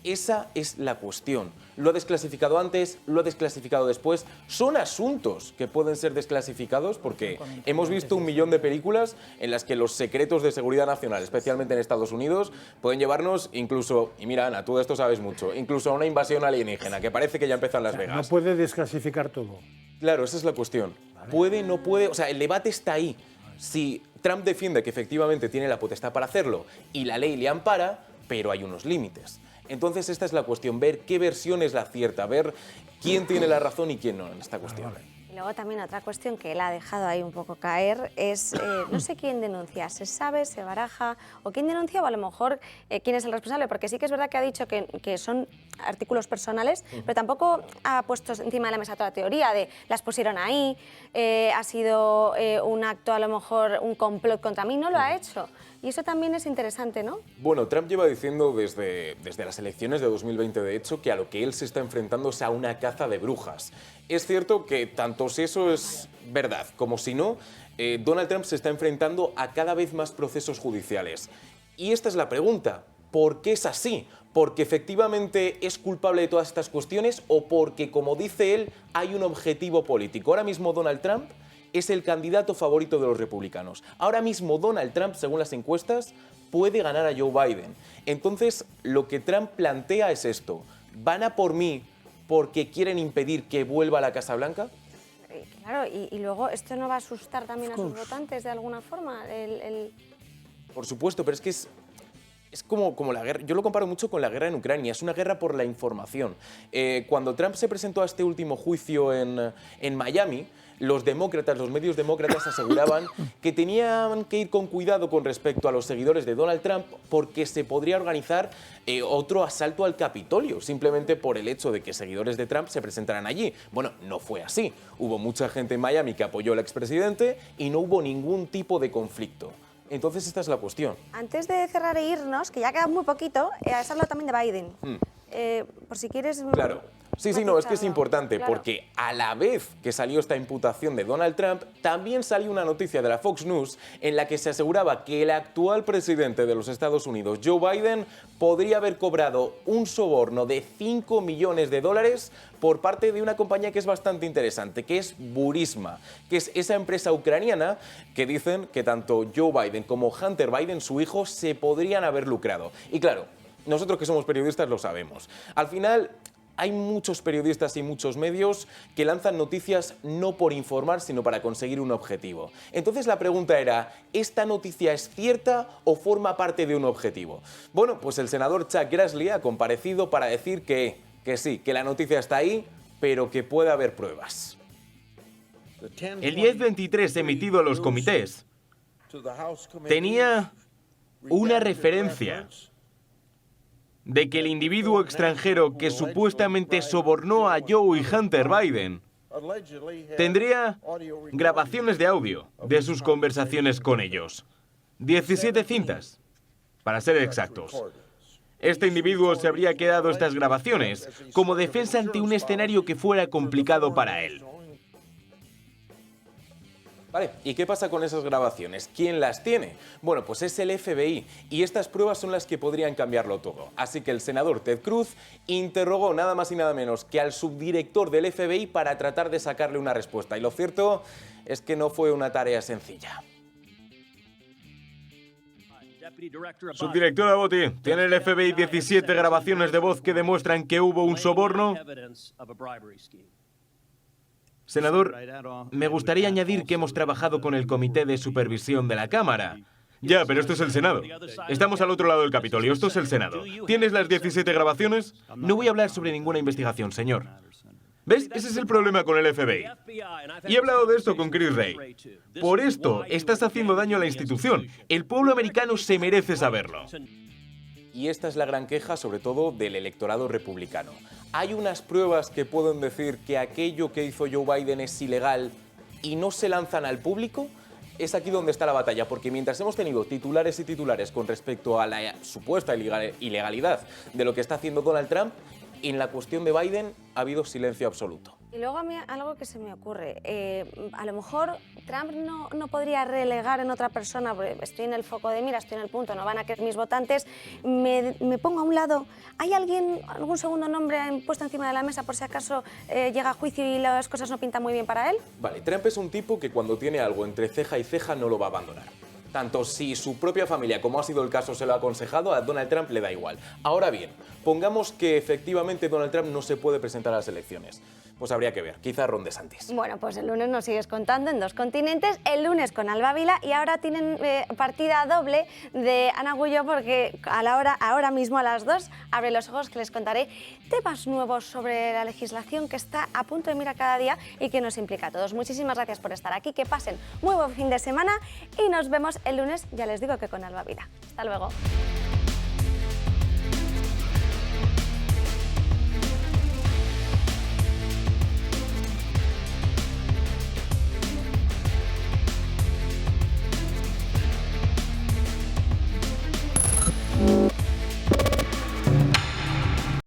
Esa es la cuestión. Lo ha desclasificado antes, lo ha desclasificado después. Son asuntos que pueden ser desclasificados porque hemos visto 1 millón de películas en las que los secretos de seguridad nacional, especialmente en Estados Unidos, pueden llevarnos incluso, y mira Ana, tú de esto sabes mucho, incluso a una invasión alienígena, que parece que ya empezó en Las Vegas. No puede desclasificar todo. Claro, esa es la cuestión. Puede, no puede, o sea, el debate está ahí. Si Trump defiende que efectivamente tiene la potestad para hacerlo y la ley le ampara, pero hay unos límites. Entonces esta es la cuestión, ver qué versión es la cierta, ver quién tiene la razón y quién no en esta cuestión. Y luego también otra cuestión que él ha dejado ahí un poco caer es, no sé quién denuncia, se sabe, se baraja, o quién denuncia o a lo mejor quién es el responsable, porque sí que es verdad que ha dicho que son artículos personales, pero tampoco ha puesto encima de la mesa toda la teoría de las pusieron ahí, ha sido un acto, a lo mejor un complot contra mí, no lo ha hecho. Y eso también es interesante, ¿no? Bueno, Trump lleva diciendo desde las elecciones de 2020, de hecho, que a lo que él se está enfrentando es a una caza de brujas. es cierto que tanto si eso es verdad como si no, Donald Trump se está enfrentando a cada vez más procesos judiciales. Y esta es la pregunta, ¿por qué es así? ¿Porque efectivamente es culpable de todas estas cuestiones o porque, como dice él, hay un objetivo político? Ahora mismo Donald Trump es el candidato favorito de los republicanos. Ahora mismo Donald Trump, según las encuestas, puede ganar a Joe Biden. Entonces, lo que Trump plantea es esto. ¿Van a por mí porque quieren impedir que vuelva a la Casa Blanca? Claro, y luego esto no va a asustar también a sus votantes de alguna forma. Por supuesto, pero es que es como la guerra. Yo lo comparo mucho con la guerra en Ucrania. Es una guerra por la información. Cuando Trump se presentó a este último juicio en Miami, los medios demócratas aseguraban que tenían que ir con cuidado con respecto a los seguidores de Donald Trump porque se podría organizar otro asalto al Capitolio, simplemente por el hecho de que seguidores de Trump se presentaran allí. Bueno, no fue así. Hubo mucha gente en Miami que apoyó al expresidente y no hubo ningún tipo de conflicto. Entonces esta es la cuestión. Antes de cerrar e irnos, que ya queda muy poquito, has hablado también de Biden. Por si quieres... Claro. Sí, no, es que es importante, claro. Porque a la vez que salió esta imputación de Donald Trump, también salió una noticia de la Fox News en la que se aseguraba que el actual presidente de los Estados Unidos, Joe Biden, podría haber cobrado un soborno de $5 millones por parte de una compañía que es bastante interesante, que es Burisma, que es esa empresa ucraniana que dicen que tanto Joe Biden como Hunter Biden, su hijo, se podrían haber lucrado. Y claro, nosotros que somos periodistas lo sabemos. Al final, hay muchos periodistas y muchos medios que lanzan noticias no por informar, sino para conseguir un objetivo. Entonces la pregunta era, ¿esta noticia es cierta o forma parte de un objetivo? Bueno, pues el senador Chuck Grassley ha comparecido para decir que sí, que la noticia está ahí, pero que puede haber pruebas. El 1023 emitido a los comités tenía una referencia de que el individuo extranjero que supuestamente sobornó a Joe y Hunter Biden tendría grabaciones de audio de sus conversaciones con ellos. 17 cintas, para ser exactos. Este individuo se habría quedado estas grabaciones como defensa ante un escenario que fuera complicado para él. Vale, ¿y qué pasa con esas grabaciones? ¿Quién las tiene? Bueno, pues es el FBI, y estas pruebas son las que podrían cambiarlo todo. Así que el senador Ted Cruz interrogó nada más y nada menos que al subdirector del FBI para tratar de sacarle una respuesta. Y lo cierto es que no fue una tarea sencilla. Subdirector Abbott, ¿tiene el FBI 17 grabaciones de voz que demuestran que hubo un soborno? Senador, me gustaría añadir que hemos trabajado con el Comité de Supervisión de la Cámara. Ya, pero esto es el Senado. Estamos al otro lado del Capitolio, esto es el Senado. ¿Tienes las 17 grabaciones? No voy a hablar sobre ninguna investigación, señor. ¿Ves? Ese es el problema con el FBI. Y he hablado de esto con Chris Wray. Por esto estás haciendo daño a la institución. El pueblo americano se merece saberlo. Y esta es la gran queja, sobre todo, del electorado republicano. Hay unas pruebas que pueden decir que aquello que hizo Joe Biden es ilegal y no se lanzan al público. Es aquí donde está la batalla, porque mientras hemos tenido titulares y titulares con respecto a la supuesta ilegalidad de lo que está haciendo Donald Trump, en la cuestión de Biden ha habido silencio absoluto. Y luego a mí algo que se me ocurre, a lo mejor Trump no podría relegar en otra persona, porque estoy en el foco de mira, estoy en el punto, no van a querer mis votantes, me pongo a un lado. ¿Hay algún segundo nombre puesto encima de la mesa por si acaso llega a juicio y las cosas no pintan muy bien para él? Vale, Trump es un tipo que cuando tiene algo entre ceja y ceja no lo va a abandonar. Tanto si su propia familia, como ha sido el caso, se lo ha aconsejado, a Donald Trump le da igual. Ahora bien, pongamos que efectivamente Donald Trump no se puede presentar a las elecciones. Pues habría que ver, quizá Ron DeSantis. Bueno, pues el lunes nos sigues contando en Dos Continentes, el lunes con Alba Vila y ahora tienen partida doble de Ana Gullo porque ahora mismo a las 2 abre los ojos que les contaré temas nuevos sobre la legislación que está a punto de mirar cada día y que nos implica a todos. Muchísimas gracias por estar aquí, que pasen muy buen fin de semana y nos vemos el lunes, ya les digo que con Alba Vila. Hasta luego.